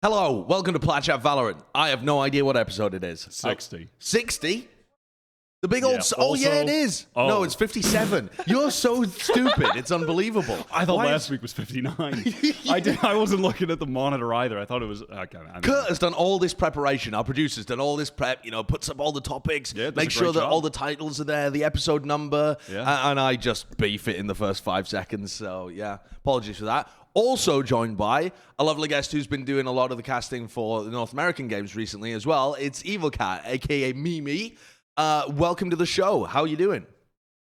Hello, welcome to Plat Chat VALORANT. I have no idea what episode it is. 60. 60? The big old... Oh, yeah, it is. Oh. No, it's 57. You're so stupid. It's unbelievable. I thought last week was 59. I wasn't looking at the monitor either. I thought it was... Okay, Kurt has done all this preparation. Our producer's done all this prep, puts up all the topics, make sure that all the titles are there, the episode number, and I just beef it in the first 5 seconds. So, yeah, apologies for that. Also joined by a lovely guest who's been doing a lot of the casting for the North American games recently as well. It's aEvilcat, a.k.a. Mimi. Welcome to the show. How are you doing?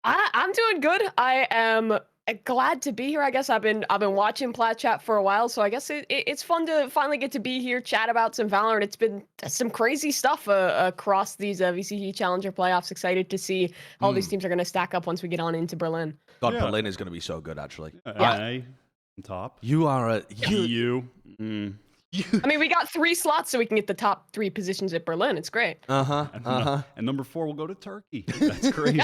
I'm doing good. I am glad to be here. I guess I've been watching Plat Chat for a while, so I guess it's fun to finally get to be here, chat about some Valorant. It's been some crazy stuff across these VCG Challenger playoffs. Excited to see how these teams are going to stack up once we get on into Berlin. God, Berlin is going to be so good, actually. on top. You are a... EU. I mean, we got 3 slots so we can get the top 3 positions at Berlin. It's great. And number 4 will go to Turkey. That's crazy.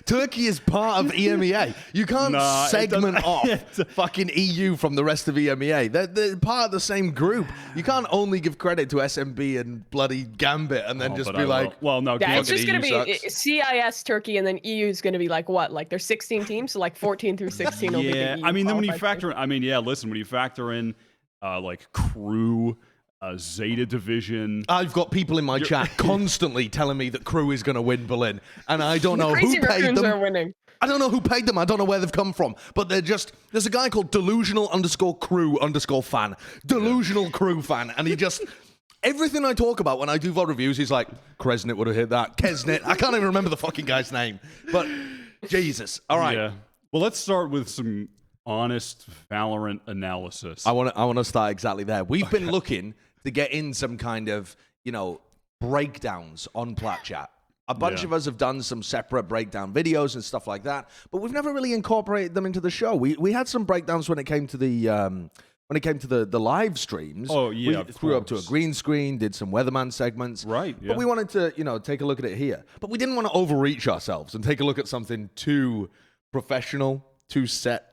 Turkey is part of EMEA. You can't segment off fucking EU from the rest of EMEA. They're part of the same group. You can't only give credit to SMB and bloody Gambit and then just be like... Well, no. Yeah, it's just going to be sucks. CIS, Turkey, and then EU is going to be like what? Like there's 16 teams, so like 14 through 16 will be the EU I mean, then when you qualified factor... I mean, yeah, listen, when you factor in like Crew, Zeta Division... I've got people in my chat constantly telling me that Crew is going to win Berlin, and I don't know who Crazy paid Raccoons them. are winning. I don't know who paid them. I don't know where they've come from. But they're just... There's a guy called delusional_crew_fan. Delusional crew fan. And he just... Everything I talk about when I do VOD reviews, he's like, Kresnit would have hit that. Kesnit. I can't even remember the fucking guy's name. But, Jesus. All right. Yeah. Well, let's start with some honest Valorant analysis. I want to start exactly there. We've been looking to get in some kind of, breakdowns on Plat Chat. A bunch of us have done some separate breakdown videos and stuff like that, but we've never really incorporated them into the show. We had some breakdowns when it came to the the live streams. Oh yeah, we threw up to a green screen, did some weatherman segments. Right. Yeah. But we wanted to, take a look at it here. But we didn't want to overreach ourselves and take a look at something too professional, too set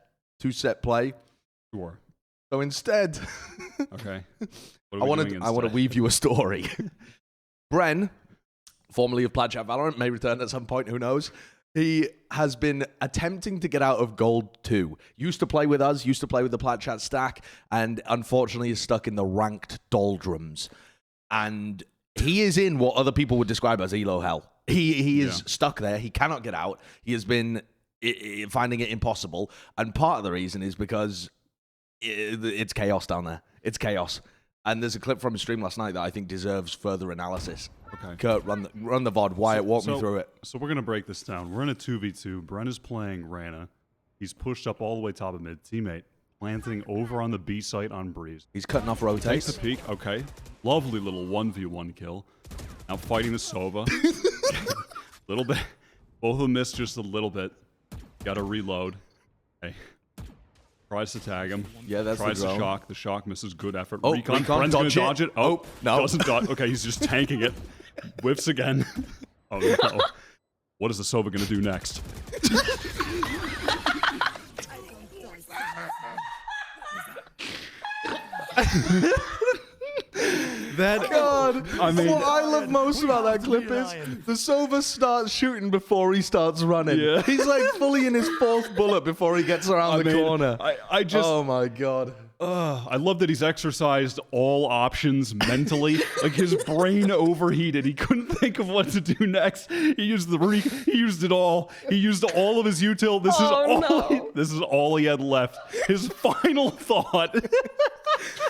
play. Sure. So instead, okay. I want to weave you a story. Bren, formerly of Plat Chat VALORANT, may return at some point, who knows. He has been attempting to get out of Gold 2. Used to play with us, used to play with the Plat Chat stack, and unfortunately is stuck in the ranked doldrums. And he is in what other people would describe as elo hell. He is stuck there. He cannot get out. He has been finding it impossible. And part of the reason is because it's chaos down there. It's chaos. And there's a clip from his stream last night that I think deserves further analysis. Okay. Kurt, run the VOD. Wyatt, walk me through it. So we're going to break this down. We're in a 2v2. Bren is playing Rana. He's pushed up all the way top of mid. Teammate planting over on the B site on Breeze. He's cutting off rotates. Takes a peek. Okay. Lovely little 1v1 kill. Now fighting the Sova. Little bit. Both of them missed just a little bit. Got to reload. Hey. Tries to tag him. Yeah, that's Tries the to shock. The shock misses. Good effort. Oh, Recon. Bren's gonna dodge it. Oh, no. Doesn't dodge. Okay, he's just tanking it. Whiffs again. Oh, no. What is the Sova going to do next? God, I mean, what I love most about that clip is the Sova starts shooting before he starts running. Yeah. He's like fully in his 4th bullet before he gets around the corner. I just... Oh my God. I love that he's exercised all options mentally. Like his brain overheated. He couldn't think of what to do next. He used he used it all. He used all of his util. This is all he had left. His final thought.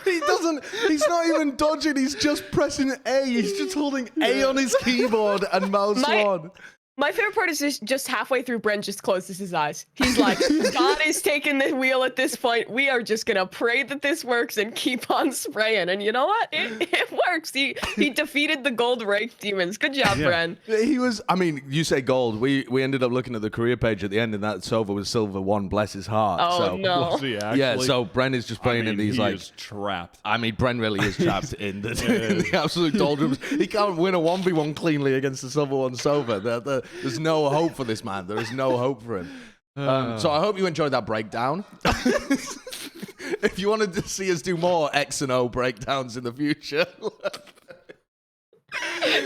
He's not even dodging, he's just pressing A. He's just holding A on his keyboard and mouse on. My favorite part is just halfway through, Bren just closes his eyes. He's like, God is taking the wheel at this point. We are just going to pray that this works and keep on spraying. And you know what? It works. He defeated the gold rake demons. Good job, Bren. He was, I mean, you say gold. We ended up looking at the career page at the end, and that Sova was silver 1, bless his heart. Oh, so, no. Yeah, so Bren is just playing in these, he like... is trapped. I mean, Bren really is trapped in the absolute doldrums. He can't win a 1v1 cleanly against the silver 1 Sova. There's no hope for this man. There is no hope for him. So I hope you enjoyed that breakdown. If you wanted to see us do more X and O breakdowns in the future.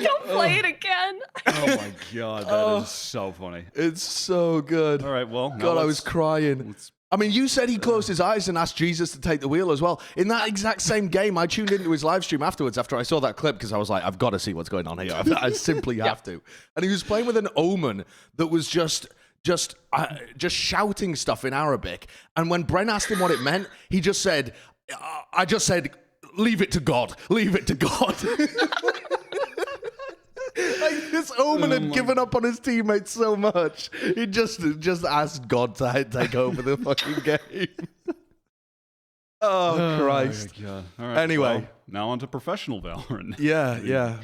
Don't play it again. Oh my god, that is so funny. It's so good. All right, well, God, I was crying. I mean, you said he closed his eyes and asked Jesus to take the wheel as well. In that exact same game, I tuned into his live stream afterwards after I saw that clip because I was like, I've got to see what's going on here. I simply have to. And he was playing with an omen that was just shouting stuff in Arabic. And when Bren asked him what it meant, he just said, I just said, leave it to God. Leave it to God. Like, this omen had given up on his teammates so much. He just asked God to take over the fucking game. Oh, Christ. God. All right, Anyway. well, now on to professional Valorant. Yeah.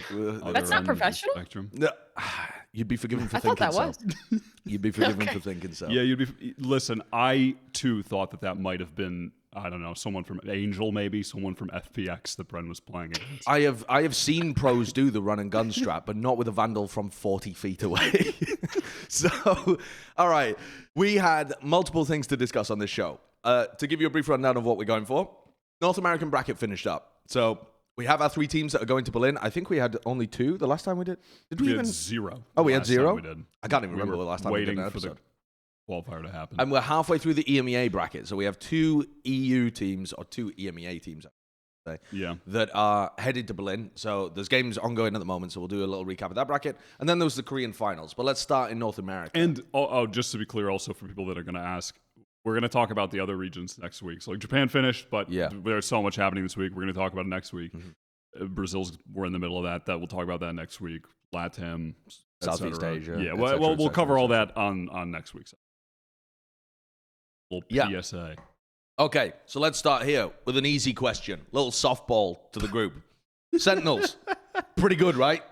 That's not professional? No, you'd be forgiven for I thought thinking that so. was. You'd be forgiven for thinking so. Yeah, you'd be. Listen, I too thought that might have been, I don't know, someone from Angel, maybe someone from FPX that Bren was playing against. I have seen pros do the run and gun strat, but not with a Vandal from 40 feet away. So, all right, we had multiple things to discuss on this show. To give you a brief rundown of what we're going for, North American bracket finished up. So we have our 3 teams that are going to Berlin. I think we had only 2 the last time we did. Did we even? Had 0. Oh, we had 0? We did. I can't even remember the last time we did an waiting for episode. the qualifier to happen. And we're halfway through the EMEA bracket. So we have 2 EU teams, or 2 EMEA teams, I would say, that are headed to Berlin. So there's games ongoing at the moment, so we'll do a little recap of that bracket. And then there was the Korean finals. But let's start in North America. And just to be clear, also for people that are going to ask, we're going to talk about the other regions next week. So like Japan finished, but there's so much happening this week. We're going to talk about it next week. We're in the middle of that. We'll talk about that next week. LATAM, Southeast Asia. Yeah, we'll cover all that on next week's. Little PSA. Okay, so let's start here with an easy question. Little softball to the group. Sentinels. Pretty good, right?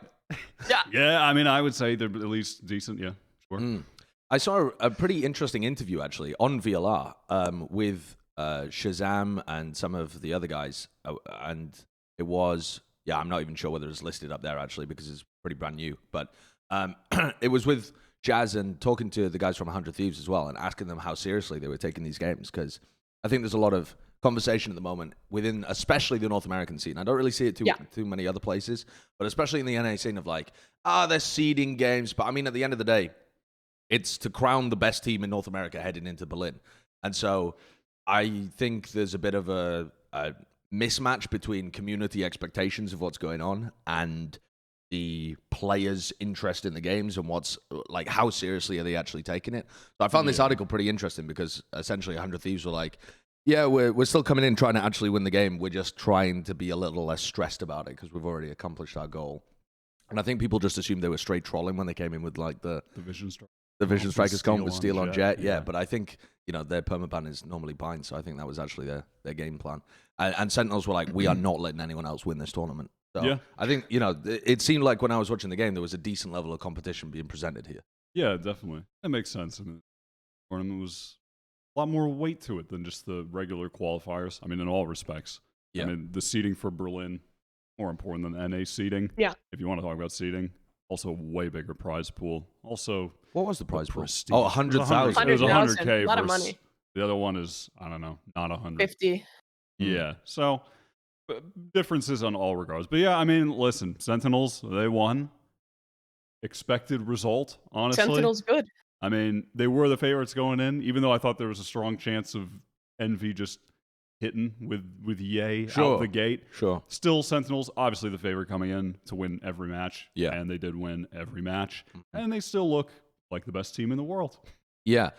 Yeah, I mean, I would say they're at least decent. Yeah, sure. I saw a pretty interesting interview, actually, on VLR with Shazam and some of the other guys. And it was, I'm not even sure whether it's listed up there, actually, because it's pretty brand new. But it was with Jazz and talking to the guys from 100 Thieves as well and asking them how seriously they were taking these games. Because I think there's a lot of conversation at the moment within, especially the North American scene. I don't really see it too many other places, but especially in the NA scene of like, they're seeding games. But I mean, at the end of the day, it's to crown the best team in North America heading into Berlin. And so I think there's a bit of a mismatch between community expectations of what's going on and the players' interest in the games and what's like, how seriously are they actually taking it? So I found this article pretty interesting because essentially 100 Thieves were like, we're still coming in trying to actually win the game. We're just trying to be a little less stressed about it because we've already accomplished our goal. And I think people just assumed they were straight trolling when they came in with like the Vision Strikers comp with Steal on Jett. Yeah, but I think, their permaban is normally bind, so I think that was actually their game plan. And Sentinels were like, we are not letting anyone else win this tournament. So I think, it seemed like when I was watching the game, there was a decent level of competition being presented here. Yeah, definitely. That makes sense. I mean, the tournament was a lot more weight to it than just the regular qualifiers. I mean, in all respects. Yeah. I mean, the seeding for Berlin, more important than NA seeding. Yeah. If you want to talk about seeding. Also, way bigger prize pool. Also, what was the prize pool? Prestige. Oh, 100,000. It was 100K. A lot of money. The other one is, I don't know, not 100. 50. Yeah. So, differences on all regards. But yeah, I mean, listen, Sentinels, they won. Expected result, honestly. Sentinels good. I mean, they were the favorites going in, even though I thought there was a strong chance of Envy just hitting with Yay out the gate. Sure. Still, Sentinels, obviously the favorite coming in to win every match. Yeah. And they did win every match. And they still look like the best team in the world. Yeah.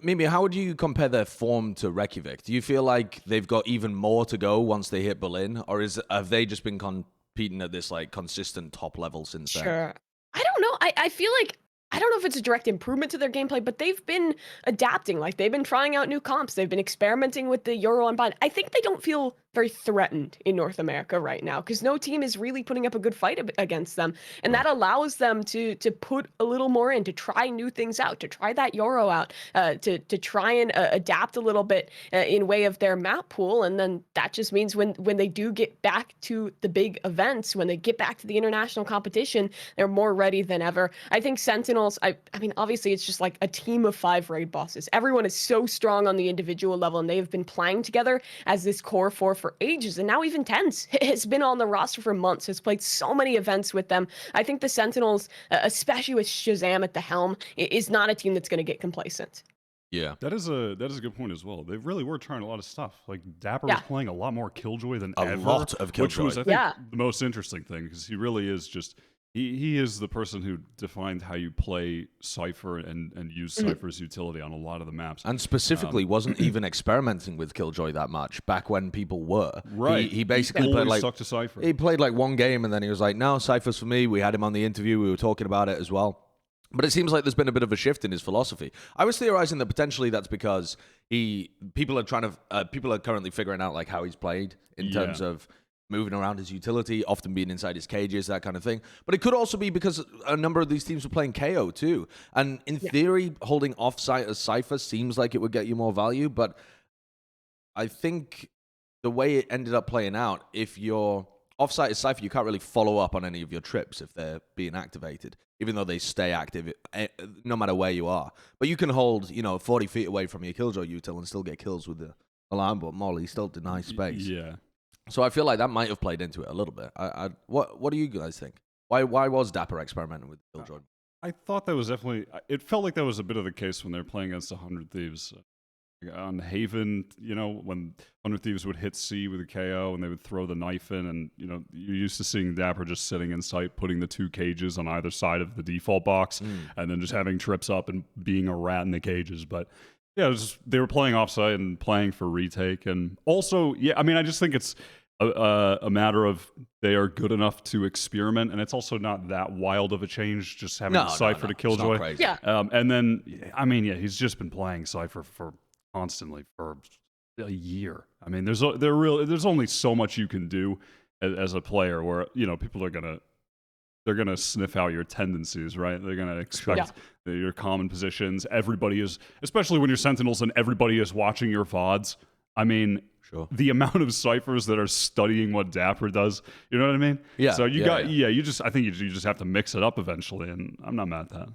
Mimi, how would you compare their form to Reykjavik? Do you feel like they've got even more to go once they hit Berlin? Or have they just been competing at this like consistent top level since then? Sure. I don't know. I feel like, I don't know if it's a direct improvement to their gameplay, but they've been adapting. Like, they've been trying out new comps. They've been experimenting with the Euro Unbind. I think they don't feel very threatened in North America right now because no team is really putting up a good fight against them. And that allows them to put a little more in, to try new things out, to try that Euro out, to try and adapt a little bit in way of their map pool. And then that just means when they do get back to the big events, when they get back to the international competition, they're more ready than ever. I think Sentinels Sentinels, I mean, obviously it's just like a team of 5 raid bosses. Everyone is so strong on the individual level, and they have been playing together as this core 4 for ages. And now even Tens has been on the roster for months, has played so many events with them. I think the Sentinels, especially with Shazam at the helm, is not a team that's going to get complacent. Yeah, that is a good point as well. They really were trying a lot of stuff. Like Dapper was playing a lot more Killjoy than ever. A lot of Killjoy. Which was, I think, the most interesting thing, because he really is just he is the person who defined how you play Cypher and use Cypher's utility on a lot of the maps. And specifically wasn't even experimenting with Killjoy that much back when people were. Right. He basically played like stuck to Cypher. He played like one game and then he was like, no, Cypher's for me. We had him on the interview. We were talking about it as well. But it seems like there's been a bit of a shift in his philosophy. I was theorizing that potentially that's because people are currently figuring out like how he's played in terms of moving around his utility, often being inside his cages, that kind of thing. But it could also be because a number of these teams were playing KO too. And in theory, holding off-site as Cypher seems like it would get you more value. But I think the way it ended up playing out, if you're off-site as Cypher, you can't really follow up on any of your trips if they're being activated, even though they stay active no matter where you are. But you can hold, 40 feet away from your Killjoy util and still get kills with the alarm bot molly, still deny space. Yeah. So I feel like that might have played into it a little bit. What do you guys think? Why was Dapper experimenting with Killjoy? I thought that was definitely... It felt like that was a bit of the case when they were playing against 100 Thieves. On Haven, when 100 Thieves would hit C with a KO and they would throw the knife in, and you're used to seeing Dapper just sitting in sight, putting the 2 cages on either side of the default box, and then just having trips up and being a rat in the cages. But yeah, they were playing offsite and playing for retake, and also I just think it's a matter of they are good enough to experiment, and it's also not that wild of a change just having Cypher to Killjoy. Yeah. And then he's just been playing Cypher constantly for a year. I mean, there's only so much you can do as a player where people are gonna sniff out your tendencies, right? They're gonna expect your common positions. Everybody is, especially when you're Sentinels and everybody is watching your VODs. I mean, the amount of Cyphers that are studying what Dapper does, you know what I mean? Yeah. So I think you just have to mix it up eventually, and I'm not mad at that.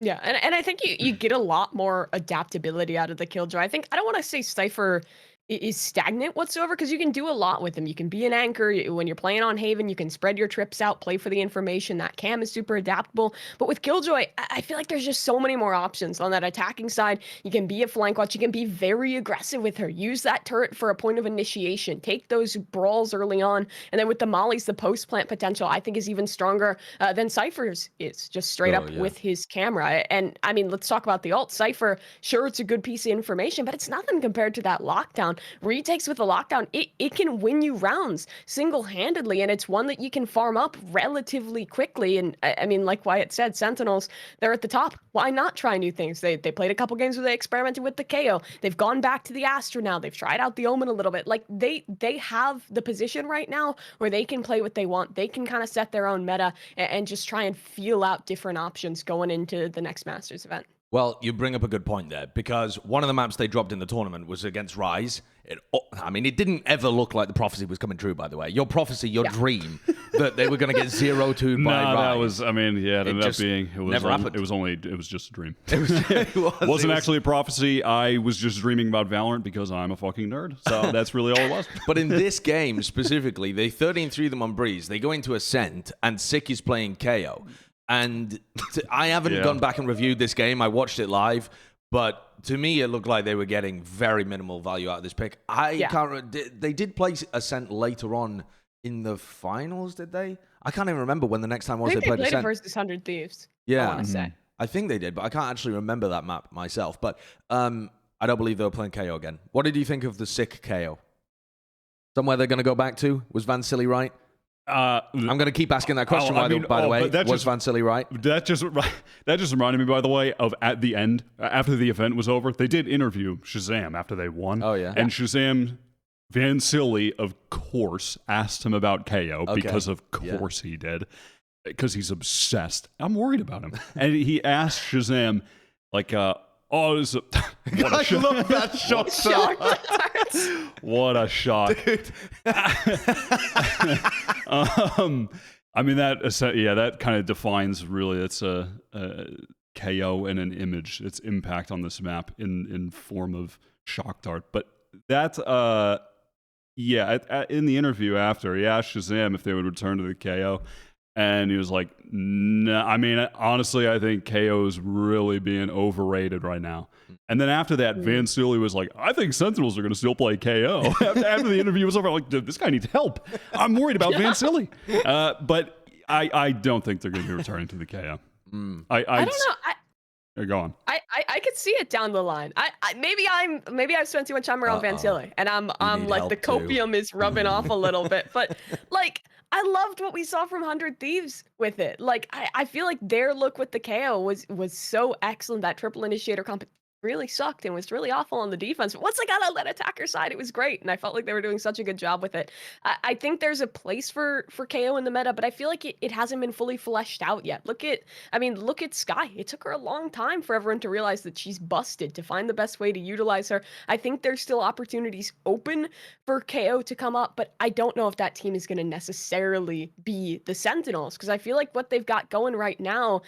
Yeah, and I think you get a lot more adaptability out of the Killjoy. I don't want to say Cypher is stagnant whatsoever, because you can do a lot with him. You can be an anchor. When you're playing on Haven, you can spread your trips out, play for the information. That cam is super adaptable. But with Killjoy, I feel like there's just so many more options on that attacking side. You can be a flank watch. You can be very aggressive with her. Use that turret for a point of initiation. Take those brawls early on. And then with the mollies, the post-plant potential, I think, is even stronger than Cypher's is, just straight up with his camera. And, I mean, let's talk about the ult. Cypher, sure, it's a good piece of information, but it's nothing compared to that lockdown. Retakes with the lockdown, it can win you rounds single-handedly, and it's one that you can farm up relatively quickly. And I mean, like Wyatt said, Sentinels, they're at the top. Why not try new things? They played a couple games where they experimented with the KO. They've gone back to the Astra now. They've tried out the Omen a little bit. Like, they have the position right now where they can play what they want. They can kind of set their own meta and just try and feel out different options going into the next Masters event. Well, you bring up a good point there, because one of the maps they dropped in the tournament was against Rise. It didn't ever look like the prophecy was coming true, by the way. Your prophecy, your dream, that they were going to get 0-2 by Rise. That was, it ended up being, never happened. It was just a dream. It wasn't actually a prophecy. I was just dreaming about Valorant because I'm a fucking nerd. So that's really all it was. But in this game specifically, they 13-3 them on Breeze. They go into Ascent, and Sick is playing KO. And I haven't gone back and reviewed this game. I watched it live, but to me, it looked like they were getting very minimal value out of this pick. They did play Ascent later on in the finals, did they? I can't even remember when the next time was they played Ascent. It versus 100 Thieves. Yeah, I want to say. I think they did, but I can't actually remember that map myself. But I don't believe they were playing KO again. What did you think of the Sick KO? Somewhere they're going to go back to? Was Van Silly right? I'm going to keep asking that question, by the way. Was Van Silly right? That just reminded me, by the way, of at the end, after the event was over, they did interview Shazam after they won. Oh, yeah. And Shazam, Van Silly, of course, asked him about KO, because of course he did, because he's obsessed. I'm worried about him. And he asked Shazam, like, what a shot. I love that shot. What a shot. Dude. I mean, that kind of defines really, it's a KO and an image, its impact on this map in form of shock dart. But that, in the interview after, he asked Shazam if they would return to the KO. And he was like, no, I mean, honestly, I think KO is really being overrated right now. And then after that, VanSilly was like, I think Sentinels are going to still play KO. After the interview was over, I'm like, dude, this guy needs help. I'm worried about VanSilly. But I don't think they're going to be returning to the KO. I don't know. Go on. I could see it down the line. Maybe I've spent too much time around VanSilly, and I'm like the copium is rubbing off a little bit. But like, I loved what we saw from 100 Thieves with it. Like, I feel like their look with the KO was so excellent. That triple initiator comp really sucked and was really awful on the defense. But once they got on that attacker side, it was great, and I felt like they were doing such a good job with it. I think there's a place for KO in the meta, but I feel like it hasn't been fully fleshed out yet. Look at Skye. It took her a long time for everyone to realize that she's busted, to find the best way to utilize her. I think there's still opportunities open for KO to come up, but I don't know if that team is going to necessarily be the Sentinels, because I feel like what they've got going right now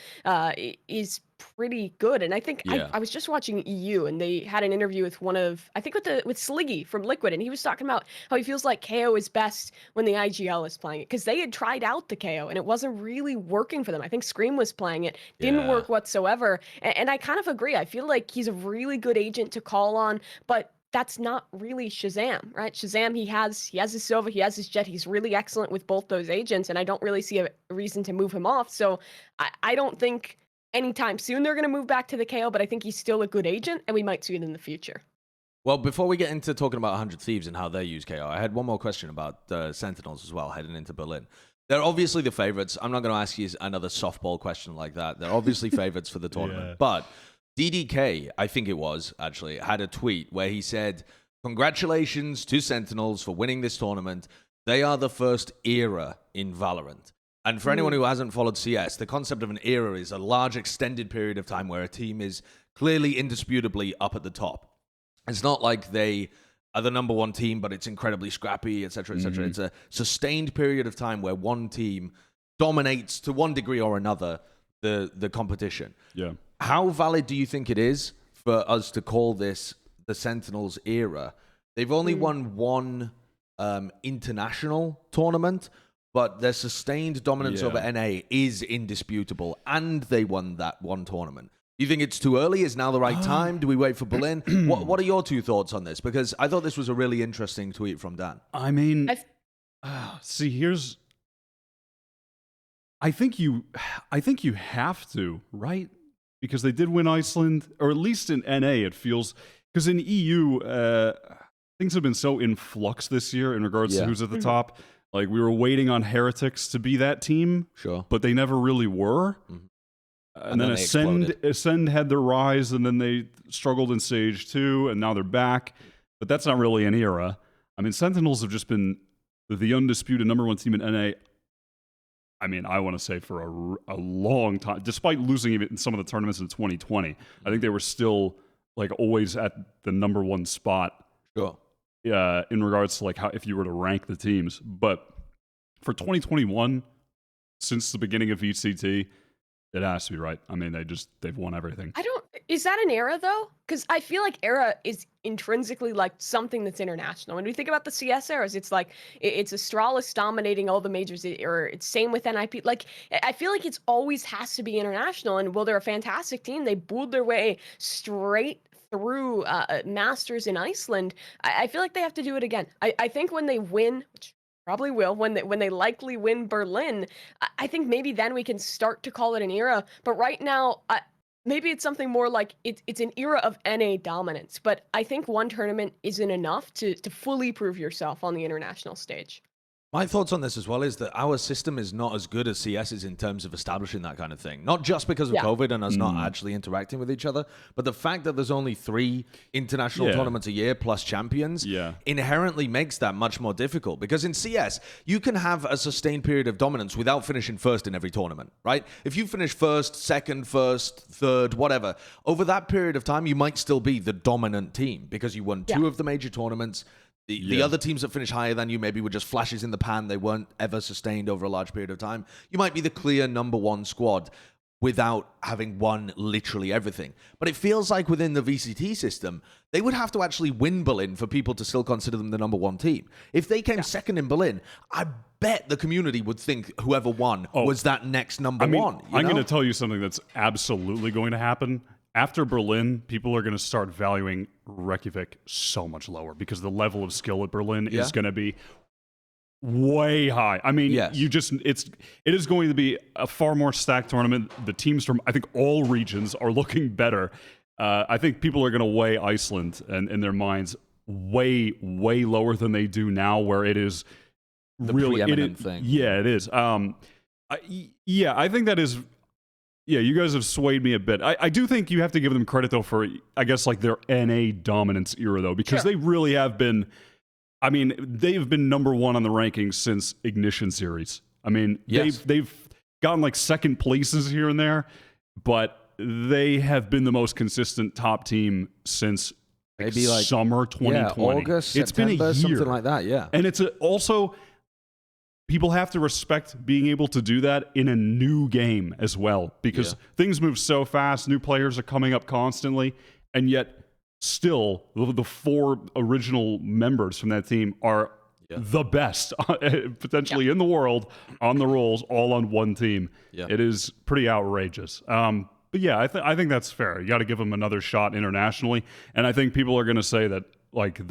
is pretty good. And I think I was just watching EU, and they had an interview with with Sliggy from Liquid, and he was talking about how he feels like KO is best when the IGL is playing it, because they had tried out the KO and it wasn't really working for them. I think Scream was playing it, didn't work whatsoever. And I kind of agree. I feel like he's a really good agent to call on, but that's not really Shazam, right? Shazam, he has his Sova, he has his Jett. He's really excellent with both those agents, and I don't really see a reason to move him off. So I don't think anytime soon they're going to move back to the KO, but I think he's still a good agent, and we might see it in the future. Well, before we get into talking about 100 Thieves and how they use KO, I had one more question about the Sentinels as well, heading into Berlin. They're obviously the favorites. I'm not going to ask you another softball question like that. They're obviously favorites for the tournament. But DDK, I think it was, actually, had a tweet where he said, congratulations to Sentinels for winning this tournament. They are the first era in Valorant. And for anyone who hasn't followed CS, the concept of an era is a large extended period of time where a team is clearly indisputably up at the top. It's not like they are the number one team, but it's incredibly scrappy, etc., etc. It's a sustained period of time where one team dominates to one degree or another the competition. Yeah. How valid do you think it is for us to call this the Sentinels era? They've only won one international tournament, but their sustained dominance over NA is indisputable, and they won that one tournament. Do you think it's too early? Is now the right time? Do we wait for Berlin? What are your two thoughts on this? Because I thought this was a really interesting tweet from Dan. I mean, I think you have to, right? Because they did win Iceland, or at least in NA, it feels. Because in EU, things have been so in flux this year in regards to who's at the top. Like, we were waiting on Heretics to be that team, but they never really were. And then Ascend had their rise, and then they struggled in Stage 2, and now they're back. But that's not really an era. I mean, Sentinels have just been the undisputed number one team in NA, I mean, I want to say for a long time. Despite losing even in some of the tournaments in 2020, I think they were still, like, always at the number one spot. Sure. In regards to, like, how if you were to rank the teams. But for 2021, since the beginning of VCT, it has to be right. I mean, they've won everything. Is that an era though? Because I feel like era is intrinsically like something that's international. When we think about the CS eras, it's like it's Astralis dominating all the majors, or it's same with NIP. Like, I feel like it's always has to be international. And while they're a fantastic team, they booed their way straight through Masters in Iceland. I feel like they have to do it again. I think when they win, which probably will, when they likely win Berlin, I think maybe then we can start to call it an era. But right now, maybe it's something more like it's an era of NA dominance. But I think one tournament isn't enough to fully prove yourself on the international stage. My thoughts on this as well is that our system is not as good as CS's in terms of establishing that kind of thing. Not just because of COVID and us not actually interacting with each other, but the fact that there's only 3 international tournaments a year plus champions inherently makes that much more difficult. Because in CS, you can have a sustained period of dominance without finishing first in every tournament, right? If you finish first, second, first, third, whatever, over that period of time, you might still be the dominant team because you won 2 of the major tournaments. The other teams that finish higher than you maybe were just flashes in the pan. They weren't ever sustained over a large period of time. You might be the clear number one squad without having won literally everything. But it feels like within the VCT system, they would have to actually win Berlin for people to still consider them the number one team. If they came second in Berlin, I bet the community would think whoever won was that next number one. I'm going to tell you something that's absolutely going to happen. After Berlin, people are going to start valuing Reykjavik so much lower because the level of skill at Berlin is going to be way high. I mean, it is going to be a far more stacked tournament. The teams from, I think, all regions are looking better. I think people are going to weigh Iceland in their minds way lower than they do now, where it is the preeminent thing. Yeah, it is. I think that is. Yeah, you guys have swayed me a bit. I do think you have to give them credit, though, for, I guess, like their NA dominance era, though, because they really have been, I mean, they've been number one on the rankings since Ignition Series. I mean, they've gotten like second places here and there, but they have been the most consistent top team since maybe like summer 2020. Yeah, August, it's September, been a year. something like that, yeah. And it's also... people have to respect being able to do that in a new game as well, because things move so fast, new players are coming up constantly, and yet still the four original members from that team are the best potentially in the world on the rolls, all on one team. It is pretty outrageous. But yeah, I think that's fair. You got to give them another shot internationally, and I think people are going to say that like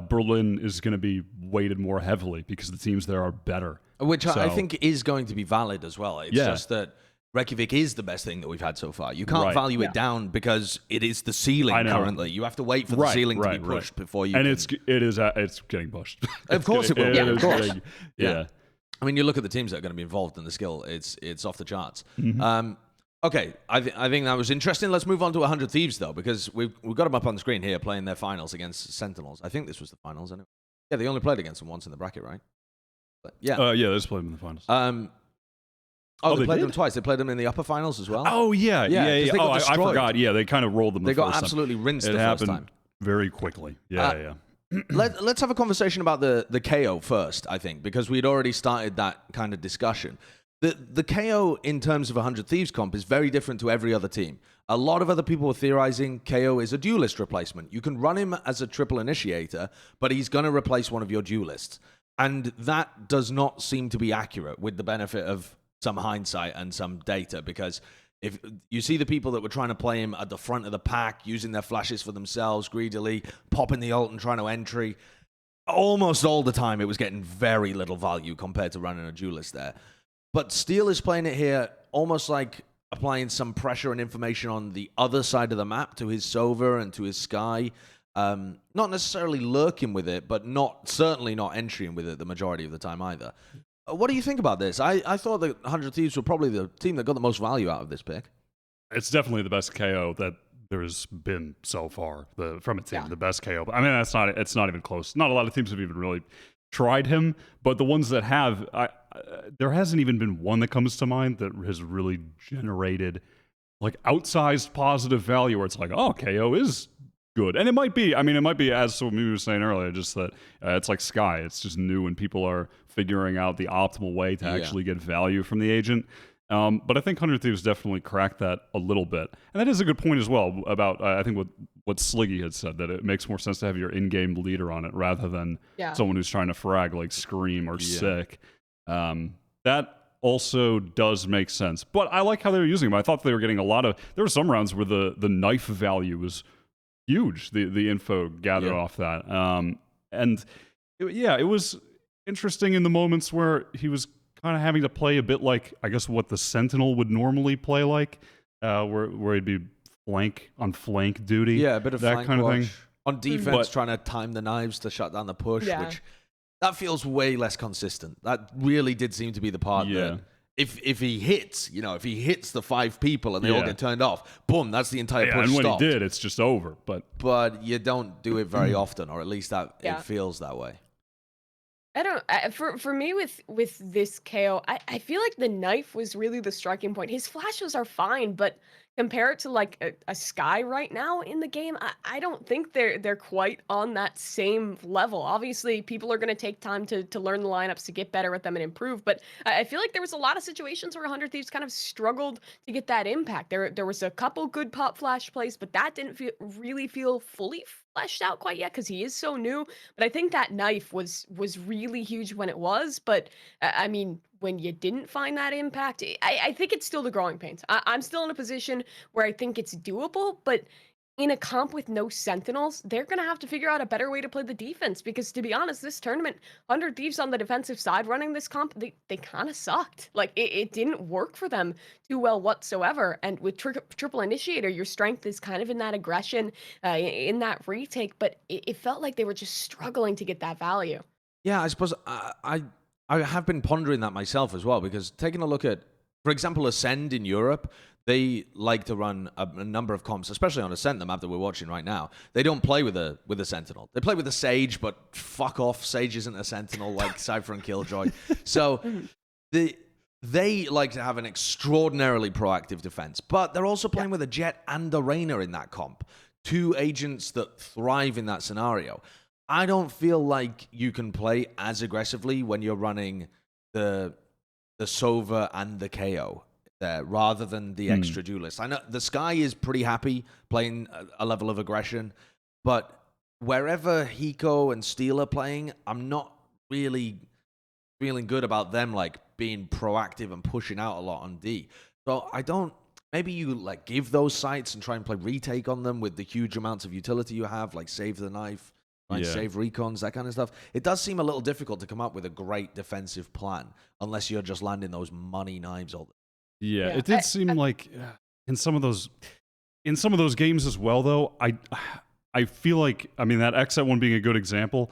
Berlin is going to be weighted more heavily because the teams there are better. Which I think is going to be valid as well. It's just that Reykjavik is the best thing that we've had so far. You can't value it down because it is the ceiling currently. You have to wait for the ceiling to be pushed before you. And it's getting pushed. Of course it will. Yeah, of course. Yeah. I mean, you look at the teams that are going to be involved in the skill. It's off the charts. Okay, I think that was interesting. Let's move on to 100 Thieves, though, because we've got them up on the screen here playing their finals against Sentinels. I think this was the finals, anyway. Yeah, they only played against them once in the bracket, right? But, they just played them in the finals. They played them twice. They played them in the upper finals as well. Oh, yeah. Oh, I forgot. Yeah, they kind of rolled them the first time. They got absolutely rinsed the first time. Very quickly. Yeah. Let's have a conversation about the KO first, I think, because we'd already started that kind of discussion. The KO in terms of 100 Thieves comp is very different to every other team. A lot of other people were theorizing KO is a duelist replacement. You can run him as a triple initiator, but he's going to replace one of your duelists. And that does not seem to be accurate with the benefit of some hindsight and some data, because if you see the people that were trying to play him at the front of the pack, using their flashes for themselves greedily, popping the ult and trying to entry, almost all the time it was getting very little value compared to running a duelist there. But Steel is playing it here almost like applying some pressure and information on the other side of the map to his Sova and to his Sky. Not necessarily lurking with it, but certainly not entering with it the majority of the time either. What do you think about this? I thought that 100 Thieves were probably the team that got the most value out of this pick. It's definitely the best KO that there's been so far from a team. The best KO. I mean, it's not even close. Not a lot of teams have even really tried him, but the ones that have, there hasn't even been one that comes to mind that has really generated like outsized positive value where it's like, oh, KO is good. And it might be, as we were saying earlier, just that it's like Sky. It's just new and people are figuring out the optimal way to actually get value from the agent. But I think 100 Thieves definitely cracked that a little bit. And that is a good point as well about, I think, what Sliggy had said, that it makes more sense to have your in-game leader on it rather than someone who's trying to frag like Scream or Sick. That also does make sense. But I like how they were using them. I thought they were getting there were some rounds where the knife value was huge, the info gathered off that. It was interesting in the moments where he was kind of having to play a bit like, I guess, what the Sentinel would normally play like, where he'd be on flank duty. Yeah, a bit of that flank kind watch. of thing. On defense, trying to time the knives to shut down the push, which that feels way less consistent. That really did seem to be the part that if he hits, if he hits the 5 people and they all get turned off, boom, that's the entire push and when stopped. he did, it's just over. But you don't do it very often, or at least that it feels that way. I don't. For me with this KO, I feel like the knife was really the striking point. His flashes are fine, but compare it to like a Sky right now in the game, I don't think they're quite on that same level. Obviously, people are going to take time to learn the lineups, to get better at them and improve. But I feel like there was a lot of situations where 100 Thieves kind of struggled to get that impact. There was a couple good pop flash plays, but that didn't really feel fully fleshed out quite yet because he is so new. But I think that knife was really huge when it was. But I mean, when you didn't find that impact, I think it's still the growing pains. I'm still in a position where I think it's doable, but in a comp with no Sentinels, they're going to have to figure out a better way to play the defense because, to be honest, this tournament, 100 Thieves on the defensive side running this comp, they kind of sucked. Like, it didn't work for them too well whatsoever. And with Triple Initiator, your strength is kind of in that aggression, in that retake, but it felt like they were just struggling to get that value. Yeah, I suppose I have been pondering that myself as well, because taking a look at, for example, Acend in Europe, they like to run a number of comps, especially on Ascent, the map that we're watching right now. They don't play with a Sentinel. They play with a Sage, but fuck off. Sage isn't a Sentinel like Cypher and Killjoy. So they like to have an extraordinarily proactive defense, but they're also playing with a Jett and a Reyna in that comp. Two agents that thrive in that scenario. I don't feel like you can play as aggressively when you're running the Sova and the KO there, rather than the extra duelist. I know the Sky is pretty happy playing a level of aggression, but wherever Hiko and Steel are playing, I'm not really feeling good about them like being proactive and pushing out a lot on D. So I don't. Maybe you like give those sites and try and play retake on them with the huge amounts of utility you have, like save the knife, right? Save recons, that kind of stuff. It does seem a little difficult to come up with a great defensive plan unless you're just landing those money knives all the time. Yeah, it did seem like in some of those games as well, though, I feel like, I mean, that XSET one being a good example,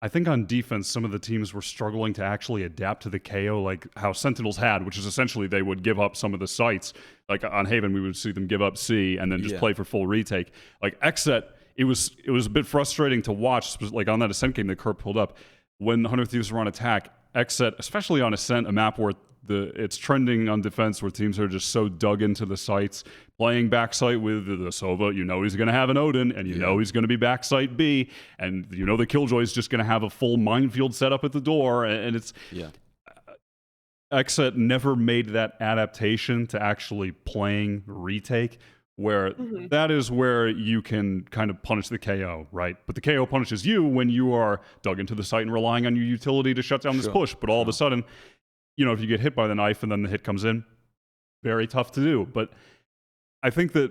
I think on defense, some of the teams were struggling to actually adapt to the KO, like how Sentinels had, which is essentially they would give up some of the sites. Like on Haven, we would see them give up C and then just play for full retake. Like XSET, it was a bit frustrating to watch, like on that Ascent game that Kurt pulled up, when 100 Thieves were on attack, XSET, especially on Ascent, a map where it's trending on defense where teams are just so dug into the sites, playing backside with the Sova. You know he's going to have an Odin, and you know he's going to be backside B, and you know the Killjoy is just going to have a full minefield set up at the door, and it's XSET never made that adaptation to actually playing retake, where that is where you can kind of punish the KO, right? But the KO punishes you when you are dug into the site and relying on your utility to shut down this push. But all of a sudden, you know, if you get hit by the knife and then the hit comes in, very tough to do. But I think that,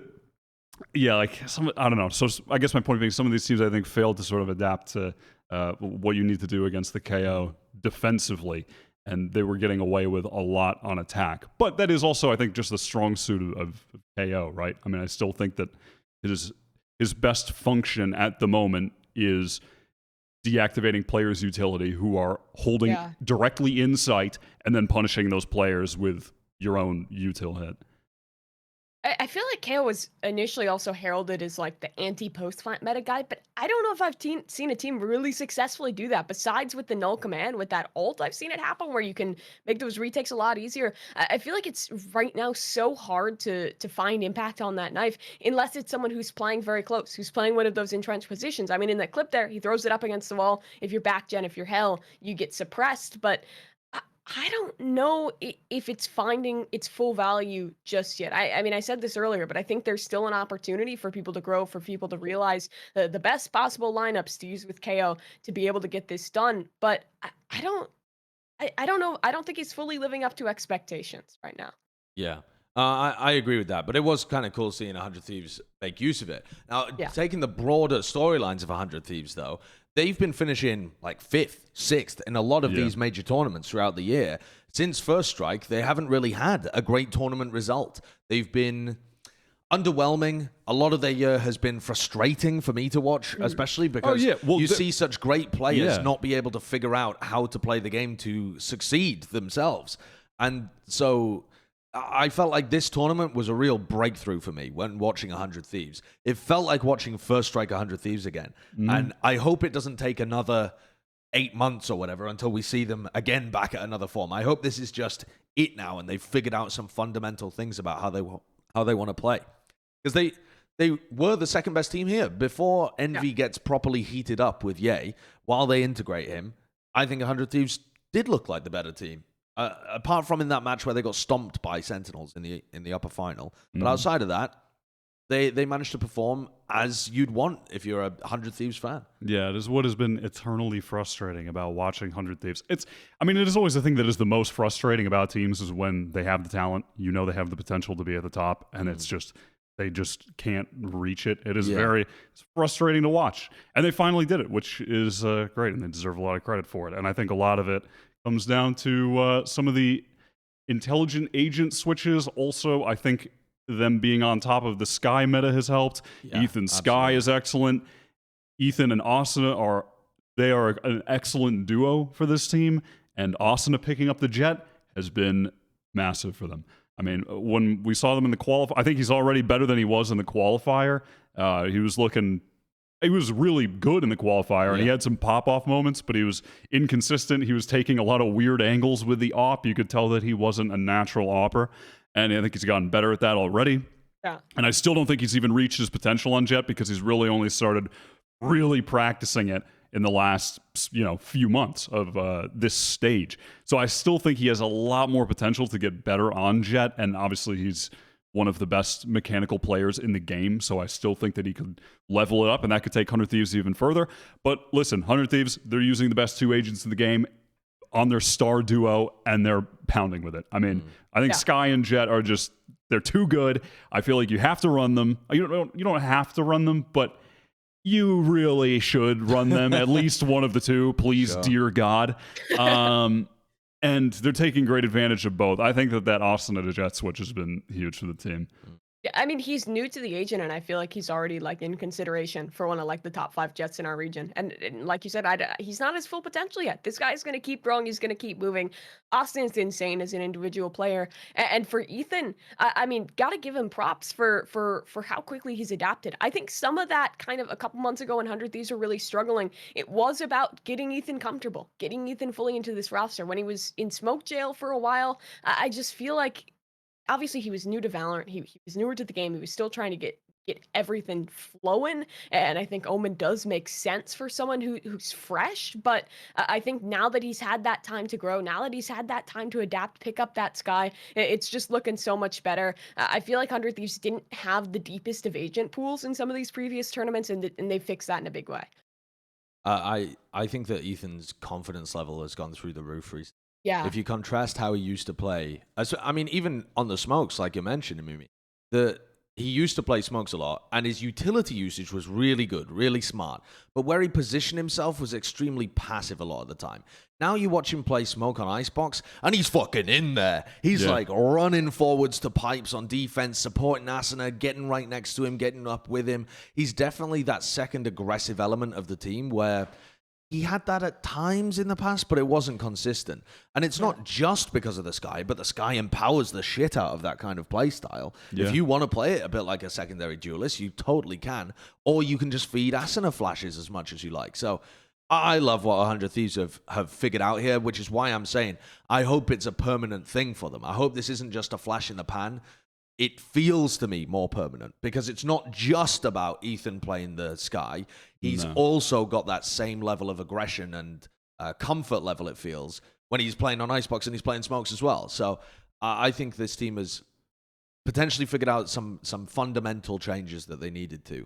like I don't know. So I guess my point being, some of these teams I think failed to sort of adapt to what you need to do against the KO defensively, and they were getting away with a lot on attack. But that is also, I think, just the strong suit of KO, right? I mean, I still think that his best function at the moment is deactivating players' utility who are holding directly in sight and then punishing those players with your own util hit. I feel like KO was initially also heralded as like the anti-post plant meta guy, but I don't know if I've seen a team really successfully do that. Besides with the null command, with that ult, I've seen it happen where you can make those retakes a lot easier. I feel like it's right now so hard to find impact on that knife unless it's someone who's playing very close, who's playing one of those entrenched positions. I mean, in that clip there, he throws it up against the wall. If you're back gen, if you're hell, you get suppressed, but I don't know if it's finding its full value just yet. I mean, I said this earlier, but I think there's still an opportunity for people to grow, for people to realize the best possible lineups to use with KO to be able to get this done. But I don't know. I don't think he's fully living up to expectations right now. Yeah. I agree with that, but it was kind of cool seeing 100 Thieves make use of it. Now, taking the broader storylines of 100 Thieves, though, they've been finishing like 5th, 6th in a lot of these major tournaments throughout the year. Since First Strike, they haven't really had a great tournament result. They've been underwhelming. A lot of their year has been frustrating for me to watch, especially because you see such great players not be able to figure out how to play the game to succeed themselves. And so I felt like this tournament was a real breakthrough for me when watching 100 Thieves. It felt like watching First Strike 100 Thieves again. And I hope it doesn't take another 8 months or whatever until we see them again back at another form. I hope this is just it now and they've figured out some fundamental things about how how they want to play. Because they were the second best team here. Before Envy gets properly heated up with Ye, while they integrate him, I think 100 Thieves did look like the better team. Apart from in that match where they got stomped by Sentinels in the upper final. But outside of that, they managed to perform as you'd want if you're a 100 Thieves fan. Yeah, it is what has been eternally frustrating about watching 100 Thieves. It is always the thing that is the most frustrating about teams is when they have the talent, you know they have the potential to be at the top, and it's just they just can't reach it. It is it's frustrating to watch. And they finally did it, which is great, and they deserve a lot of credit for it. And I think a lot of it comes down to some of the intelligent agent switches. Also, I think them being on top of the Sky meta has helped. Yeah, Ethan Sky is excellent. Ethan and Asuna are an excellent duo for this team, and Asuna picking up the Jett has been massive for them. I mean, when we saw them in the qualifier, I think he's already better than he was in the qualifier. He was really good in the qualifier, and he had some pop-off moments, but he was inconsistent. He was taking a lot of weird angles with the op. You could tell that he wasn't a natural opper, and I think he's gotten better at that already. Yeah. And I still don't think he's even reached his potential on Jett because he's really only started really practicing it in the last few months of this stage. So I still think he has a lot more potential to get better on Jett, and obviously he's one of the best mechanical players in the game, so I still think that he could level it up, and that could take 100 Thieves even further. But listen, 100 Thieves, they're using the best two agents in the game on their star duo, and they're pounding with it. I mean, I think Sky and Jett are they're too good. I feel like you have to run them. You don't have to run them, but you really should run them, at least one of the two, please, dear God. And they're taking great advantage of both. I think that Asuna to Jett switch has been huge for the team. Yeah, I mean, he's new to the agent, and I feel like he's already in consideration for one of the top 5 Jetts in our region. And like you said, he's not his full potential yet. This guy's going to keep growing. He's going to keep moving. Austin's insane as an individual player. And for Ethan, I mean, got to give him props for how quickly he's adapted. I think some of that kind of a couple months ago when 100 Thieves were really struggling, it was about getting Ethan comfortable, getting Ethan fully into this roster. When he was in smoke jail for a while, I just feel like obviously he was new to Valorant. He was newer to the game. He was still trying to get everything flowing. And I think Omen does make sense for someone who's fresh. But I think now that he's had that time to grow, now that he's had that time to adapt, pick up that Sky, it's just looking so much better. I feel like 100 Thieves didn't have the deepest of agent pools in some of these previous tournaments, and they fixed that in a big way. I think that Ethan's confidence level has gone through the roof recently. Yeah. If you contrast how he used to play, I mean, even on the smokes, like you mentioned, Mimi, he used to play smokes a lot, and his utility usage was really good, really smart. But where he positioned himself was extremely passive a lot of the time. Now you watch him play smoke on Icebox, and he's fucking in there. He's running forwards to pipes on defense, supporting Asuna, getting right next to him, getting up with him. He's definitely that second aggressive element of the team where he had that at times in the past, but it wasn't consistent. And it's not just because of the Sky, but the Sky empowers the shit out of that kind of play style. Yeah. If you want to play it a bit like a secondary duelist, you totally can. Or you can just feed Asuna flashes as much as you like. So I love what 100 Thieves have figured out here, which is why I'm saying I hope it's a permanent thing for them. I hope this isn't just a flash in the pan. It feels to me more permanent because it's not just about Ethan playing the Sky. He's also got that same level of aggression and comfort level, it feels, when he's playing on Icebox and he's playing smokes as well. So I think this team has potentially figured out some fundamental changes that they needed to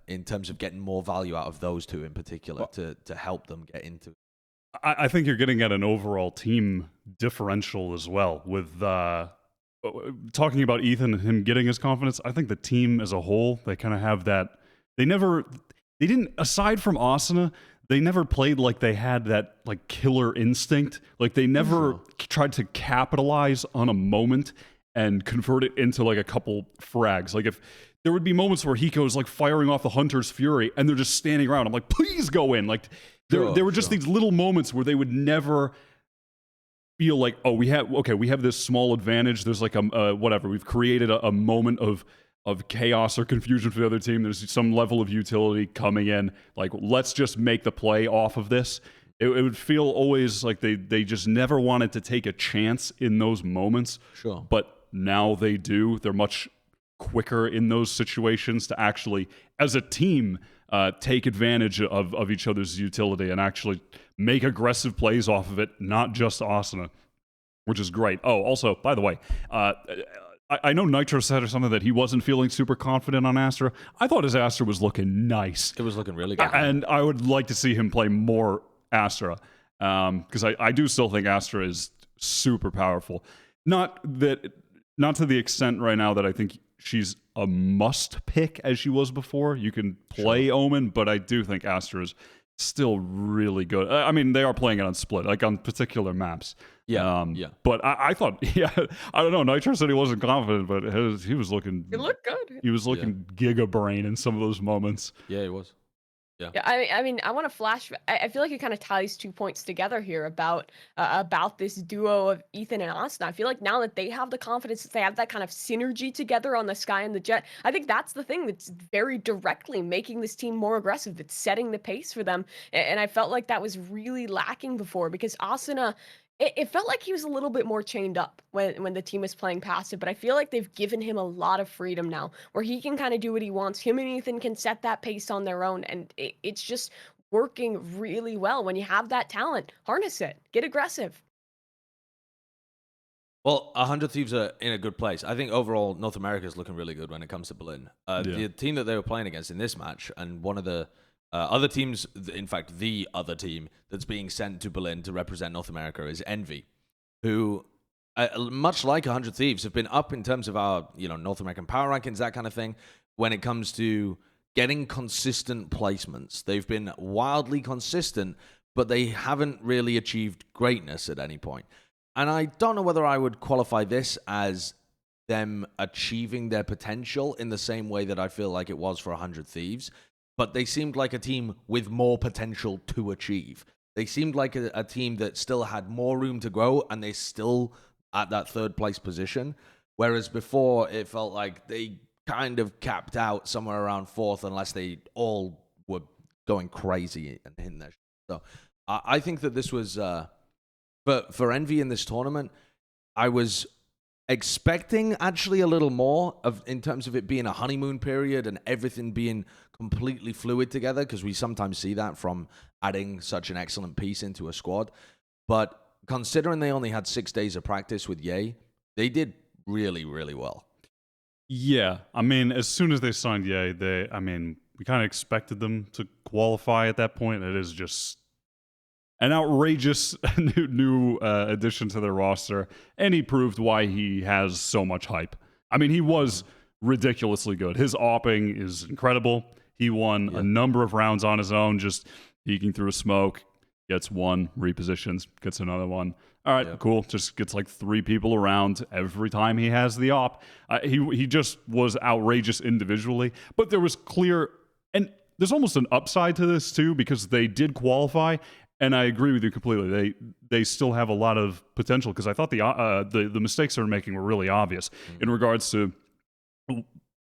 in terms of getting more value out of those two in particular to help them get into it. I think you're getting at an overall team differential as well with talking about Ethan and him getting his confidence. I think the team as a whole, they kind of have that. They didn't, aside from Asuna, they never played like they had that killer instinct. Like they never tried to capitalize on a moment and convert it into a couple frags. Like if there would be moments where Hiko's firing off the Hunter's Fury and they're just standing around. I'm like, please go in. There were just these little moments where they would never feel like, oh, we have this small advantage. There's whatever. We've created a moment of chaos or confusion for the other team. There's some level of utility coming in. Let's just make the play off of this. It would feel always like they just never wanted to take a chance in those moments. Sure. But now they do. They're much quicker in those situations to actually, as a team, take advantage of each other's utility and actually make aggressive plays off of it, not just Asuna, which is great. Oh, also, by the way, I know Nitro said or something that he wasn't feeling super confident on Astra. I thought his Astra was looking nice. It was looking really good. And I would like to see him play more Astra, because I do still think Astra is super powerful. Not to the extent right now that I think she's a must pick as she was before. You can play Omen, but I do think Astra is still really good. I mean, they are playing it on split, like on particular maps. Yeah. But I thought, I don't know. Nitro said he wasn't confident, but he was looking. It looked good. He was looking Giga Brain in some of those moments. Yeah, he was. Yeah. I mean, I want to flash. I feel like it kind of ties 2 points together here about this duo of Ethan and Austin. I feel like now that they have the confidence, that they have that kind of synergy together on the Sky and the Jett. I think that's the thing that's very directly making this team more aggressive. It's setting the pace for them, and I felt like that was really lacking before because Asuna. It felt like he was a little bit more chained up when the team was playing passive, but I feel like they've given him a lot of freedom now where he can kind of do what he wants. Him and Ethan can set that pace on their own, and it's just working really well. When you have that talent, harness it, get aggressive. Well, 100 Thieves are in a good place. I think overall North America is looking really good when it comes to Berlin. The team that they were playing against in this match, and one of the other teams, in fact, the other team that's being sent to Berlin to represent North America is Envy, who, much like 100 Thieves, have been up in terms of our North American power rankings, that kind of thing. When it comes to getting consistent placements, they've been wildly consistent, but they haven't really achieved greatness at any point. And I don't know whether I would qualify this as them achieving their potential in the same way that I feel like it was for 100 Thieves. But they seemed like a team with more potential to achieve. They seemed like a team that still had more room to grow, and they're still at that third place position. Whereas before, it felt like they kind of capped out somewhere around fourth, unless they all were going crazy and hitting their shit. So I think that this was, for Envy in this tournament, I was expecting actually a little more in terms of it being a honeymoon period and everything being completely fluid together, because we sometimes see that from adding such an excellent piece into a squad. But considering they only had 6 days of practice with Ye, they did really, really well. Yeah, I mean, as soon as they signed Ye, we kind of expected them to qualify at that point. It is just an outrageous new addition to their roster, and he proved why he has so much hype. I mean, he was ridiculously good. His opping is incredible. He won a number of rounds on his own, just peeking through a smoke, gets one, repositions, gets another one. All right, cool. Just gets like 3 people around every time he has the op. He just was outrageous individually, but there was clear, and there's almost an upside to this too, because they did qualify. And I agree with you completely. They still have a lot of potential, because I thought the mistakes they were making were really obvious in regards to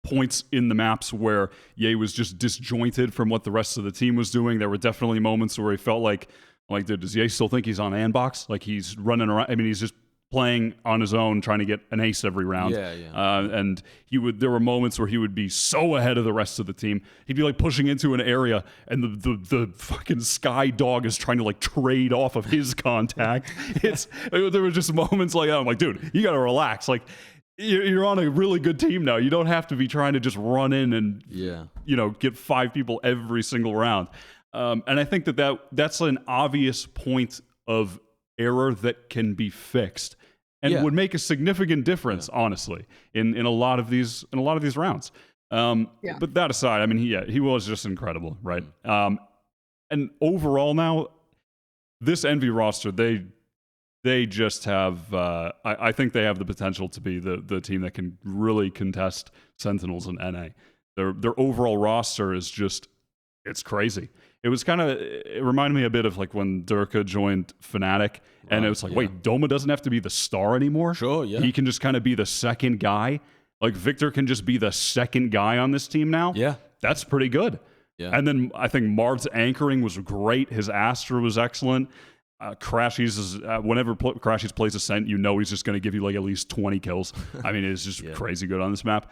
points in the maps where Ye was just disjointed from what the rest of the team was doing. There were definitely moments where he felt like, does Ye still think he's on Anbox? Like he's running around. I mean, he's just playing on his own, trying to get an ace every round. And there were moments where he would be so ahead of the rest of the team. He'd be like pushing into an area, and the fucking Sky Dog is trying to like trade off of his contact. There were just moments like that. I'm like, dude, you got to relax. Like, you're on a really good team now. You don't have to be trying to just run in and get 5 people every single round. And I think that's an obvious point of error that can be fixed and would make a significant difference, honestly, in a lot of these rounds. But that aside, I mean, he was just incredible, right? And overall, now this Envy roster, they just have. I think they have the potential to be the team that can really contest Sentinels and NA. Their overall roster is just, it's crazy. It reminded me a bit of like when Durka joined Fnatic, and it was like, wait, Doma doesn't have to be the star anymore. Sure, yeah. He can just kind of be the second guy. Like Victor can just be the second guy on this team now. Yeah, that's pretty good. Yeah. And then I think Marv's anchoring was great. His Astra was excellent. Crashies is whenever Crashies plays Ascent, you know he's just going to give you like at least 20 kills. I mean, it's just crazy good on this map.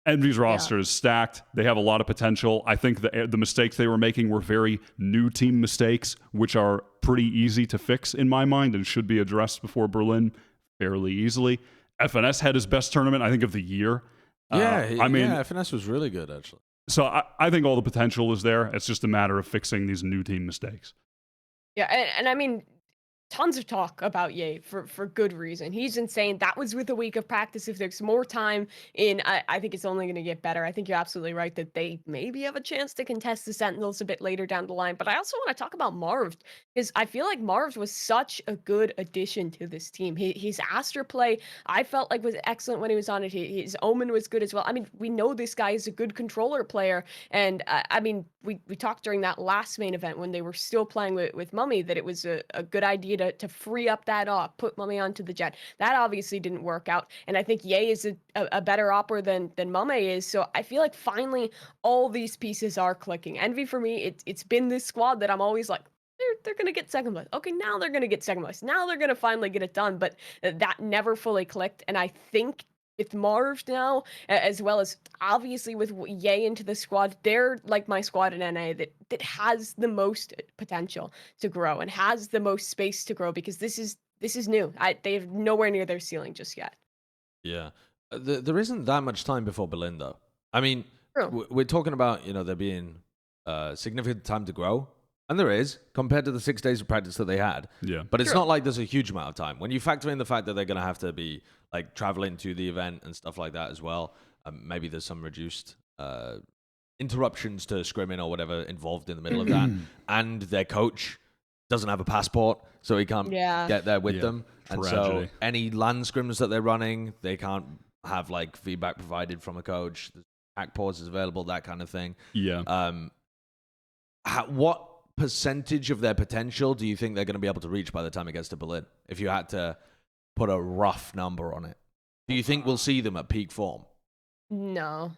Envy's roster is stacked. They have a lot of potential. I think the mistakes they were making were very new team mistakes, which are pretty easy to fix in my mind and should be addressed before Berlin fairly easily. FNS had his best tournament, I think, of the year. FNS was really good, actually. So I think all the potential is there. It's just a matter of fixing these new team mistakes. Yeah, and I mean, tons of talk about Ye for good reason. He's insane. That was with a week of practice. If there's more time in, I think it's only going to get better. I think you're absolutely right that they maybe have a chance to contest the Sentinels a bit later down the line. But I also want to talk about Marv, because I feel like Marv was such a good addition to this team. His Astra play, I felt like was excellent when he was on it. His Omen was good as well. I mean, we know this guy is a good controller player. And I mean, we talked during that last main event when they were still playing with Mummy that it was a good idea to free up that op, put Mummy onto the Jett. That obviously didn't work out, and I think Ye is a better opper than Mummy is. So I feel like finally all these pieces are clicking. Envy for me, it's been this squad that I'm always like, they're gonna get second place. Okay, now they're gonna get second place. Now they're gonna finally get it done, but that never fully clicked. And I think with Marv now, as well as obviously with Ye into the squad, they're like my squad in NA that has the most potential to grow and has the most space to grow, because this is new. They have nowhere near their ceiling just yet. Yeah, there isn't that much time before Berlin, though. I mean, we're talking about there being significant time to grow. And there is, compared to the 6 days of practice that they had. Yeah. But it's not like there's a huge amount of time. When you factor in the fact that they're going to have to be like traveling to the event and stuff like that as well, maybe there's some reduced interruptions to scrimming or whatever involved in the middle of that. And their coach doesn't have a passport, so he can't get there with them. And so any land scrims that they're running, they can't have like feedback provided from a coach. The hack pauses available, that kind of thing. Yeah. What percentage of their potential do you think they're going to be able to reach by the time it gets to Berlin? If you had to put a rough number on it, do you think we'll see them at peak form? No.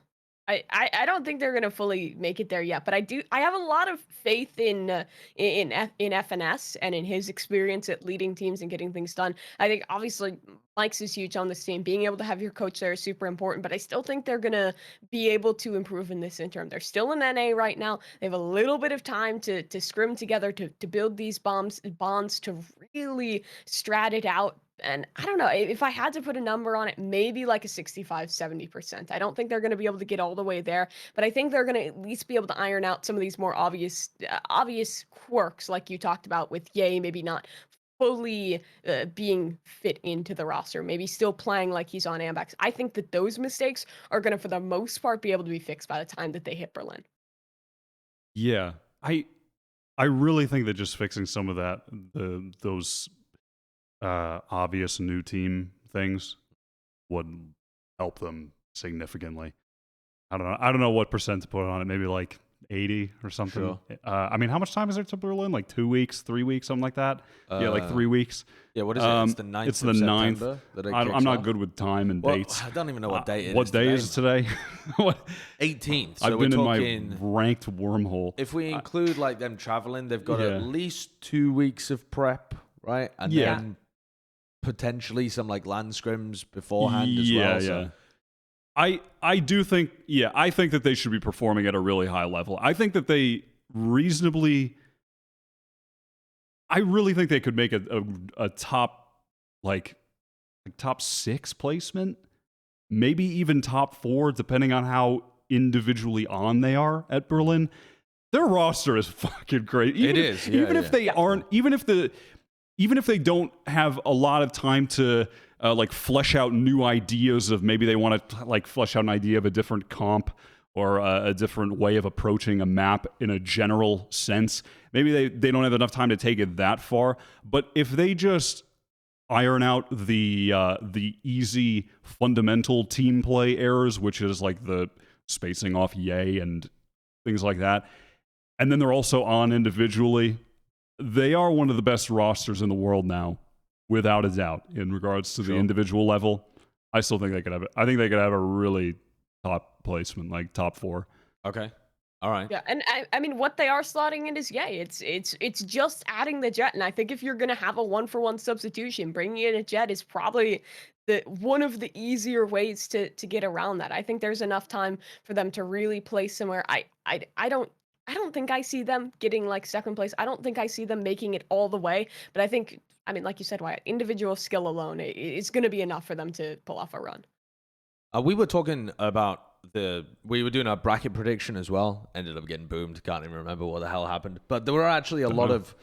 I don't think they're gonna fully make it there yet, but I have a lot of faith in FNS and in his experience at leading teams and getting things done. I think obviously Mike's is huge on this team. Being able to have your coach there is super important, but I still think they're gonna be able to improve in this interim. They're still in NA right now. They have a little bit of time to scrim together, to build these bonds to really strat it out. And I don't know, if I had to put a number on it, maybe like a 65-70%. I don't think they're going to be able to get all the way there, but I think they're going to at least be able to iron out some of these more obvious quirks, like you talked about with Ye, maybe not fully being fit into the roster, maybe still playing like he's on Ambex. I think that those mistakes are going to, for the most part, be able to be fixed by the time that they hit Berlin. Yeah, I really think that just fixing some of that, those obvious new team things would help them significantly. I don't know what percent to put on it. Maybe like 80 or something. Sure. I mean, how much time is there to Berlin? Like 2 weeks, 3 weeks, something like that. Yeah, like 3 weeks. Yeah, what is it? It's the 9th. It's the 9th. I'm not good with time and dates. I don't even know what date it is. What day is it today? 18th. So I've been in my ranked wormhole. If we include like them traveling, they've got at least 2 weeks of prep, right? And then potentially some like land scrims beforehand as well. So. I do think, I think that they should be performing at a really high level. I think that they I really think they could make a top, like top 6 placement, maybe even top 4, depending on how individually on they are at Berlin. Their roster is fucking great. Even if they aren't, even if they don't have a lot of time to like flesh out new ideas of, maybe they want to like flesh out an idea of a different comp or a different way of approaching a map in a general sense. Maybe they don't have enough time to take it that far. But if they just iron out the easy fundamental team play errors, which is like the spacing off Ye and things like that, and then they're also on individually, they are one of the best rosters in the world now, without a doubt, in regards to the individual level. I still think they could have it. I think they could have a really top placement, like top 4. Okay. All right. Yeah, and I mean, what they are slotting in is it's just adding the Jett, and I think if you're gonna have a 1-for-1 substitution, bringing in a Jett is probably the one of the easier ways to get around that. I think there's enough time for them to really play somewhere. I don't think I see them getting like second place. I don't think I see them making it all the way, but I mean, like you said, Wyatt, individual skill alone is going to be enough for them to pull off a run. We were talking about we were doing a bracket prediction as well. Ended up getting boomed. Can't even remember what the hell happened. But there were actually a lot of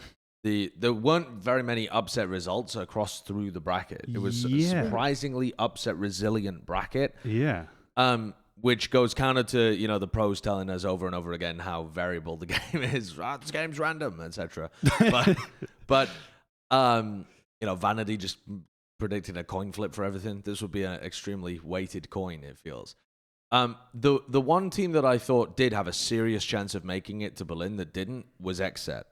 there weren't very many upset results across through the bracket. It was a surprisingly upset resilient bracket. Yeah. Which goes counter to, the pros telling us over and over again how variable the game is. This game's random, etc. But Vanity just predicted a coin flip for everything. This would be an extremely weighted coin, it feels. The one team that I thought did have a serious chance of making it to Berlin that didn't was XSET.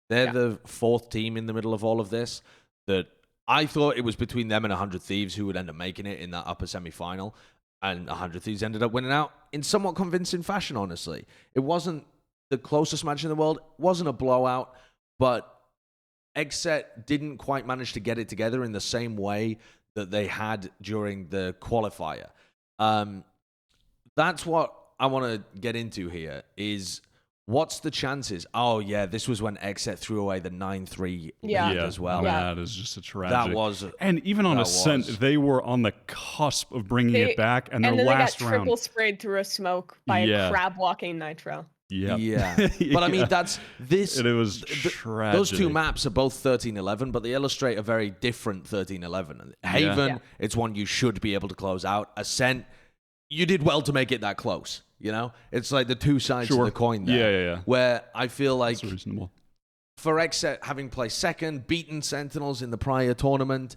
They're the fourth team in the middle of all of this that I thought it was between them and 100 Thieves who would end up making it in that upper semi-final. And 100 Thieves ended up winning out in somewhat convincing fashion, honestly. It wasn't the closest match in the world. It wasn't a blowout, but XSET didn't quite manage to get it together in the same way that they had during the qualifier. That's what I want to get into here is what's the chances? Oh, yeah, this was when XSET threw away the 9-3 lead as well. That is just a tragedy. That was... And even on Ascent, they were on the cusp of bringing it back, and their last round... they got triple sprayed through a smoke by a crab-walking Nitro. Yeah. But I mean, that's this... It was tragic. Those two maps are both 13-11, but they illustrate a very different 13-11. Haven, it's one you should be able to close out. Ascent, you did well to make it that close. It's like the two sides of the coin there. Yeah. Where I feel like that's reasonable. For XSET having placed second, beaten Sentinels in the prior tournament,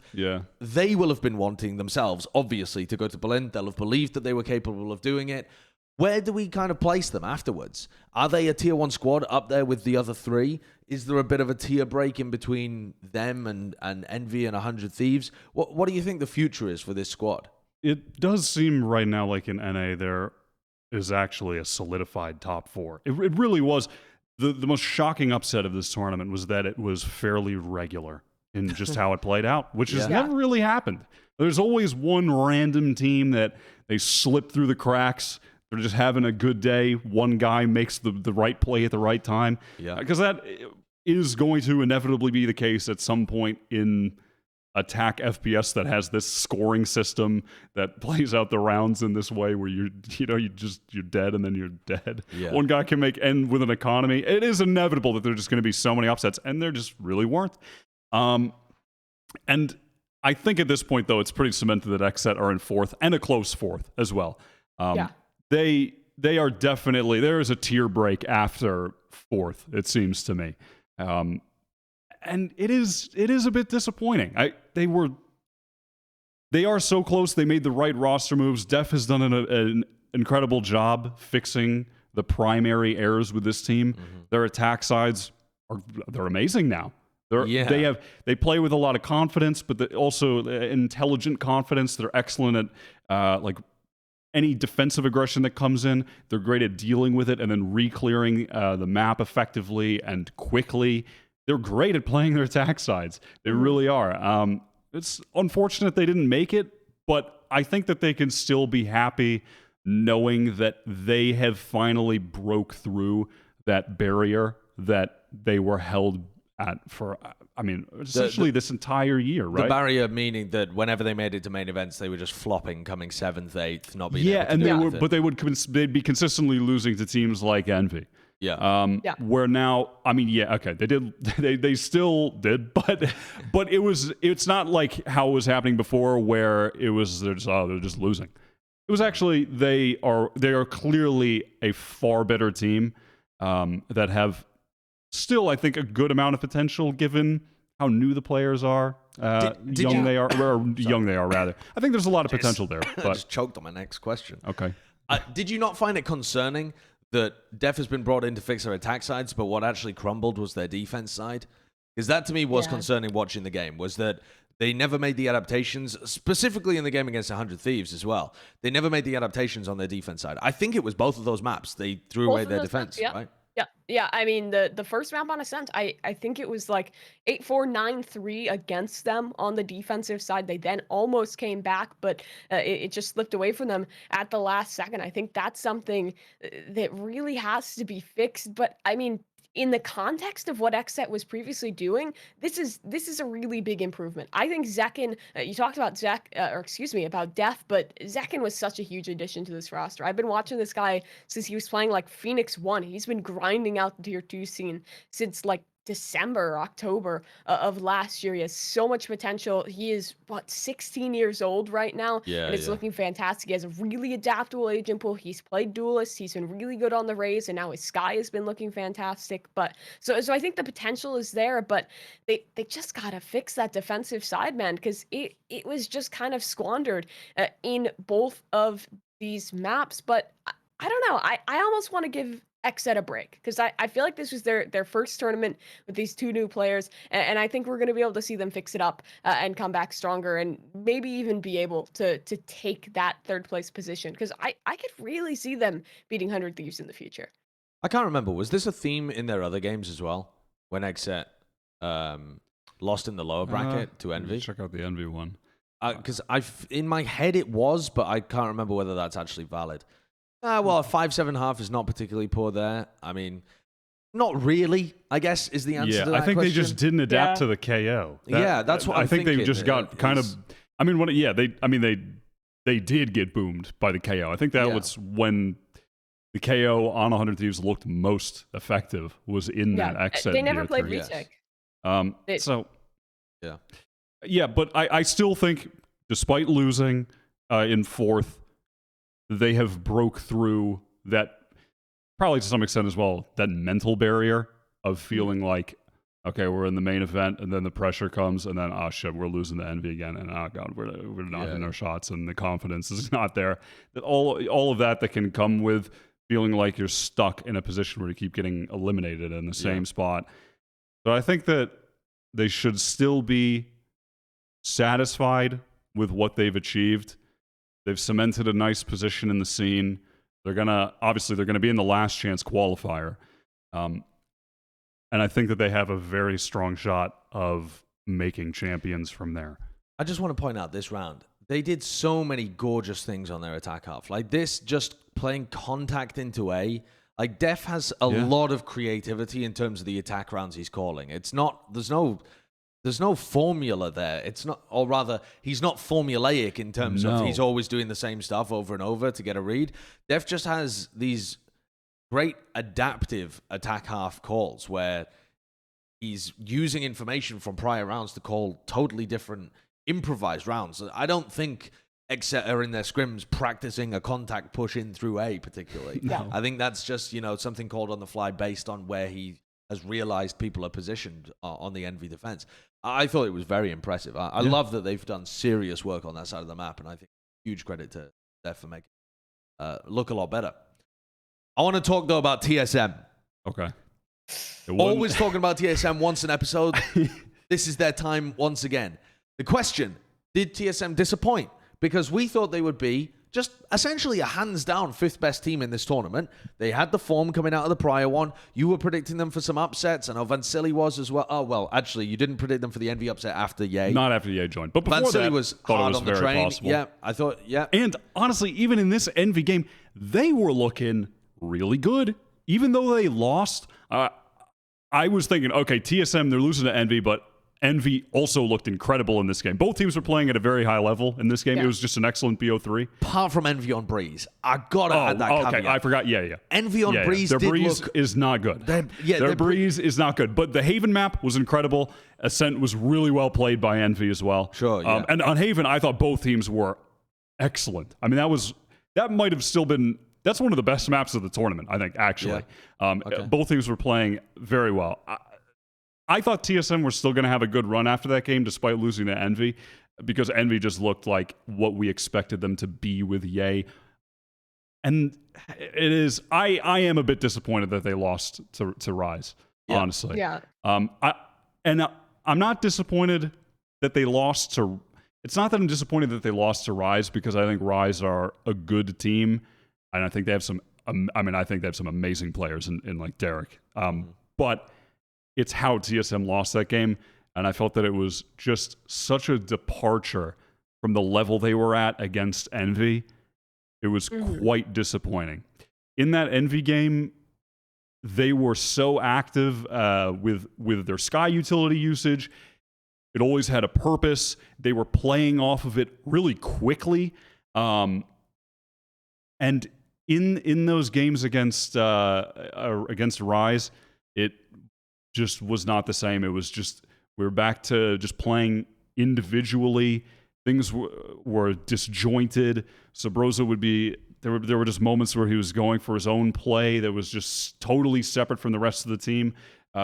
they will have been wanting themselves, obviously, to go to Berlin. They'll have believed that they were capable of doing it. Where do we kind of place them afterwards? Are they a tier 1 squad up there with the other three? Is there a bit of a tier break in between them and Envy and 100 Thieves? What do you think the future is for this squad? It does seem right now like in NA there is actually a solidified top 4. It really was. The most shocking upset of this tournament was that it was fairly regular in just how it played out, which has never really happened. There's always one random team that they slip through the cracks. They're just having a good day. One guy makes the right play at the right time. Because that is going to inevitably be the case at some point in attack FPS that has this scoring system that plays out the rounds in this way where you're dead and then you're dead. One guy can end with an economy. It is inevitable that there's just going to be so many upsets, and there just really weren't. And I think at this point, though, it's pretty cemented that XSET are in 4th, and a close 4th as well. They are definitely, there is a tier break after 4th, it seems to me. And it is a bit disappointing. They are so close. They made the right roster moves. Def has done an incredible job fixing the primary errors with this team. Their attack sides they're amazing now. They play with a lot of confidence, but also intelligent confidence. They're excellent at any defensive aggression that comes in. They're great at dealing with it and then re-clearing the map effectively and quickly. They're great at playing their attack sides. They really are. It's unfortunate they didn't make it, but I think that they can still be happy knowing that they have finally broke through that barrier that they were held at for, essentially this entire year, right? The barrier meaning that whenever they made it to main events, they were just flopping, coming 7th, 8th, not being able to do it. But they'd be consistently losing to teams like Envy. Where now, they still did, but it's not like how it was happening before where it was they're just losing. It was actually they are clearly a far better team that have still, I think, a good amount of potential given how new the players are, young they are rather. I think there's a lot of potential there. But I just choked on my next question. Okay. Did you not find it concerning that Def has been brought in to fix their attack sides, but what actually crumbled was their defense side? Because that to me was concerning watching the game, was that they never made the adaptations, specifically in the game against 100 Thieves as well. They never made the adaptations on their defense side. I think it was both of those maps. They threw away their defense, right? Yeah. I mean, the first map on Ascent, I think it was like 8-4-9-3 against them on the defensive side. They then almost came back, but it just slipped away from them at the last second. I think that's something that really has to be fixed. But I mean, in the context of what XSET was previously doing, this is a really big improvement. I think Zekken, you talked about about Def, but Zekken was such a huge addition to this roster. I've been watching this guy since he was playing like Phoenix 1. He's been grinding out the tier 2 scene since like December or October of last year. He has so much potential. He is 16 years old right now, and it's looking fantastic. He has a really adaptable agent pool. He's played duelist. He's been really good on the Raze, and now his Sky has been looking fantastic. But so I think the potential is there, but they just gotta fix that defensive side, man, because it was just kind of squandered in both of these maps. But I don't know. I almost want to give XSET a break, because I feel like this was their first tournament with these 2 new players, and I think we're going to be able to see them fix it up and come back stronger, and maybe even be able to take that 3rd place position, because I could really see them beating 100 Thieves in the future. I can't remember. Was this a theme in their other games as well, when XSET lost in the lower bracket to Envy? Check out the Envy one. Because in my head it was, but I can't remember whether that's actually valid. Well, a 5-7.5 is not particularly poor there. I mean, not really, I guess, is the answer to that I think question. they just didn't adapt to the KO. That's what I think they just got kind of. I mean, they did get boomed by the KO. I think that was when the KO on 100 Thieves looked most effective, was in that XSET. They never played retake. But I still think, despite losing in 4th, they have broke through that, probably to some extent as well, that mental barrier of feeling like, okay, we're in the main event, and then the pressure comes, and then, oh shit, we're losing to Envy again, and oh god, we're not hitting our shots, and the confidence is not there. That all of that can come with feeling like you're stuck in a position where you keep getting eliminated in the same spot. But I think that they should still be satisfied with what they've achieved. They've cemented a nice position in the scene. They're gonna be in the last chance qualifier, and I think that they have a very strong shot of making champions from there. I just want to point out this round, they did so many gorgeous things on their attack half. Like this, just playing contact into A. Like Def has a lot of creativity in terms of the attack rounds he's calling. It's not there's no formula there. It's not, or rather, he's not formulaic in terms of he's always doing the same stuff over and over to get a read. Def just has these great adaptive attack half calls where he's using information from prior rounds to call totally different improvised rounds. I don't think XSET are in their scrims practicing a contact push in through A particularly. I think that's just, something called on the fly based on where he has realized people are positioned on the Envy defense. I thought it was very impressive. I love that they've done serious work on that side of the map, and I think huge credit to Def for making it look a lot better. I want to talk, though, about TSM. Okay. Always talking about TSM once an episode. This is their time once again. The question, did TSM disappoint? Because we thought they would be just essentially a hands-down 5th best team in this tournament. They had the form coming out of the prior one. You were predicting them for some upsets. I know Vansili was as well. Oh, well, actually, you didn't predict them for the Envy upset after Ye. Not after Ye joined. But before Vansili was hard on the train. Possible. Yeah, I thought, And honestly, even in this Envy game, they were looking really good. Even though they lost, I was thinking, okay, TSM, they're losing to Envy, but Envy also looked incredible in this game. Both teams were playing at a very high level in this game. It was just an excellent BO3. Apart from Envy on Breeze. I gotta add that caveat. Okay, I forgot. Yeah. Envy on Breeze Their Breeze is not good. Their Breeze is not good. But the Haven map was incredible. Ascent was really well played by Envy as well. Sure, yeah. And on Haven, I thought both teams were excellent. I mean, that might have still been... That's one of the best maps of the tournament, I think, actually. Both teams were playing very well. I thought TSM were still going to have a good run after that game, despite losing to Envy, because Envy just looked like what we expected them to be with Ye. And it is, I am a bit disappointed that they lost to Rise, honestly. Yeah. And I'm not disappointed that they lost to. It's not that I'm disappointed that they lost to Rise, because I think Rise are a good team, and I think they have some. I think they have some amazing players in like Derek. But it's how TSM lost that game, and I felt that it was just such a departure from the level they were at against Envy. It was quite disappointing. In that Envy game, they were so active with their Sky utility usage. It always had a purpose. They were playing off of it really quickly. And in those games against Rise, it just was not the same. It was just, we were back to just playing individually. Things were disjointed. Sabrosa would be, there were just moments where he was going for his own play that was just totally separate from the rest of the team.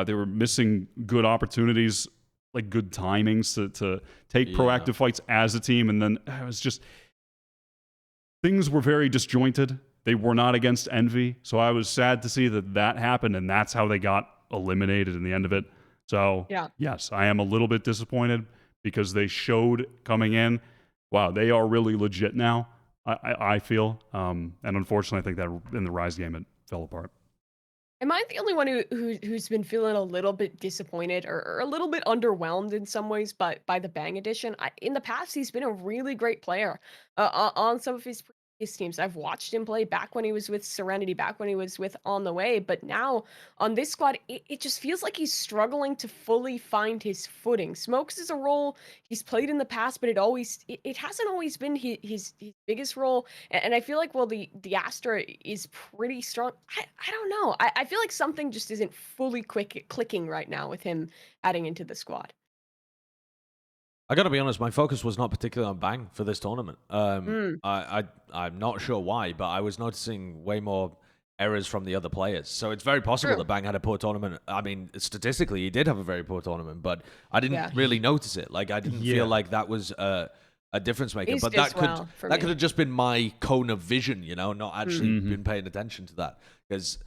They were missing good opportunities, like good timings to take proactive fights as a team. And then it was just, things were very disjointed. They were not against Envy. So I was sad to see that happened, and that's how they got eliminated in the end of it. So yes, I am a little bit disappointed, because they showed coming in, wow, they are really legit now, I feel. And unfortunately, I think that in the Rise game, it fell apart. Am I the only one who's been feeling a little bit disappointed or a little bit underwhelmed in some ways by the Bang edition? In the past, he's been a really great player on some of his previous teams. I've watched him play back when he was with Serenity, back when he was with On The Way, but now on this squad, it just feels like he's struggling to fully find his footing. Smokes is a role he's played in the past, but it hasn't always been his biggest role. And I feel like, well, the Astra is pretty strong. I don't know. I feel like something just isn't fully clicking right now with him adding into the squad. I gotta be honest, my focus was not particularly on Bang for this tournament. I'm not sure why, but I was noticing way more errors from the other players. So it's very possible that Bang had a poor tournament. I mean, statistically, he did have a very poor tournament, but I didn't really notice it. Like, I didn't feel like that was a difference maker. But that could have just been my cone of vision, you know, not actually been paying attention to that. Because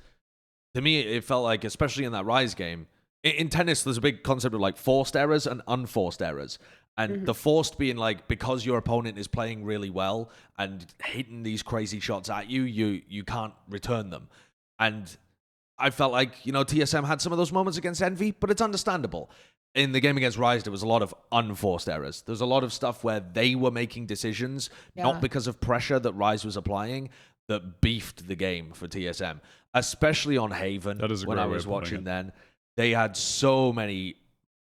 to me, it felt like, especially in that Rise game, in tennis, there's a big concept of like forced errors and unforced errors. And the forced being like, because your opponent is playing really well and hitting these crazy shots at you, you can't return them. And I felt like, you know, TSM had some of those moments against Envy, but it's understandable. In the game against Rise, there was a lot of unforced errors. There's a lot of stuff where they were making decisions, not because of pressure that Rise was applying, that beefed the game for TSM, especially on Haven. That is a when I was watching then. They had so many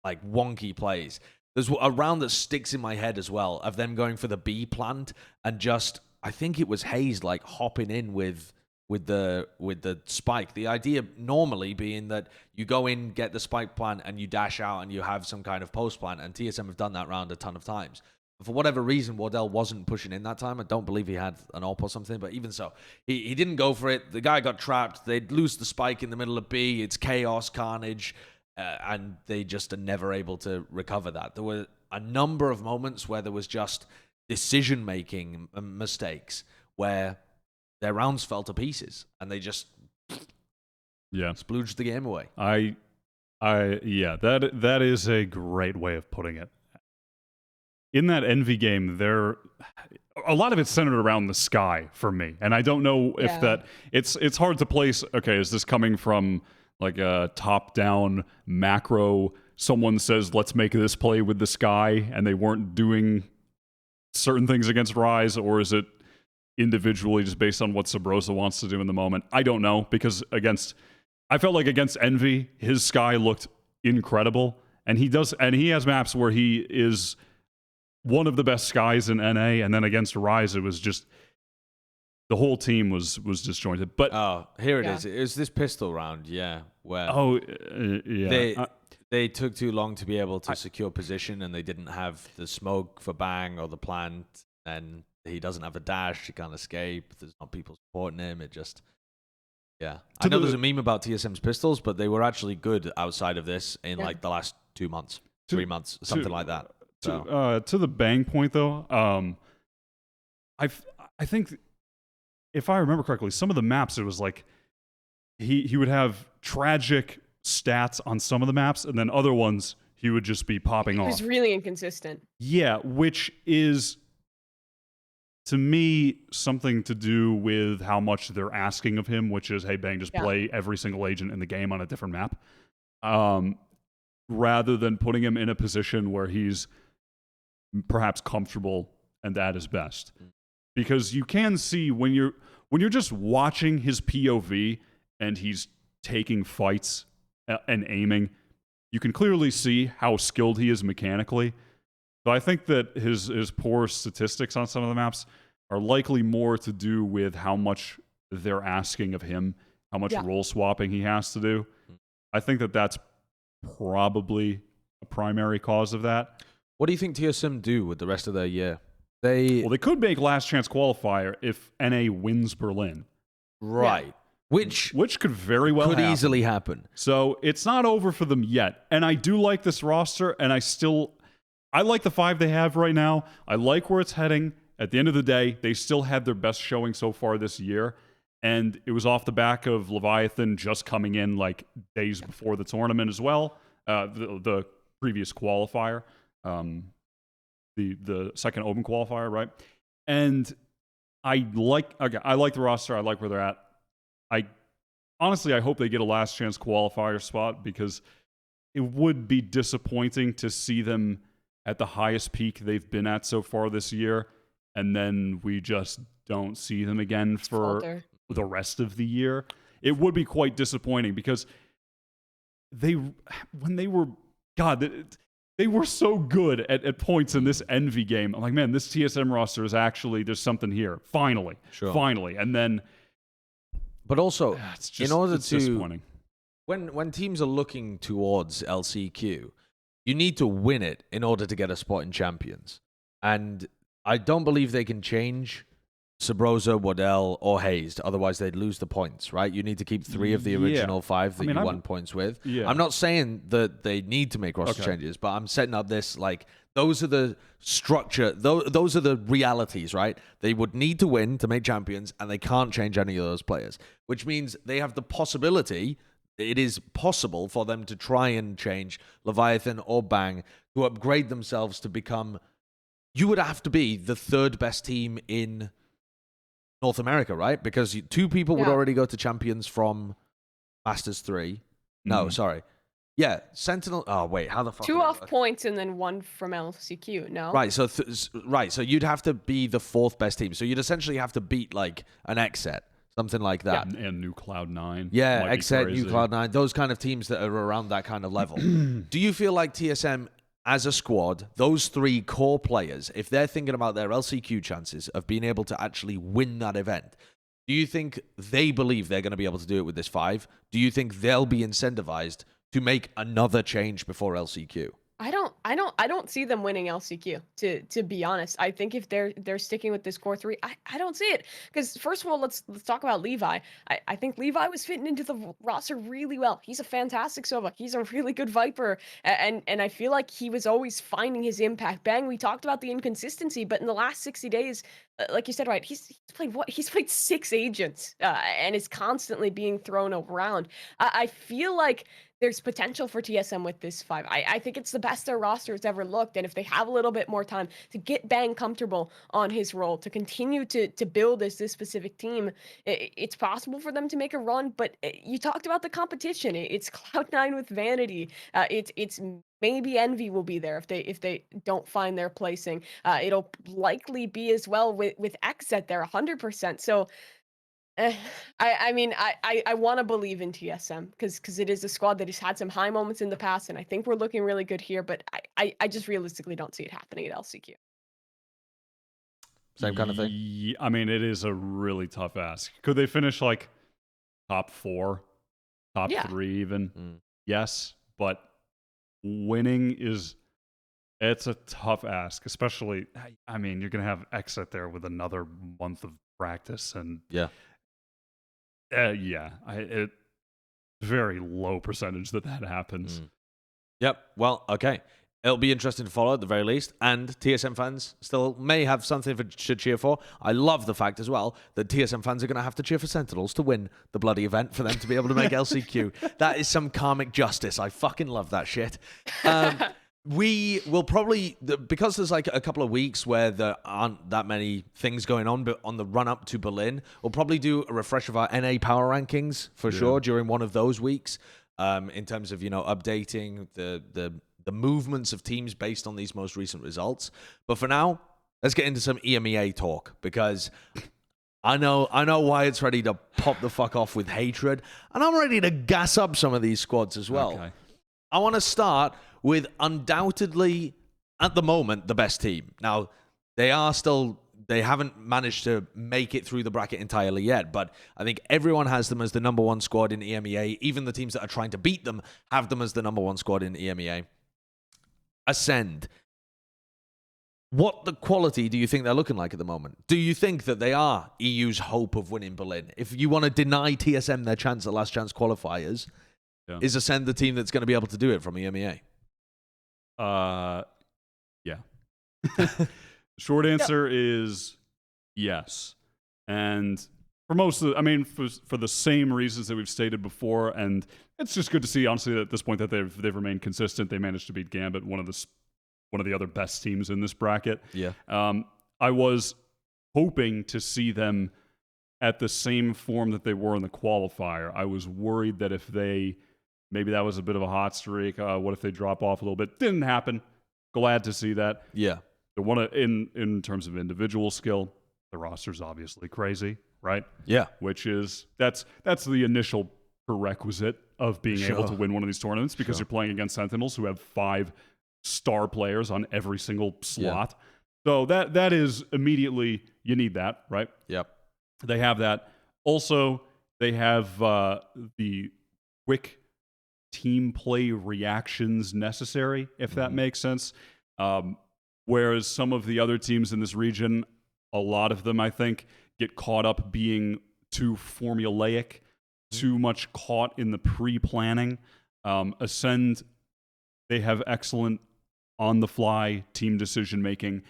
like wonky plays. There's a round that sticks in my head as well of them going for the B plant and just, I think it was Hayes like hopping in with the spike. The idea normally being that you go in, get the spike plant, and you dash out and you have some kind of post plant. And TSM have done that round a ton of times. For whatever reason, Wardell wasn't pushing in that time. I don't believe he had an AWP or something, but even so, he didn't go for it. The guy got trapped. They'd lose the spike in the middle of B. It's chaos, carnage. And they just are never able to recover that. There were a number of moments where there was just decision-making mistakes where their rounds fell to pieces and they just splooged the game away. That is a great way of putting it. In that Envy game, a lot of it's centered around the Sky for me, and I don't know if it's hard to place. Okay, is this coming from like a top-down macro, someone says, let's make this play with the Sky, and they weren't doing certain things against Rise, or is it individually just based on what Sabrosa wants to do in the moment? I don't know, because I felt like against Envy, his Sky looked incredible, and he has maps where he is one of the best Skies in NA, and then against Rise, it was just, the whole team was disjointed. But here it is. It was this pistol round, where they took too long to be able to secure position, and they didn't have the smoke for Bang or the plant, and he doesn't have a dash. He can't escape. There's not people supporting him. It just, I know there's a meme about TSM's pistols, but they were actually good outside of this in like the last 2 months, 3 months, something like that. To the Bang point, though, I think, if I remember correctly, some of the maps, it was like he would have tragic stats on some of the maps, and then other ones he would just be popping off. He was really inconsistent. Yeah, which is, to me, something to do with how much they're asking of him, which is, hey, Bang, just play every single agent in the game on a different map. Rather than putting him in a position where he's perhaps comfortable and at his best. Because you can see when you're just watching his POV and he's taking fights and aiming, you can clearly see how skilled he is mechanically. So I think that his poor statistics on some of the maps are likely more to do with how much they're asking of him, how much role swapping he has to do. I think that that's probably a primary cause of that. What do you think TSM do with the rest of their year? Well, they could make last chance qualifier if NA wins Berlin. Right. Yeah. Which could very well could easily happen. So it's not over for them yet. And I do like this roster, and I like the 5 they have right now. I like where it's heading. At the end of the day, they still had their best showing so far this year. And it was off the back of Leviathan just coming in like days before the tournament as well. The previous qualifier. The second open qualifier, right? And I like the roster. I like where they're at. Honestly, I hope they get a last chance qualifier spot, because it would be disappointing to see them at the highest peak they've been at so far this year, and then we just don't see them again for the rest of the year. It would be quite disappointing, because they were so good at points in this Envy game. I'm like, man, this TSM roster is actually, there's something here. Finally. And then... But also, in order to... disappointing. When teams are looking towards LCQ, you need to win it in order to get a spot in Champions. And I don't believe they can change Sabrosa, Waddell, or Hazed. Otherwise, they'd lose the points, right? You need to keep 3 of the original 5 that you won points with. Yeah. I'm not saying that they need to make roster changes, but I'm setting up this, like, those are the structure, those are the realities, right? They would need to win to make Champions, and they can't change any of those players, which means they have the possibility, it is possible for them to try and change Leviathan or Bang to upgrade themselves to become, you would have to be the 3rd best team in North America, right? Because 2 people would already go to Champions from Masters 3. No, sorry. Yeah, Sentinel. Oh, wait, how the fuck? 2 off points and then 1 from LCQ, no? Right, so you'd have to be the 4th best team. So you'd essentially have to beat, like, an XSET, something like that. Yeah. And New Cloud9. Yeah, XSET, New Cloud9, those kind of teams that are around that kind of level. Do you feel like TSM, as a squad, those 3 core players, if they're thinking about their LCQ chances of being able to actually win that event, do you think they believe they're going to be able to do it with this 5? Do you think they'll be incentivized to make another change before LCQ? I don't see them winning LCQ, to be honest. I think if they're sticking with this core 3, I don't see it. Because first of all, let's talk about Levi. I think Levi was fitting into the roster really well. He's a fantastic Sova. He's a really good Viper. And I feel like he was always finding his impact. Bang, we talked about the inconsistency, but in the last 60 days, like you said, right, he's played what? He's played 6 agents and is constantly being thrown around. I feel like there's potential for TSM with this 5. I think it's the best their roster has ever looked, and if they have a little bit more time to get Bang comfortable on his role, to continue to build as this specific team, it's possible for them to make a run. But you talked about the competition. It's Cloud9 with Vanity. It's maybe Envy will be there if they don't find their placing. It'll likely be as well with XSET there 100%. So I mean, I want to believe in TSM because it is a squad that has had some high moments in the past, and I think we're looking really good here. But I just realistically don't see it happening at LCQ. Same kind of thing. Yeah, I mean, it is a really tough ask. Could they finish like top 4, top 3 even? Yes, but winning it's a tough ask, especially, I mean, you're going to have XSET there with another month of practice, and very low percentage that happens. Yep. Well, okay. It'll be interesting to follow at the very least, and TSM fans still may have something to cheer for. I love the fact as well that TSM fans are going to have to cheer for Sentinels to win the bloody event for them to be able to make LCQ. That is some karmic justice. I fucking love that shit. We will probably, because there's like a couple of weeks where there aren't that many things going on, but on the run up to Berlin, we'll probably do a refresh of our NA power rankings for sure during one of those weeks, in terms of, updating the movements of teams based on these most recent results. But for now, let's get into some EMEA talk, because I know Wyatt's ready to pop the fuck off with hatred, and I'm ready to gas up some of these squads as well. Okay. I want to start with undoubtedly, at the moment, the best team. Now, they haven't managed to make it through the bracket entirely yet, but I think everyone has them as the number one squad in EMEA. Even the teams that are trying to beat them have them as the number one squad in EMEA. Ascend. What the quality do you think they're looking like at the moment? Do you think that they are EU's hope of winning Berlin? If you want to deny TSM their chance at last chance qualifiers, is Ascend the team that's going to be able to do it from EMEA? Yeah. Short answer is yes. And for most of for the same reasons that we've stated before, and it's just good to see, honestly, at this point that they've remained consistent. They managed to beat Gambit, one of the other best teams in this bracket. Yeah. I was hoping to see them at the same form that they were in the qualifier. I was worried that if maybe that was a bit of a hot streak. What if they drop off a little bit? Didn't happen. Glad to see that. Yeah. In terms of individual skill, the roster's obviously crazy, right? Yeah. Which is that's the initial prerequisite of being able to win one of these tournaments, because you're playing against Sentinels who have 5 star players on every single slot. Yeah. So that is immediately, you need that, right? Yep. They have that. Also, they have the quick team play reactions necessary, if that makes sense. Whereas some of the other teams in this region, a lot of them, I think, get caught up being too formulaic, too much caught in the pre-planning. Ascend, they have excellent on-the-fly team decision-making.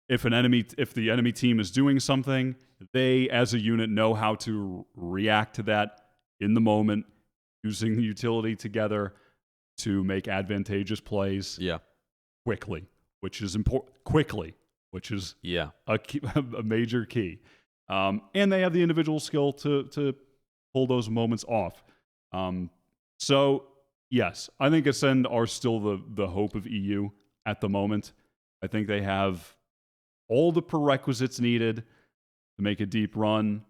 If the enemy team is doing something, they, as a unit, know how to react to that in the moment, using the utility together to make advantageous plays quickly, which is important. A major key. And they have the individual skill to pull those moments off. So, yes, I think Ascend are still the hope of EU at the moment. I think they have all the prerequisites needed to make a deep run,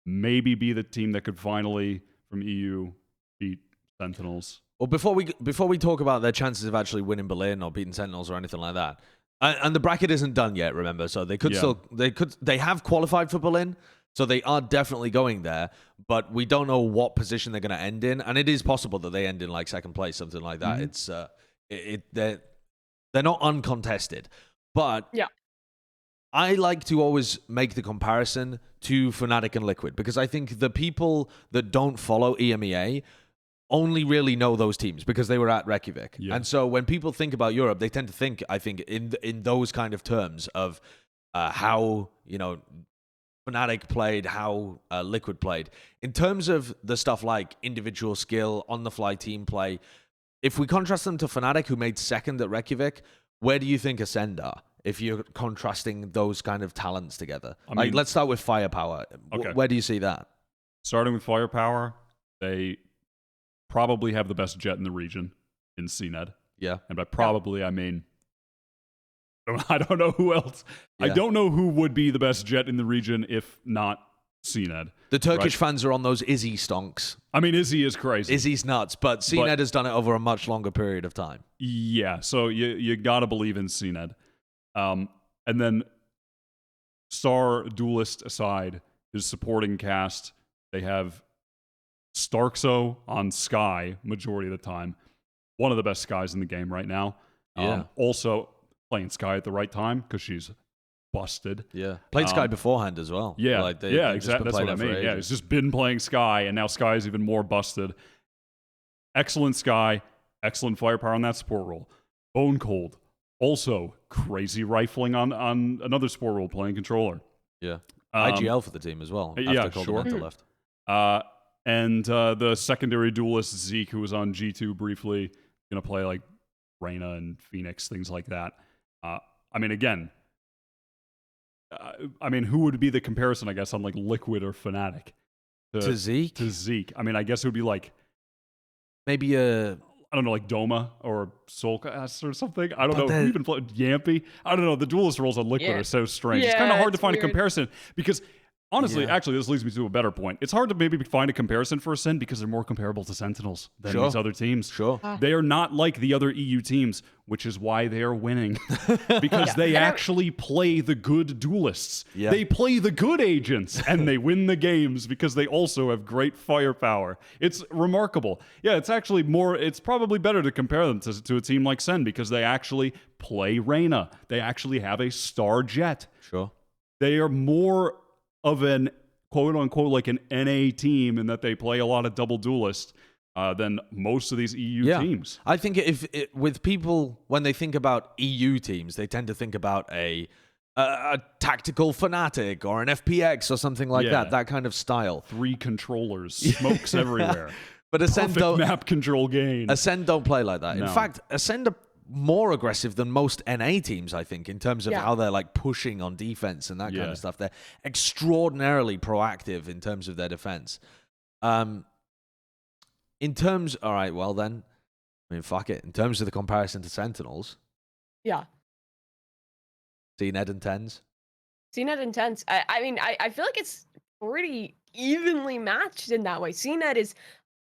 maybe be the team that could finally, from EU, beat Sentinels. Well, before we talk about their chances of actually winning Berlin or beating Sentinels or anything like that, and the bracket isn't done yet, remember, so they have qualified for Berlin, so they are definitely going there, but we don't know what position they're going to end in, and it is possible that they end in like second place, something like that. It's they're not uncontested, but I like to always make the comparison to Fnatic and Liquid, because I think the people that don't follow EMEA only really know those teams because they were at Reykjavik. Yeah. And so when people think about Europe, they tend to think, I think, in those kind of terms of how, Fnatic played, how Liquid played. In terms of the stuff like individual skill, on-the-fly team play, if we contrast them to Fnatic, who made second at Reykjavik, where do you think Ascend are? If you're contrasting those kind of talents together. Let's start with firepower. Okay. Where do you see that? Starting with firepower, they probably have the best Jett in the region in CNED. Yeah. And by probably, I mean, I don't know who else. Yeah. I don't know who would be the best Jett in the region if not CNED. The Turkish fans are on those Izzy stonks. I mean, Izzy is crazy. Izzy's nuts, but CNED has done it over a much longer period of time. Yeah, so you got to believe in CNED. And then Star Duelist aside, his supporting cast, they have Starkso on Skye majority of the time. One of the best Skies in the game right now. Yeah. Also playing Skye at the right time because she's busted. Yeah. Played Skye beforehand as well. Yeah. Exactly. That's what I mean. Yeah, he's just been playing Skye, and now Skye is even more busted. Excellent Skye. Excellent firepower on that support role. Bone cold. Also, crazy rifling on another sport role-playing controller. Yeah. IGL for the team as well. Yeah, after sure. Coldamenta left. And the secondary duelist Zeke, who was on G2 briefly, gonna play like Reyna and Phoenix, things like that. I mean, again, who would be the comparison? I guess on like Liquid or Fnatic To Zeke? To Zeke. I mean, I guess it would be like maybe I don't know, like Doma or Soulcast or something. I don't know. Who even played Yampy? I don't know. The duelist roles on Liquid are so strange. It's kind of hard to find a comparison because, honestly, actually, this leads me to a better point. It's hard to maybe find a comparison for Ascend because they're more comparable to Sentinels than these other teams. Sure. They are not like the other EU teams, which is why they are winning. Because they actually play the good duelists. Yeah. They play the good agents, and they win the games because they also have great firepower. It's remarkable. Yeah, it's probably better to compare them to a team like Sen because they actually play Reyna. They actually have a star Jett. Sure. They are more of an quote-unquote like an NA team in that they play a lot of double duelists than most of these EU teams. I think with people, when they think about EU teams, they tend to think about a tactical Fnatic or an FPX or something like that kind of style. 3 controllers, smokes everywhere. But Ascend don't map control gain. Ascend don't play like that. No. In fact, Ascend are more aggressive than most NA teams, I think, in terms of how they're like pushing on defense and that kind of stuff. They're extraordinarily proactive in terms of their defense. All right, well then, I mean, fuck it. In terms of the comparison to Sentinels. Yeah. CNED and TENS. CNED and TENS. I mean, I feel like it's pretty evenly matched in that way. CNED is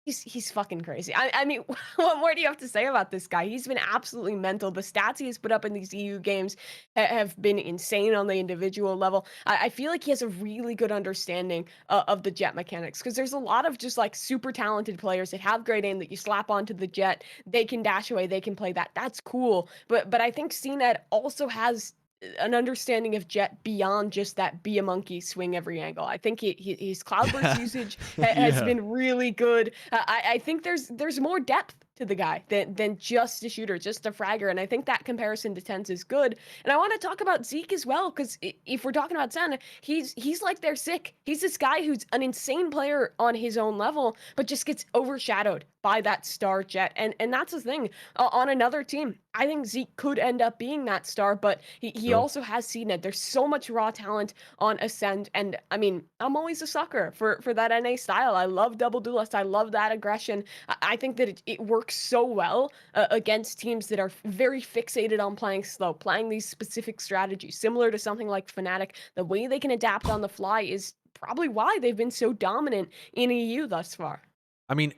He's fucking crazy. I mean, what more do you have to say about this guy? He's been absolutely mental. The stats he has put up in these EU games have been insane on the individual level. I feel like he has a really good understanding of the Jett mechanics because there's a lot of just like super talented players that have great aim that you slap onto the Jett. They can dash away. They can play that. That's cool. But I think CNED also has an understanding of Jett beyond just that be a monkey, swing every angle. I think his cloudburst usage has been really good. I think there's more depth to the guy than just a shooter, just a fragger, and I think that comparison to TENS is good. And I want to talk about Zeke as well, because if we're talking about Sen, he's like they're sick. He's this guy who's an insane player on his own level, but just gets overshadowed by that star Jett, and that's the thing. On another team, I think Zeke could end up being that star, but he also has CNED. There's so much raw talent on Ascend, and I mean, I'm always a sucker for that NA style. I love double duelist. I love that aggression. I think that it works so well against teams that are very fixated on playing slow, playing these specific strategies, similar to something like Fnatic. The way they can adapt on the fly is probably why they've been so dominant in EU thus far. I mean,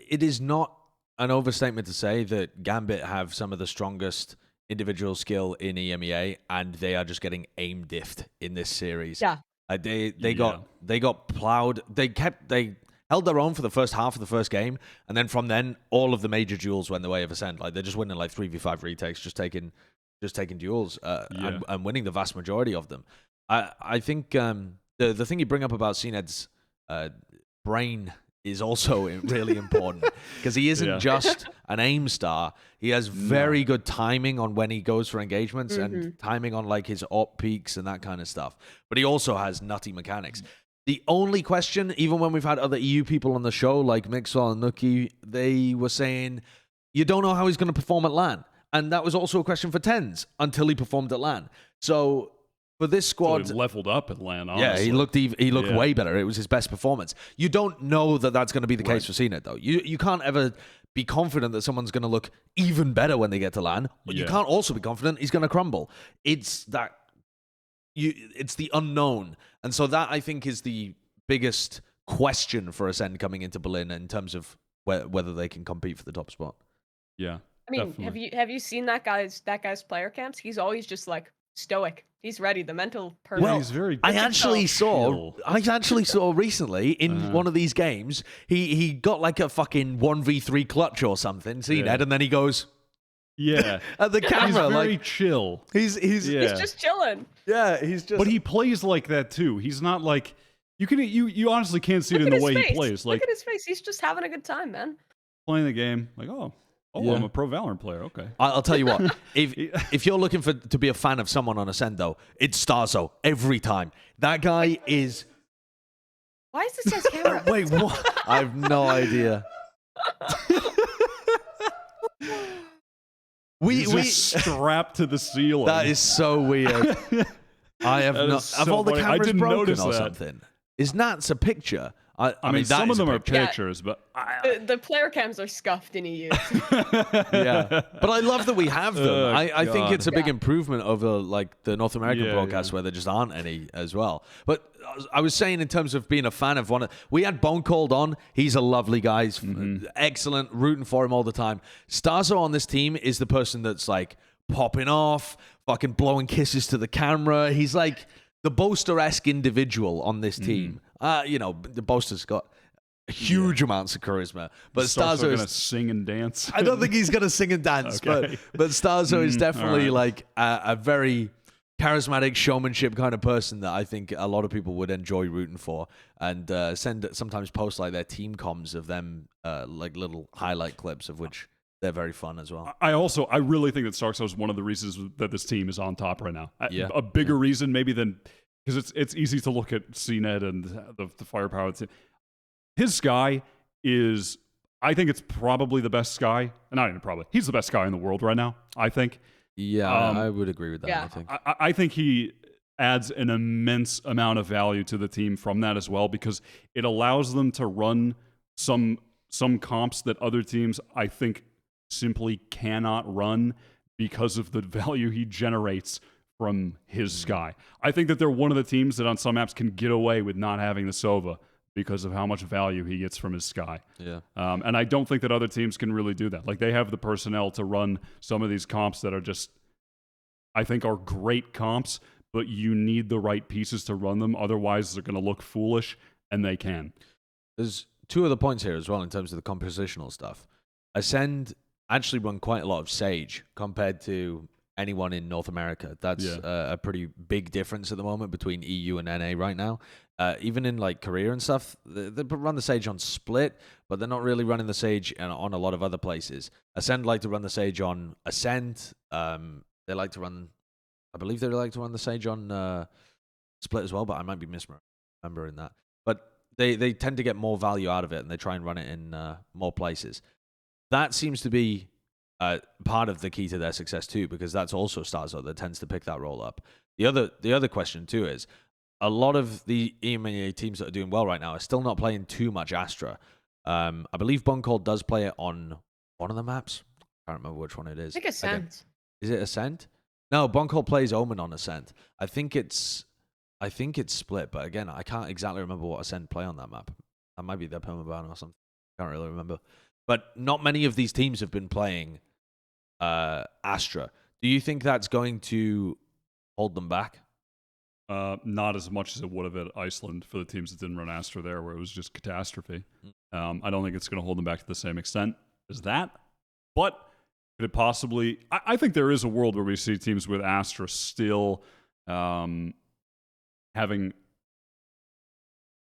it is not an overstatement to say that Gambit have some of the strongest individual skill in EMEA, and they are just getting aim diffed in this series. Yeah, they got plowed. They held their own for the first half of the first game, and then from then, all of the major duels went the way of Ascend. Like they're just winning like 3v5 retakes, just taking duels and winning the vast majority of them. I think the thing you bring up about CNED's brain is also really important because he isn't just an aim star. He has very good timing on when he goes for engagements and timing on like his op peaks and that kind of stuff. But he also has nutty mechanics. The only question, even when we've had other EU people on the show like Mixwell and Nookie, they were saying, you don't know how he's going to perform at LAN. And that was also a question for TENS until he performed at LAN. So for this squad, so he leveled up at LAN, honestly. Yeah, he looked way better. It was his best performance. You don't know that that's going to be the case for CNED, though. You can't ever be confident that someone's going to look even better when they get to LAN, but you can't also be confident he's going to crumble. It's the unknown. And so that, I think, is the biggest question for Ascend coming into Berlin in terms of whether they can compete for the top spot. Yeah. I mean, definitely. Have you seen that guy's player camps? He's always just like stoic. He's ready. The mental person. Well, he's very I actually saw recently in one of these games, he got like a fucking 1v3 clutch or something, CNED, and then he goes at the camera. He's very chill. He's just chilling. Yeah, he's just. But he plays like that too. He's not like you honestly can't see it in the way he plays. Like, look at his face. He's just having a good time, man. Playing the game, like, oh, Oh, Yeah. I'm a pro Valorant player. Okay. I'll tell you what. If you're looking to be a fan of someone on Acend, though, it's Starzo every time. That guy is. Why is this guy's camera? Wait, what? I have no idea. He's just strapped to the ceiling. That is so weird. I have That no. is Have so all the funny. I cameras didn't broken notice or that. something? Is Nats a picture? I mean, that some of is a them are picture. pictures, but The player cams are scuffed in EU. Yeah, but I love that we have them. Oh, I think God. it's a big improvement over like the North American Yeah, broadcasts yeah. where there just aren't any as well. But I was saying in terms of being a fan of one, we had Bone Cold on. He's a lovely guy. He's excellent, rooting for him all the time. Starzo on this team is the person that's like popping off, fucking blowing kisses to the camera. He's like the Boaster-esque individual on this team. You know, the Boaster's got huge amounts of charisma, but Starzo going is to sing and dance. I don't think he's going to sing and dance, Okay. but Starzo is definitely all right. like a very charismatic showmanship kind of person that I think a lot of people would enjoy rooting for, and sometimes post like their team comms of them like little highlight clips of which they're very fun as well. I really think that Starzo is one of the reasons that this team is on top right now. Yeah. A bigger reason maybe than because it's easy to look at CNET and the firepower. His Sky is, I think it's probably the best Sky. Not even probably. He's the best Sky in the world right now, I think. Yeah, I would agree with that. yeah. I think. I think he adds an immense amount of value to the team from that as well because it allows them to run some comps that other teams, I think, simply cannot run because of the value he generates from his Sky. I think that they're one of the teams that on some maps can get away with not having the Sova because of how much value he gets from his Sky. Yeah. And I don't think that other teams can really do that. Like, they have the personnel to run some of these comps that are just, I think, are great comps, but you need the right pieces to run them. Otherwise, they're going to look foolish, and they can. There's two other points here as well in terms of the compositional stuff. Ascend actually run quite a lot of Sage compared to anyone in North America. That's a pretty big difference at the moment between EU and NA right now. Even in like Korea and stuff, they run the Sage on Split, but they're not really running the Sage on a lot of other places. Ascend like to run the Sage on Ascent. They like to run, I believe they like to run the Sage on Split as well, but I might be misremembering that. But they tend to get more value out of it, and they try and run it in more places. That seems to be part of the key to their success too, because that's also Starzo that tends to pick that role up. The other question too is a lot of the EMEA teams that are doing well right now are still not playing too much Astra. I believe Buncall does play it on one of the maps. I can't remember which one it is. I think Ascent. Is it Ascent? No, Buncall plays Omen on Ascent. I think it's Split, but again, I can't exactly remember what Ascent play on that map. That might be their permaban or something. I can't really remember. But not many of these teams have been playing Astra. Do you think that's going to hold them back? Not as much as it would have at Iceland for the teams that didn't run Astra there, where it was just catastrophe. I don't think it's going to hold them back to the same extent as that. But could it possibly... I think there is a world where we see teams with Astra still having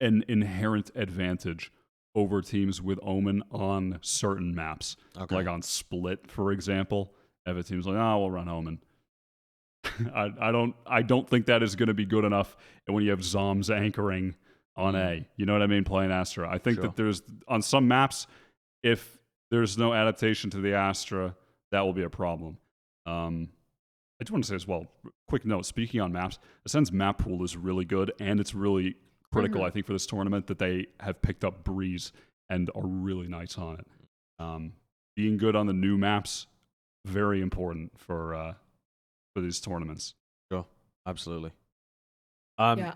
an inherent advantage over teams with Omen on certain maps. Okay. Like on Split, for example. If a team's like, we'll run Omen. I don't think that is going to be good enough. And when you have Zoms anchoring on A, you know what I mean, playing Astra. I think that there's, on some maps, if there's no adaptation to the Astra, that will be a problem. I just want to say as well, quick note, speaking on maps, Ascend's map pool is really good, and it's really critical, I think, for this tournament that they have picked up Breeze and are really nice on it. Being good on the new maps, very important for these tournaments. Sure, absolutely. Yeah.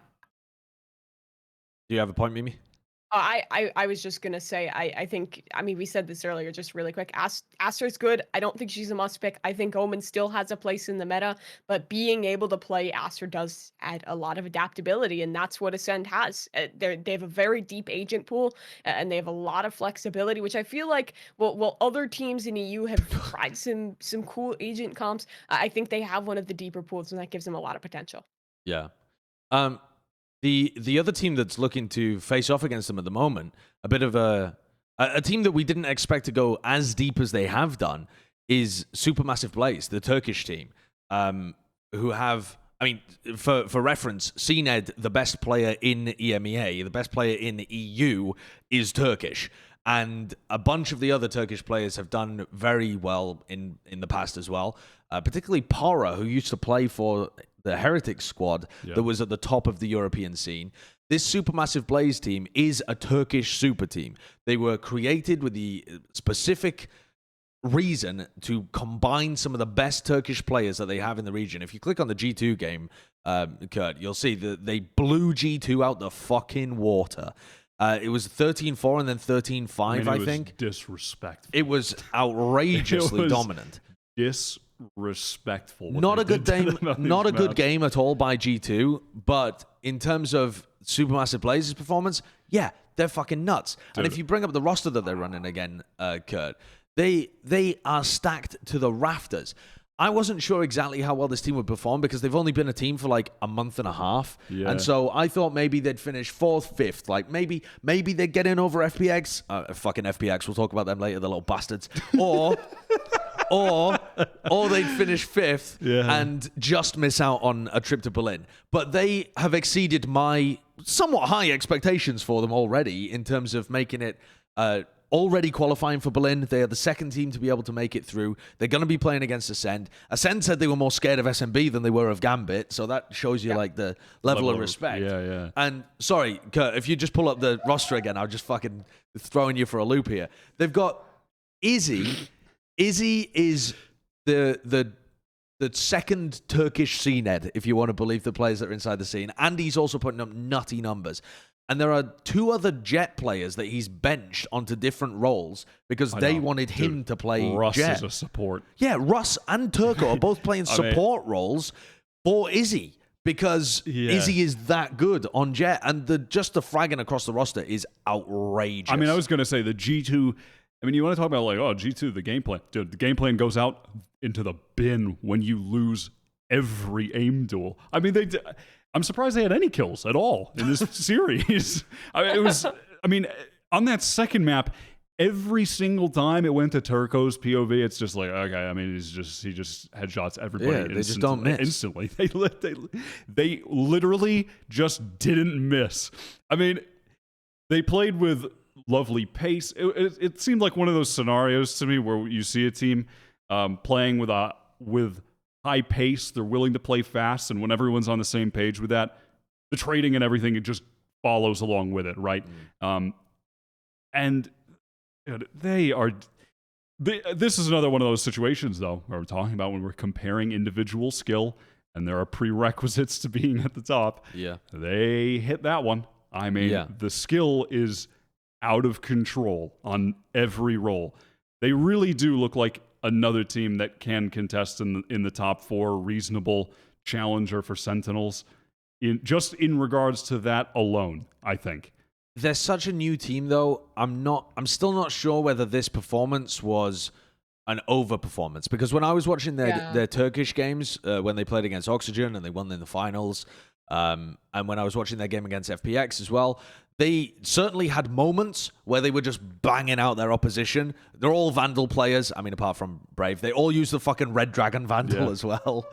Do you have a point, Mimi? I was just gonna say I think, I mean, we said this earlier just really quick. Astra's good. I don't think she's a must pick. I think Omen still has a place in the meta, but being able to play Astra does add a lot of adaptability, and that's what Ascend has. They have a very deep agent pool, and they have a lot of flexibility, which I feel like while other teams in EU have tried some cool agent comps, I think they have one of the deeper pools, and that gives them a lot of potential. Yeah. The other team that's looking to face off against them at the moment, a bit of a A team that we didn't expect to go as deep as they have done is SuperMassive Blaze, the Turkish team, who have, I mean, for reference, CNED, the best player in EMEA, the best player in the EU, is Turkish. And a bunch of the other Turkish players have done very well in the past as well. Particularly Pora, who used to play for the Heretic squad that was at the top of the European scene. This Supermassive Blaze team is a Turkish super team. They were created with the specific reason to combine some of the best Turkish players that they have in the region. If you click on the G2 game, Kurt, you'll see that they blew G2 out the fucking water. It was 13-4 and then 13-5, I think. Disrespectful. It was outrageously dominant. Disrespectful. Not a good game. Not a good game at all by G2. But in terms of Supermassive Blaze's performance, yeah, they're fucking nuts. Dude. And if you bring up the roster that they're running again, Kurt, they are stacked to the rafters. I wasn't sure exactly how well this team would perform because they've only been a team for like a month and a half. Yeah. And so I thought maybe they'd finish 4th, 5th. Like maybe they'd get in over FPX. Fucking FPX. We'll talk about them later, the little bastards. Or they'd finish 5th and just miss out on a trip to Berlin. But they have exceeded my somewhat high expectations for them already in terms of making it already qualifying for Berlin. They are the second team to be able to make it through. They're going to be playing against Acend. Acend said they were more scared of SMB than they were of Gambit, so that shows you like the level of respect. Yeah. And sorry, Kurt, if you just pull up the roster again, I'll just fucking throwing you for a loop here. They've got Izzy. Izzy is the second Turkish CNED, if you want to believe the players that are inside the scene, and he's also putting up nutty numbers. And there are 2 other Jett players that he's benched onto different roles because they wanted him to play Russ Jett. Is a support. Yeah, Russ and Turco are both playing support roles for Izzy because Izzy is that good on Jett. And the fragging across the roster is outrageous. I mean, I was going to say the G2... I mean, you want to talk about like, G2, the game plan. Dude, the game plan goes out into the bin when you lose every aim duel. I mean, I'm surprised they had any kills at all in this series. I mean, on that second map, every single time it went to Turco's POV, it's just like, okay, I mean, he just headshots everybody. Yeah, they just don't miss. Instantly. They literally just didn't miss. I mean, they played with lovely pace. It seemed like one of those scenarios to me where you see a team playing with high pace, they're willing to play fast, and when everyone's on the same page with that, the trading and everything, it just follows along with it, right? And they are... this is another one of those situations, though, where we're talking about when we're comparing individual skill, and there are prerequisites to being at the top. Yeah. They hit that one. I mean, the skill is out of control on every role. They really do look like another team that can contest in the top 4, reasonable challenger for Sentinels. In regards to that alone, I think. They're such a new team, though. I'm still not sure whether this performance was an overperformance, because when I was watching their Turkish games, when they played against Oxygen and they won in the finals, and when I was watching their game against FPX as well, they certainly had moments where they were just banging out their opposition. They're all Vandal players. I mean, apart from Brave. They all use the fucking Red Dragon Vandal as well.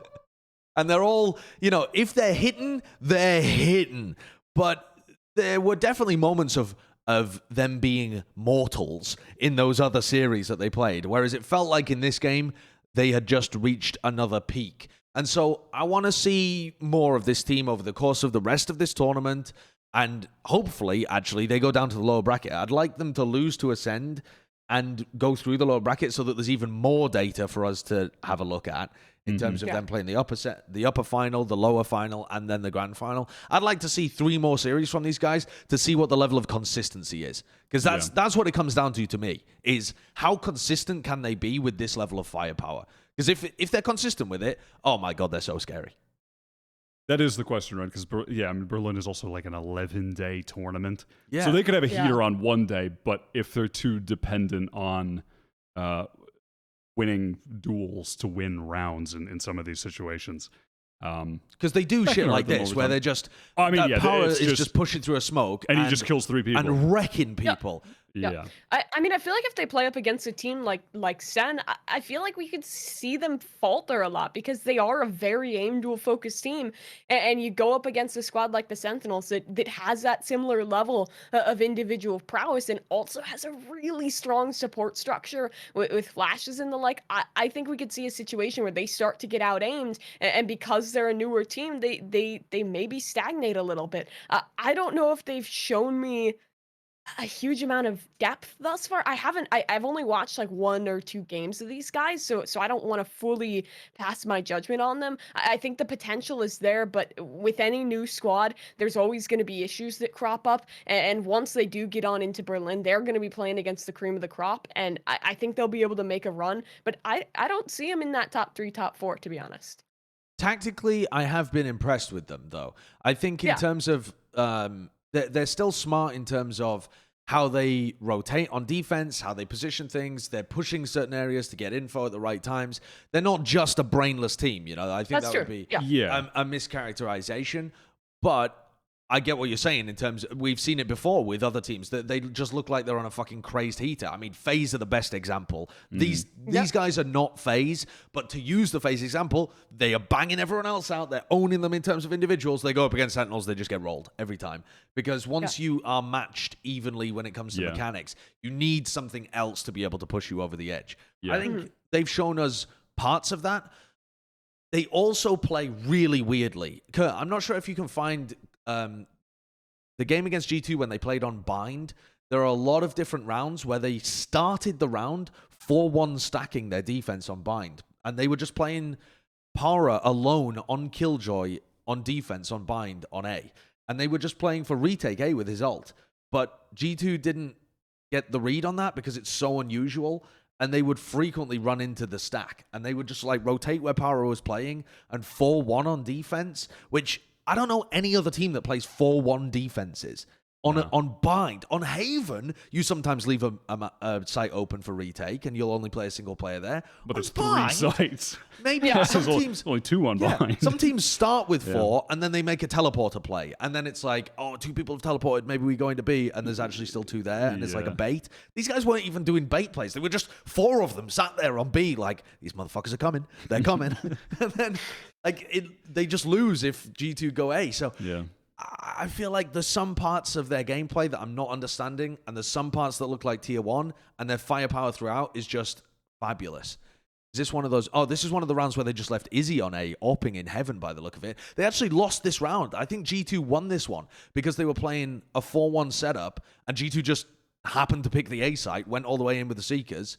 And they're all, if they're hitting, they're hitting. But there were definitely moments of them being mortals in those other series that they played. Whereas it felt like in this game, they had just reached another peak. And so I want to see more of this team over the course of the rest of this tournament. And hopefully, actually, they go down to the lower bracket. I'd like them to lose to Acend and go through the lower bracket so that there's even more data for us to have a look at in terms of them playing the upper final, the lower final, and then the grand final. I'd like to see 3 more series from these guys to see what the level of consistency is. Because that's what it comes down to me, is how consistent can they be with this level of firepower? Because if they're consistent with it, oh my God, they're so scary. That is the question, right? Because, Berlin is also like an 11-day tournament. Yeah. So they could have a heater on one day, but if they're too dependent on winning duels to win rounds in some of these situations. Because they do shit like this, where they're just... power is just pushing through a smoke. And he just kills 3 people. And wrecking people. Yeah. I mean, I feel like if they play up against a team like Sen, I feel like we could see them falter a lot because they are a very aim duel focused team, and you go up against a squad like the Sentinels that has that similar level of individual prowess and also has a really strong support structure with flashes and the like. I think we could see a situation where they start to get out aimed, and because they're a newer team, they maybe stagnate a little bit. I don't know if they've shown me a huge amount of depth thus far. I've only watched like 1 or 2 games of these guys, so I don't want to fully pass my judgment on them. I think the potential is there, but with any new squad, there's always going to be issues that crop up. And once they do get on into Berlin, they're going to be playing against the cream of the crop, and I think they'll be able to make a run. But I don't see them in that top 3, top 4, to be honest. Tactically, I have been impressed with them, though. I think in terms of they're still smart in terms of how they rotate on defense, how they position things. They're pushing certain areas to get info at the right times. They're not just a brainless team, you know. I think that would be a mischaracterization. But I get what you're saying in terms of, we've seen it before with other teams that they just look like they're on a fucking crazed heater. I mean, FaZe are the best example. These guys are not FaZe, but to use the FaZe example, they are banging everyone else out. They're owning them in terms of individuals. They go up against Sentinels, they just get rolled every time. Because once you are matched evenly when it comes to mechanics, you need something else to be able to push you over the edge. I think they've shown us parts of that. They also play really weirdly. Kurt, I'm not sure if you can find the game against G2 when they played on Bind. There are a lot of different rounds where they started the round 4-1 stacking their defense on Bind. And they were just playing Para alone on Killjoy on defense on Bind on A. And they were just playing for retake A with his ult. But G2 didn't get the read on that because it's so unusual. And they would frequently run into the stack. And they would just like rotate where Para was playing and 4-1 on defense, which I don't know any other team that plays 4-1 defenses. On Bind. On Haven, you sometimes leave a site open for retake, and you'll only play a single player there. But there's 3 sites. Maybe some teams... only 2 on Bind. Some teams start with 4, and then they make a teleporter play. And then it's like, 2 people have teleported, maybe we go into B, and there's actually still 2 there, and it's like a bait. These guys weren't even doing bait plays. They were just 4 of them sat there on B, like, these motherfuckers are coming. They're coming. And then they just lose if G2 go A. So... I feel like there's some parts of their gameplay that I'm not understanding, and there's some parts that look like tier 1, and their firepower throughout is just fabulous. Is this one of those? Oh, this is one of the rounds where they just left Izzy on A, AWPing in heaven by the look of it. They actually lost this round. I think G2 won this one because they were playing a 4-1 setup, and G2 just happened to pick the A site, went all the way in with the Seekers,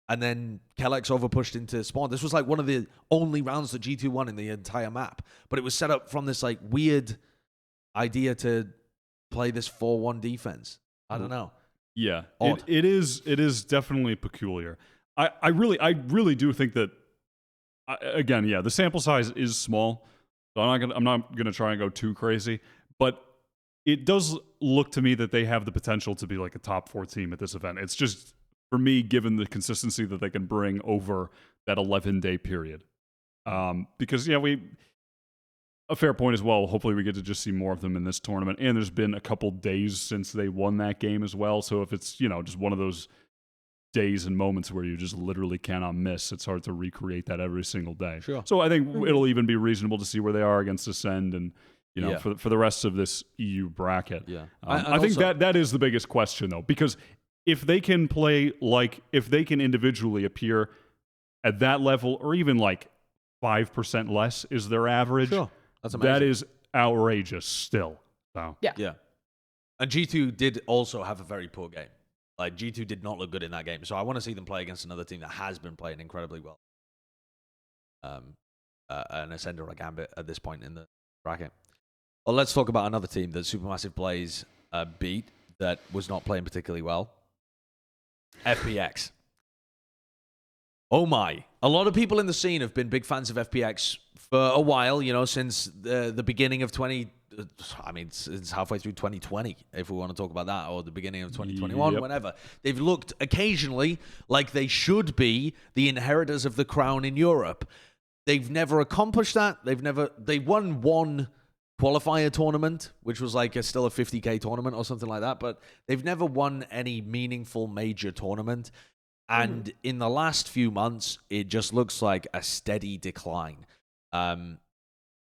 and then Kellex overpushed into spawn. This was like one of the only rounds that G2 won in the entire map, but it was set up from this like weird idea to play this 4-1 defense. I don't know. Yeah, it is definitely peculiar. I really do think that again, the sample size is small, so I'm not gonna try and go too crazy, but it does look to me that they have the potential to be like a top 4 team at this event. It's just for me, given the consistency that they can bring over that 11-day period, because a fair point as well. Hopefully we get to just see more of them in this tournament. And there's been a couple days since they won that game as well. So if it's, just one of those days and moments where you just literally cannot miss, it's hard to recreate that every single day. Sure. So I think it'll even be reasonable to see where they are against Ascend and, for the rest of this EU bracket. Yeah. I think that is the biggest question, though, because if they can play if they can individually appear at that level or even 5% less is their average. Sure. That's amazing. That is outrageous still. So. Yeah. And G2 did also have a very poor game. Like, G2 did not look good in that game. So I want to see them play against another team that has been playing incredibly well. An Ascend or a Gambit at this point in the bracket. Well, let's talk about another team that SuperMassive Blaze beat that was not playing particularly well. FPX. Oh my. A lot of people in the scene have been big fans of FPX for a while, since the beginning of since halfway through 2020, if we want to talk about that, or the beginning of 2021, whenever. They've looked occasionally like they should be the inheritors of the crown in Europe. They've never accomplished that. They won one qualifier tournament, which was like still a 50K tournament or something like that, but they've never won any meaningful major tournament. And in the last few months, it just looks like a steady decline.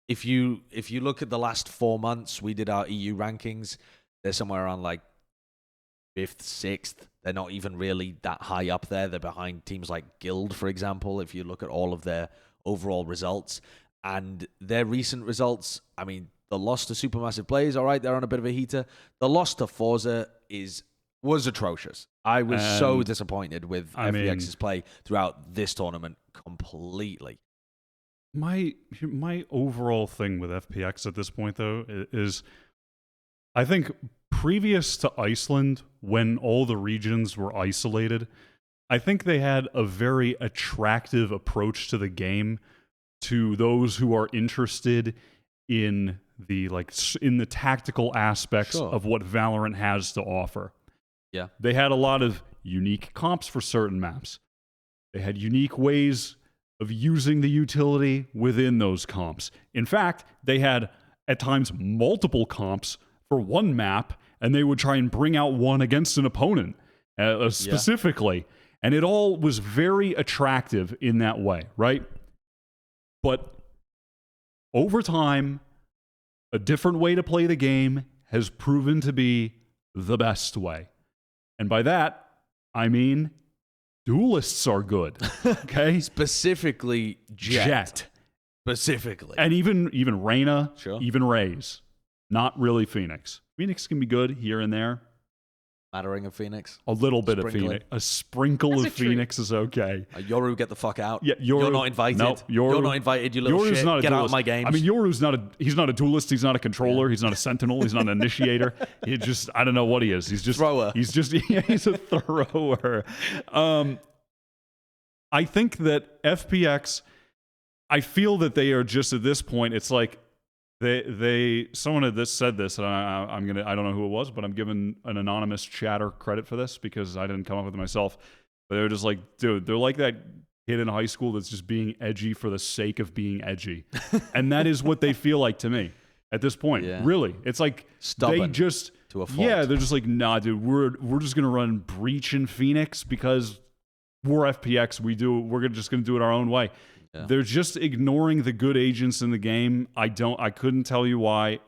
If you look at the last 4 months, we did our EU rankings. They're somewhere around like 5th, 6th. They're not even really that high up there. They're behind teams like Guild, for example, if you look at all of their overall results. And their recent results, I mean, the loss to SuperMassive Blaze, all right, they're on a bit of a heater. The loss to Forza was atrocious. I was so disappointed with FPX's play throughout this tournament completely. My overall thing with FPX at this point, though, is I think previous to Iceland, when all the regions were isolated, I think they had a very attractive approach to the game to those who are interested in the tactical aspects of what Valorant has to offer. Yeah. They had a lot of unique comps for certain maps. They had unique ways of using the utility within those comps. In fact, they had at times multiple comps for one map, and they would try and bring out one against an opponent specifically. And it all was very attractive in that way, right? But over time, a different way to play the game has proven to be the best way. And by that, I mean duelists are good, okay? Specifically Jett. Specifically. And even Reyna, sure. Even Raze. Not really Phoenix. Phoenix can be good here and there. Mattering of Phoenix. A little bit of Phoenix. A sprinkle of Phoenix is okay. Yoru, get the fuck out. Yeah, you're not invited. No, you're not invited, you little Yoru's shit. Not a get duelist. out of my games. I mean, Yoru's not a duelist. He's not a controller. He's not a sentinel. He's not an initiator. He just, I don't know what he is. He's just thrower. He's a thrower. I think that FPX, I feel that they are just at this point, it's like, someone had said this, and I don't know who it was, but I'm giving an anonymous chatter credit for this because I didn't come up with it myself. But they're just like, dude, they're like that kid in high school that's just being edgy for the sake of being edgy, and that is what they feel like to me at this point. Yeah. Really, it's like stubborn they just to a fault. Yeah, they're just like, nah, dude, we're just gonna run Breach in Phoenix because we're FPX. We're just gonna do it our own way. Yeah. They're just ignoring the good agents in the game. I couldn't tell you why.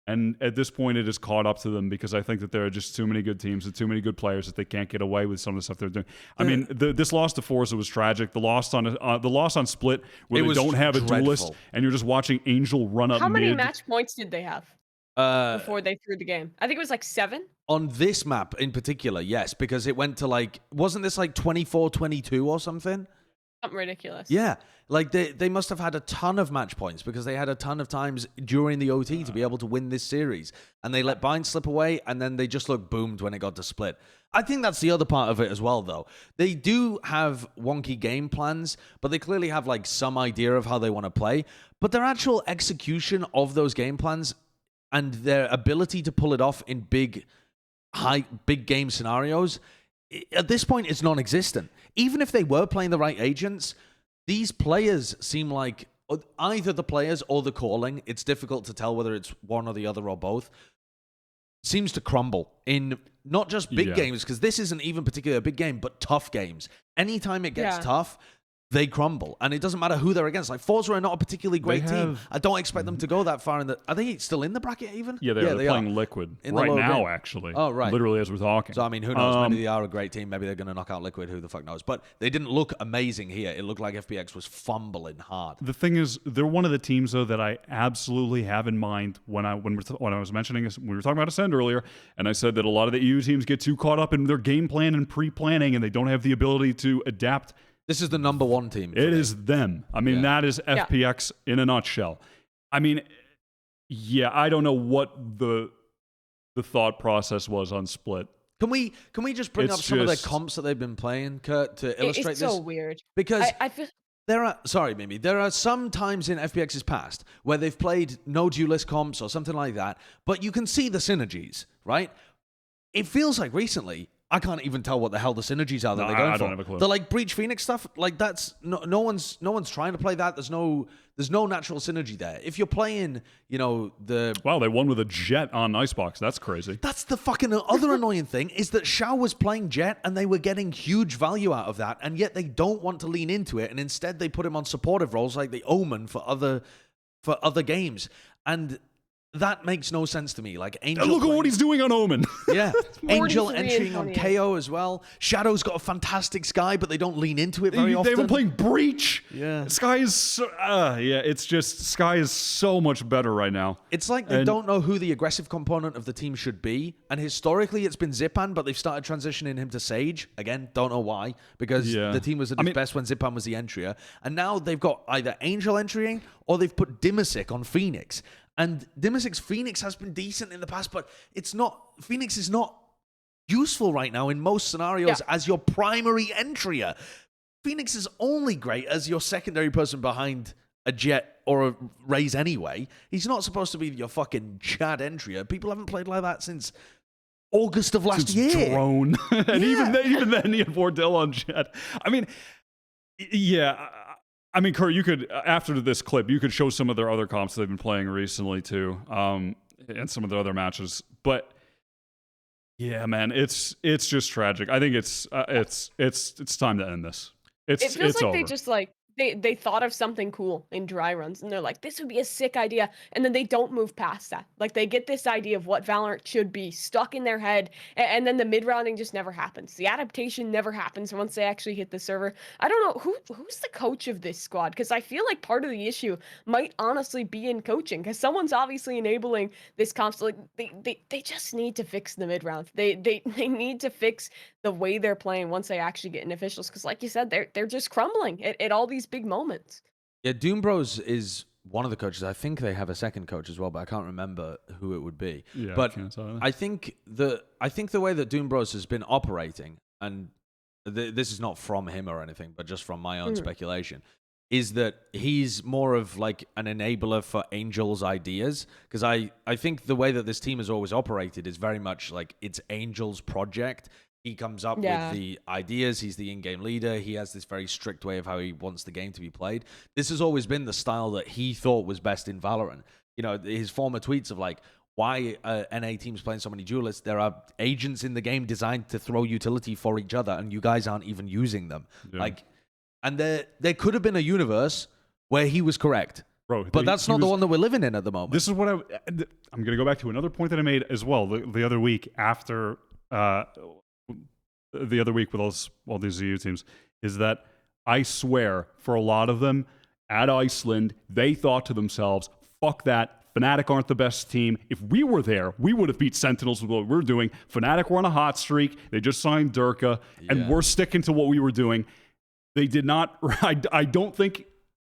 And at this point, it is caught up to them because I think that there are just too many good teams and too many good players that they can't get away with some of the stuff they're doing. I mean, this loss to Forza was tragic. The loss on Split, where they don't have a duelist, and you're just watching Angel run up. How many mid. match points did they have before they threw the game? I think it was like 7. On this map in particular, yes, because it went to wasn't this like 24-22 or something? Something ridiculous. Yeah, like they must have had a ton of match points because they had a ton of times during the OT to be able to win this series, and they let Bind slip away, and then they just looked boomed when it got to Split. I think that's the other part of it as well, though. They do have wonky game plans, but they clearly have some idea of how they want to play. But their actual execution of those game plans and their ability to pull it off in big game scenarios, at this point, it's non-existent. Even if they were playing the right agents, these players seem like either the players or the calling, it's difficult to tell whether it's one or the other or both, seems to crumble in not just big games, because this isn't even particularly a big game, but tough games. Anytime it gets tough, they crumble. And it doesn't matter who they're against. Like, Forza are not a particularly great team. I don't expect them to go that far in the... Are they still in the bracket even? Yeah, they're playing Liquid right now, actually. Oh, right. Literally as we're talking. So, I mean, who knows? Maybe they are a great team. Maybe they're going to knock out Liquid. Who the fuck knows? But they didn't look amazing here. It looked like FPX was fumbling hard. The thing is, they're one of the teams, though, that I absolutely have in mind when I was mentioning this. We were talking about Ascend earlier, and I said that a lot of the EU teams get too caught up in their game plan and pre-planning, and they don't have the ability to adapt. This is the number one team. It is them. I mean, that is FPX in a nutshell. I mean, I don't know what the thought process was on Split. Can we just bring up some of the comps that they've been playing, Kurt, to illustrate this? It's so weird. Because I feel... there are some times in FPX's past where they've played no duelist comps or something like that, but you can see the synergies, right? It feels like recently, I can't even tell what the hell the synergies are that they're going for. I don't have a clue. The Breach Phoenix stuff, that's no one's trying to play that. There's no There's no natural synergy there. If you're playing, Wow, they won with a Jett on Icebox. That's crazy. That's the fucking other annoying thing, is that Xiao was playing Jett and they were getting huge value out of that, and yet they don't want to lean into it, and instead they put him on supportive roles like the Omen for other games. And that makes no sense to me. Like Angel, look at what he's doing on Omen. Yeah, Angel entering on 28. KO as well. Shadow's got a fantastic Sky, but they don't lean into it very often. They were playing Breach. Yeah, Sky is it's just Sky is so much better right now. It's like they don't know who the aggressive component of the team should be. And historically, it's been Zipan, but they've started transitioning him to Sage. Again, don't know why, because the team was at its best when Zipan was the entry. And now they've got either Angel entering or they've put Dimasic on Phoenix. And Dimasic's Phoenix has been decent in the past, but Phoenix is not useful right now in most scenarios as your primary entryer. Phoenix is only great as your secondary person behind a Jett or a Raze anyway. He's not supposed to be your fucking Chad entryer. People haven't played like that since August of last year. Drone. And even then he had Wardell on Jett. I mean, yeah. I mean, Kurt, you could, after this clip, you could show some of their other comps they've been playing recently too, and some of their other matches. But yeah, man, it's just tragic. I think it's time to end this. It feels it's like over. they just they thought of something cool in dry runs, and they're like, this would be a sick idea, and then they don't move past that. Like, they get this idea of what Valorant should be stuck in their head, and then the mid-rounding just never happens. The adaptation never happens once they actually hit the server. I don't know, who's the coach of this squad? Because I feel like part of the issue might honestly be in coaching, because someone's obviously enabling this comp. So, like, they just need to fix the mid-round. They need to fix the way they're playing once they actually get in officials, because like you said, they're just crumbling at all these big moments. Yeah, Doom Bros is one of the coaches. I think they have a second coach as well, but I can't remember who it would be. Yeah, but I think the way that Doom Bros has been operating, and this is not from him or anything, but just from my own speculation, is that he's more of like an enabler for Angel's ideas. Because I think the way that this team has always operated is very much like it's Angel's project. He comes up with the ideas. He's the in-game leader. He has this very strict way of how he wants the game to be played. This has always been the style that he thought was best in Valorant. You know, his former tweets of like, why NA teams playing so many duelists? There are agents in the game designed to throw utility for each other, and you guys aren't even using them. Yeah. Like, and there could have been a universe where he was correct. Bro, but that's not the one that we're living in at the moment. This is what I'm going to go back to another point that I made as well the other week after... the other week with all these EU teams, is that I swear for a lot of them at Iceland, they thought to themselves, fuck that, Fnatic aren't the best team. If we were there, we would have beat Sentinels with what we're doing. Fnatic were on a hot streak. They just signed Durka, and we're sticking to what we were doing. They did not,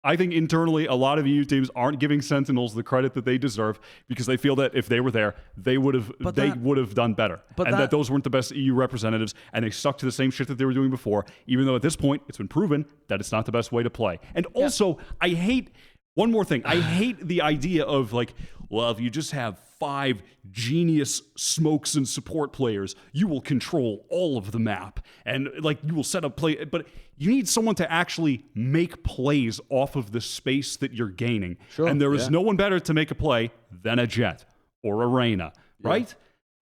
I think internally a lot of EU teams aren't giving Sentinels the credit that they deserve because they feel that if they were there, they would have done better. And that those weren't the best EU representatives, and they stuck to the same shit that they were doing before, even though at this point it's been proven that it's not the best way to play. And also, I hate one more thing. I hate the idea of like, well, if you just have 5 genius smokes and support players, you will control all of the map. And like you will set up play, but you need someone to actually make plays off of the space that you're gaining. Sure, and there is no one better to make a play than a Jett or a Reyna, right?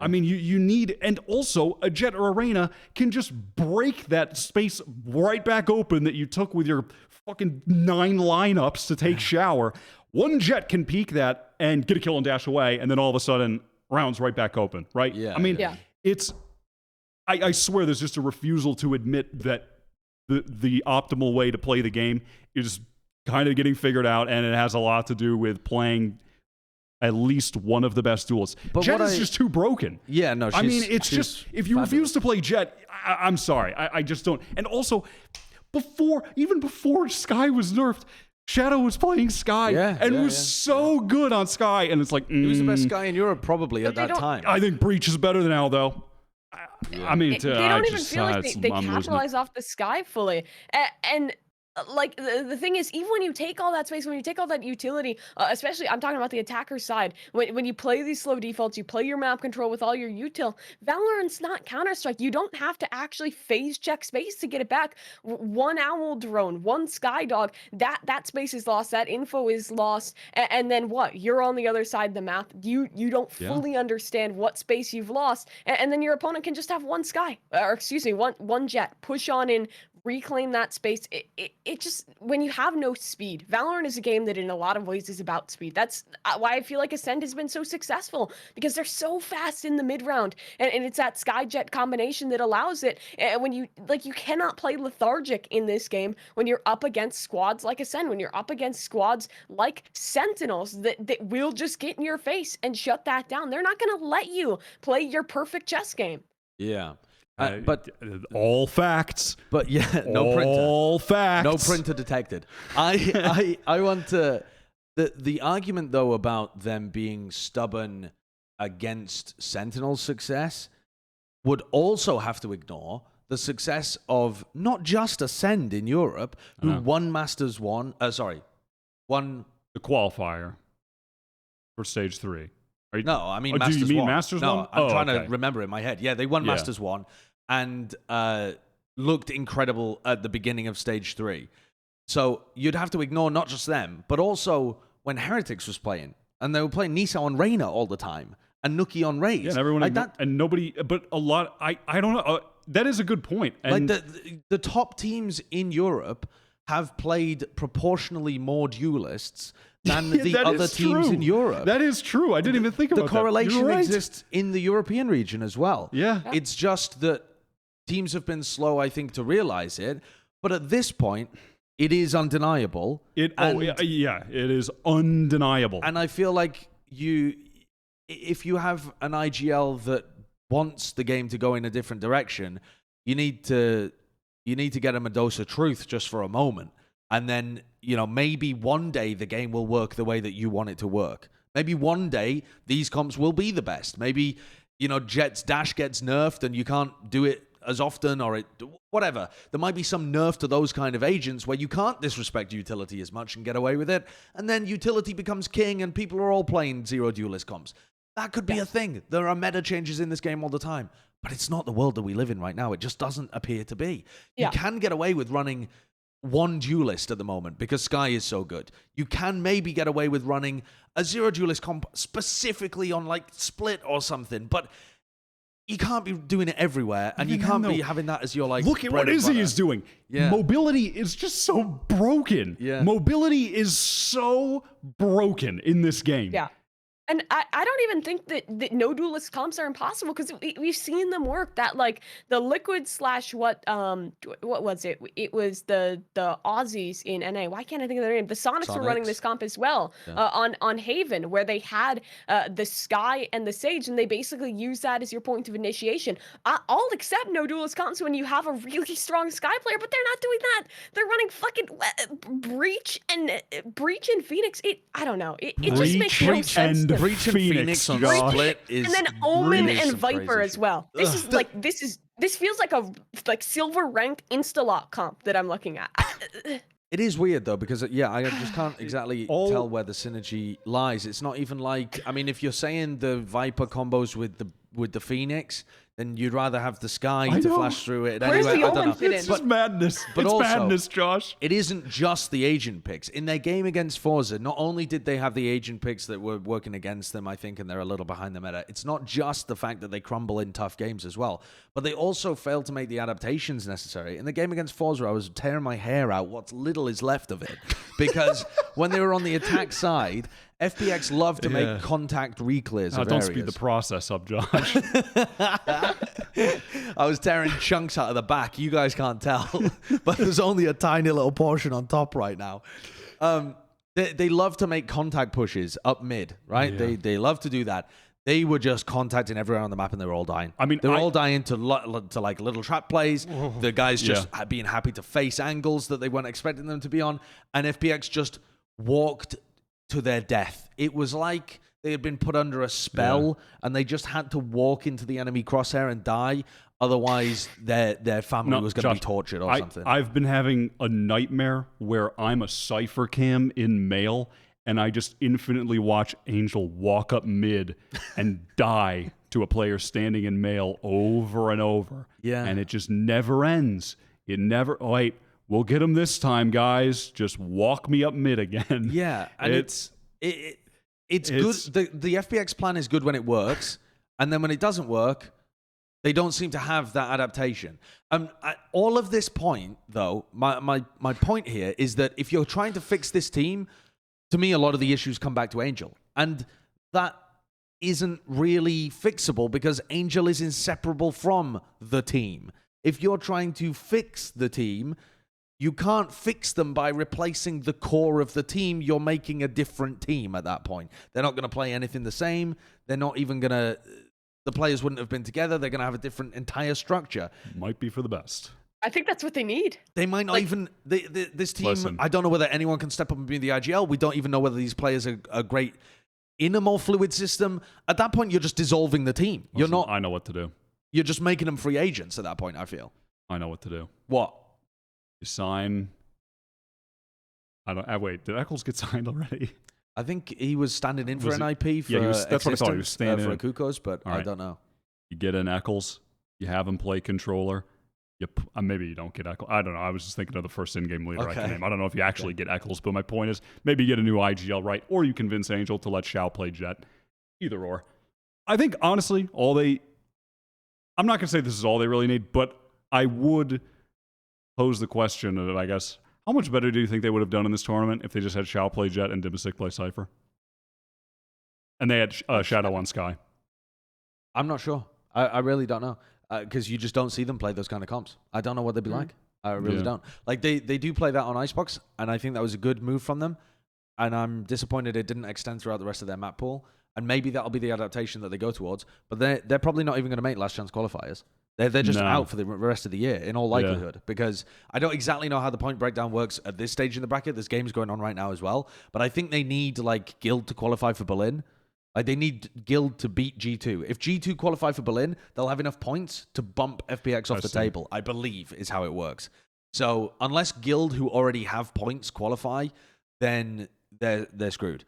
I mean, you need, and also a Jett or a Reyna can just break that space right back open that you took with your fucking 9 lineups to take shower. One Jett can peek that and get a kill and dash away, and then all of a sudden, rounds right back open, right? Yeah. I mean, it's, I swear there's just a refusal to admit that the optimal way to play the game is kind of getting figured out, and it has a lot to do with playing at least one of the best duelists. But Jett is just too broken. Yeah, no, I mean, it's just, if you refuse to play Jett, I'm sorry. I just don't. And also, even before Sky was nerfed, Shadow was playing Sky and was so good on Sky. And it's like, he was the best Sky in Europe probably at that time. I think Breach is better than Al, though. I mean, they don't even feel like they capitalize off the Sky fully. And like the thing is, even when you take all that space, when you take all that utility, especially I'm talking about the attacker side, when you play these slow defaults, you play your map control with all your util. Valorant's not Counter-Strike. You don't have to actually phase check space to get it back. One owl drone, one sky dog, that space is lost, that info is lost, and then what? You're on the other side of the map. You don't fully understand what space you've lost, and then your opponent can just have one sky, or excuse me, one jet, push on in, reclaim that space. It just, when you have no speed, Valorant is a game that in a lot of ways is about speed. That's why I feel like Ascend has been so successful, because they're so fast in the mid round, and it's that Skyjet combination that allows it. And when you cannot play lethargic in this game when you're up against squads like Ascend, when you're up against squads like Sentinels that will just get in your face and shut that down. They're not going to let you play your perfect chess game. Yeah. But all facts. But yeah, no printer. All facts. No printer detected. I want to. The argument though about them being stubborn against Sentinel's success would also have to ignore the success of not just Ascend in Europe, who won Masters won the qualifier for stage 3. No, I mean, Masters do you mean 1? Masters no, 1? I'm trying to remember in my head. Yeah, they won Masters 1 and looked incredible at the beginning of Stage 3. So you'd have to ignore not just them, but also when Heretics was playing, and they were playing Nisa on Reyna all the time, and Nuki on Raze. Yeah, and everyone like that, and nobody, but a lot. I don't know. That is a good point. And like the top teams in Europe have played proportionally more duelists than the other teams in Europe. That is true. I didn't even think about that. The correlation right. exists in the European region as well. Yeah. It's just that teams have been slow, I think, to realize it. But at this point, it is undeniable. It is undeniable. And I feel like if you have an IGL that wants the game to go in a different direction, you need to get them a dose of truth just for a moment. And then, maybe one day the game will work the way that you want it to work. Maybe one day these comps will be the best. Maybe, Jett's dash gets nerfed and you can't do it as often, or whatever. There might be some nerf to those kind of agents where you can't disrespect utility as much and get away with it. And then utility becomes king and people are all playing zero duelist comps. That could be a thing. There are meta changes in this game all the time. But it's not the world that we live in right now. It just doesn't appear to be. You can get away with running one duelist at the moment because Sky is so good. You can maybe get away with running a zero duelist comp specifically on like Split or something, but you can't be doing it everywhere, and you can't be having that as your like. Look at what Izzy is doing. Yeah. Mobility is just so broken. Yeah. Mobility is so broken in this game. Yeah. And I don't even think that no duelist comps are impossible, because we've seen them work. That like the Liquid / what was it? It was the Aussies in NA. Why can't I think of their name? The Sonics were running this comp as well on Haven, where they had the Sky and the Sage, and they basically use that as your point of initiation. I'll accept no duelist comps when you have a really strong Sky player, but they're not doing that. They're running fucking Breach and Phoenix. I don't know. It just makes no sense. Breach and Phoenix on Split is, and then Omen really and Viper as well. This feels like a silver ranked instalock comp that I'm looking at. It is weird though, because I just can't exactly tell where the synergy lies. It's not even like, I mean, if you're saying the Viper combos with the Phoenix, then you'd rather have the Sky to flash through it. Where's anyway, the Omen fit in? It's just madness. But it's also, madness, Josh. It isn't just the agent picks. In their game against Forza, not only did they have the agent picks that were working against them, I think, and they're a little behind the meta, it's not just the fact that they crumble in tough games as well, but they also failed to make the adaptations necessary. In the game against Forza, I was tearing my hair out, what little is left of it, because when they were on the attack side, FPX loved to make contact reclears of don't areas. speed the process up, Josh. I was tearing chunks out of the back. You guys can't tell, but there's only a tiny little portion on top right now. They love to make contact pushes up mid, right? Yeah. They love to do that. They were just contacting everyone on the map, and they were all dying. I mean, they were all dying to like little trap plays. The guys just being happy to face angles that they weren't expecting them to be on, and FPX just walked to their death. It was like they had been put under a spell and they just had to walk into the enemy crosshair and die. Otherwise, their family was going to be tortured or something. I've been having a nightmare where I'm a Cypher cam in male, and I just infinitely watch Angel walk up mid and die to a player standing in male over and over. Yeah. And it just never ends. It never... Oh, wait, we'll get him this time, guys. Just walk me up mid again. Yeah, and it's good. The FPX plan is good when it works, and then when it doesn't work, they don't seem to have that adaptation. All of this point, though, my point here is that if you're trying to fix this team, to me, a lot of the issues come back to Angel. And that isn't really fixable because Angel is inseparable from the team. If you're trying to fix the team, you can't fix them by replacing the core of the team. You're making a different team at that point. They're not going to play anything the same. They're not even going to... The players wouldn't have been together. They're going to have a different entire structure. Might be for the best. I think that's what they need. They might not even... This team, I don't know whether anyone can step up and be in the IGL. We don't even know whether these players are great in a more fluid system. At that point, you're just dissolving the team. Listen, you're not... I know what to do. You're just making them free agents at that point, I feel. I know what to do. What? You sign... Wait, did Eccles get signed already? I think he was standing in for an IP for that's what I thought. He was standing for in. Kukos, but I don't know. You get in Eccles. You have him play controller. Maybe you don't get Eccles. I don't know. I was just thinking of the first in-game leader I can name. I don't know if you actually get Eccles, but my point is maybe you get a new IGL right, or you convince Angel to let Xiao play Jett. Either or. I think, honestly, I'm not going to say this is all they really need, but I would pose the question of, I guess, how much better do you think they would have done in this tournament if they just had Xiao play Jett and Dimasic play Cypher? And they had Shadow on Sky. I'm not sure. I really don't know. Because you just don't see them play those kind of comps. I don't know what they'd be like. I really don't. Like, they do play that on Icebox, and I think that was a good move from them. And I'm disappointed it didn't extend throughout the rest of their map pool. And maybe that'll be the adaptation that they go towards. But they're probably not even going to make last chance qualifiers. They're just out for the rest of the year, in all likelihood. Because I don't exactly know how the point breakdown works at this stage in the bracket. There's games going on right now as well. But I think they need, like, Guild to qualify for Berlin. Like, they need Guild to beat G2. If G2 qualify for Berlin, they'll have enough points to bump FPX off the table, I believe, is how it works. So unless Guild, who already have points, qualify, then they're screwed.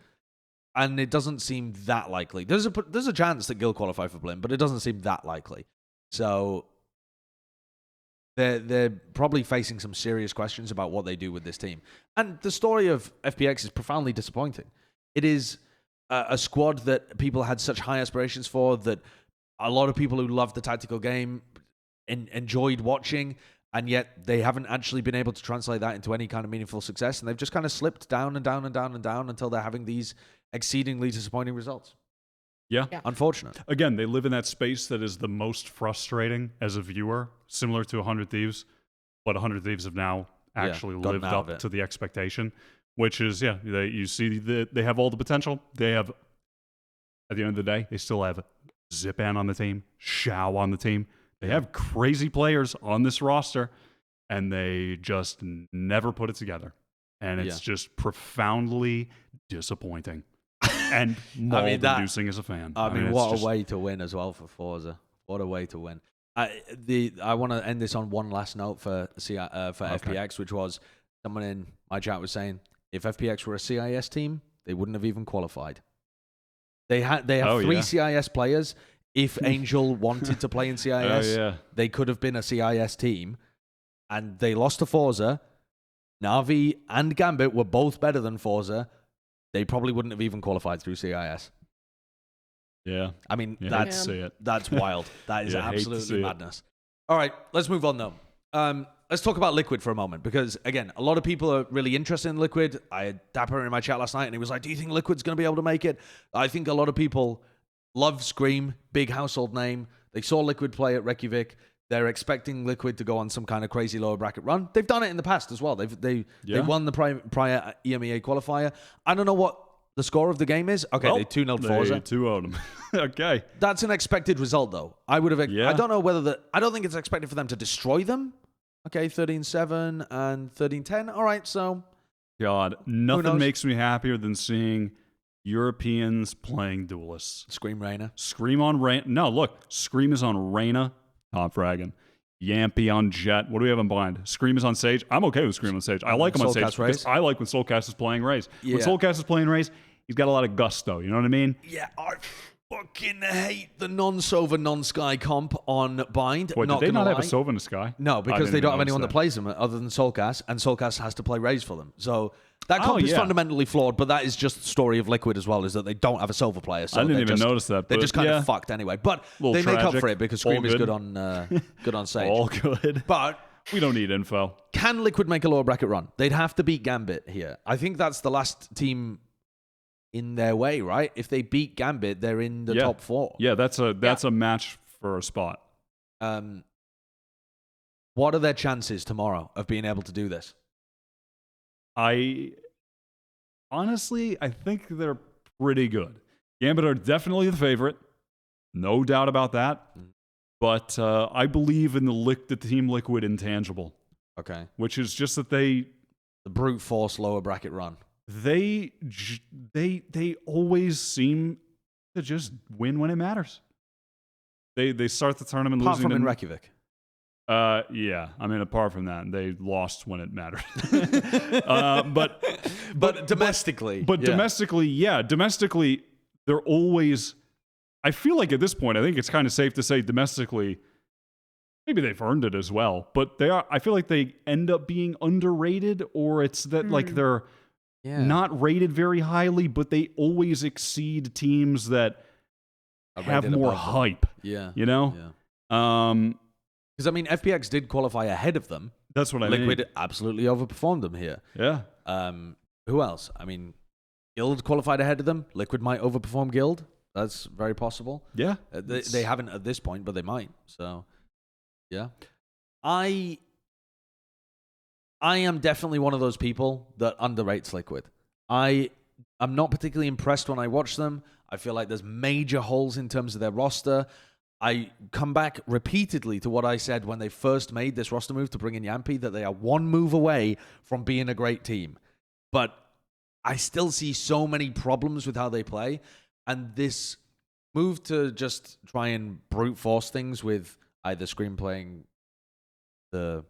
And it doesn't seem that likely. There's a chance that Guild qualify for Berlin, but it doesn't seem that likely. So they're probably facing some serious questions about what they do with this team. And the story of FPX is profoundly disappointing. It is a squad that people had such high aspirations for, that a lot of people who love the tactical game enjoyed watching, and yet they haven't actually been able to translate that into any kind of meaningful success, and they've just kind of slipped down and down and down and down until they're having these exceedingly disappointing results. Yeah. Unfortunate. Again, they live in that space that is the most frustrating as a viewer, similar to 100 Thieves, but 100 Thieves have now actually lived up to the expectation, which is, you see that they have all the potential. They have, at the end of the day, they still have Zipan on the team, Xiao on the team. They have crazy players on this roster, and they just never put it together. And it's just profoundly disappointing. And mold-inducing as a fan. I mean, what a way to win as well for Forza. What a way to win. I want to end this on one last note for FPX, which was someone in my chat was saying, if FPX were a CIS team, they wouldn't have even qualified. They have three CIS players. If Angel wanted to play in CIS, they could have been a CIS team. And they lost to Forza. Na'Vi and Gambit were both better than Forza. They probably wouldn't have even qualified through CIS. Yeah. I mean, that's wild. That is absolutely madness. All right, let's move on, though. Let's talk about Liquid for a moment, because, again, a lot of people are really interested in Liquid. I had Dapper in my chat last night, and he was like, do you think Liquid's going to be able to make it? I think a lot of people love Scream, big household name. They saw Liquid play at Reykjavik. They're expecting Liquid to go on some kind of crazy lower bracket run. They've done it in the past as well. They won the prior EMEA qualifier. I don't know what the score of the game is. Okay, they 2-0'd Forza. They 2-0'd them. Okay. That's an expected result, though. I would have. I don't know whether I don't think it's expected for them to destroy them. Okay, 13-7 and 13-10. All right, so. God, nothing makes me happier than seeing Europeans playing duelists. Scream Reyna. Scream on Reyna. No, look. Scream is on Reyna. Top fragging. Yampy on Jett. What do we have in blind? Scream is on Sage. I'm okay with Scream on Sage. I like him on Sage because I like when Soulcast is playing Raze. Yeah. When Soulcast is playing Raze, he's got a lot of gusto. You know what I mean? Yeah, I fucking hate the non-Sova, non-Sky comp on Bind. Wait, did they not have a Sova in the Sky? No, because they don't have anyone that plays them other than Soulcast, and Soulcast has to play Raze for them. So that comp is fundamentally flawed, but that is just the story of Liquid as well, is that they don't have a Sova player. So I didn't even notice that. They're just kind of fucked anyway. But they make up for it because Scream is good on Sage. All good. But we don't need info. Can Liquid make a lower bracket run? They'd have to beat Gambit here. I think that's the last team in their way, right? If they beat Gambit, they're in the top 4. Yeah, that's a match for a spot. What are their chances tomorrow of being able to do this? I think they're pretty good. Gambit are definitely the favorite. No doubt about that. But I believe in the Team Liquid intangible. Okay. Which is just that the brute force lower bracket run. They always seem to just win when it matters. They start the tournament apart losing from in Reykjavik. Yeah. I mean, apart from that, they lost when it mattered. but domestically. Domestically, they're always. I feel like at this point, I think it's kind of safe to say domestically, maybe they've earned it as well. But they are. I feel like they end up being underrated, or it's that like they're not rated very highly, but they always exceed teams that have more hype. Yeah, you know. Yeah. Because I mean, FPX did qualify ahead of them. That's what I mean. Liquid absolutely overperformed them here. Yeah. Who else? I mean, Guild qualified ahead of them. Liquid might overperform Guild. That's very possible. Yeah. They haven't at this point, but they might. So, yeah. I am definitely one of those people that underrates Liquid. I'm not particularly impressed when I watch them. I feel like there's major holes in terms of their roster. I come back repeatedly to what I said when they first made this roster move to bring in Yampy, that they are one move away from being a great team. But I still see so many problems with how they play. And this move to just try and brute force things with either Scream playing the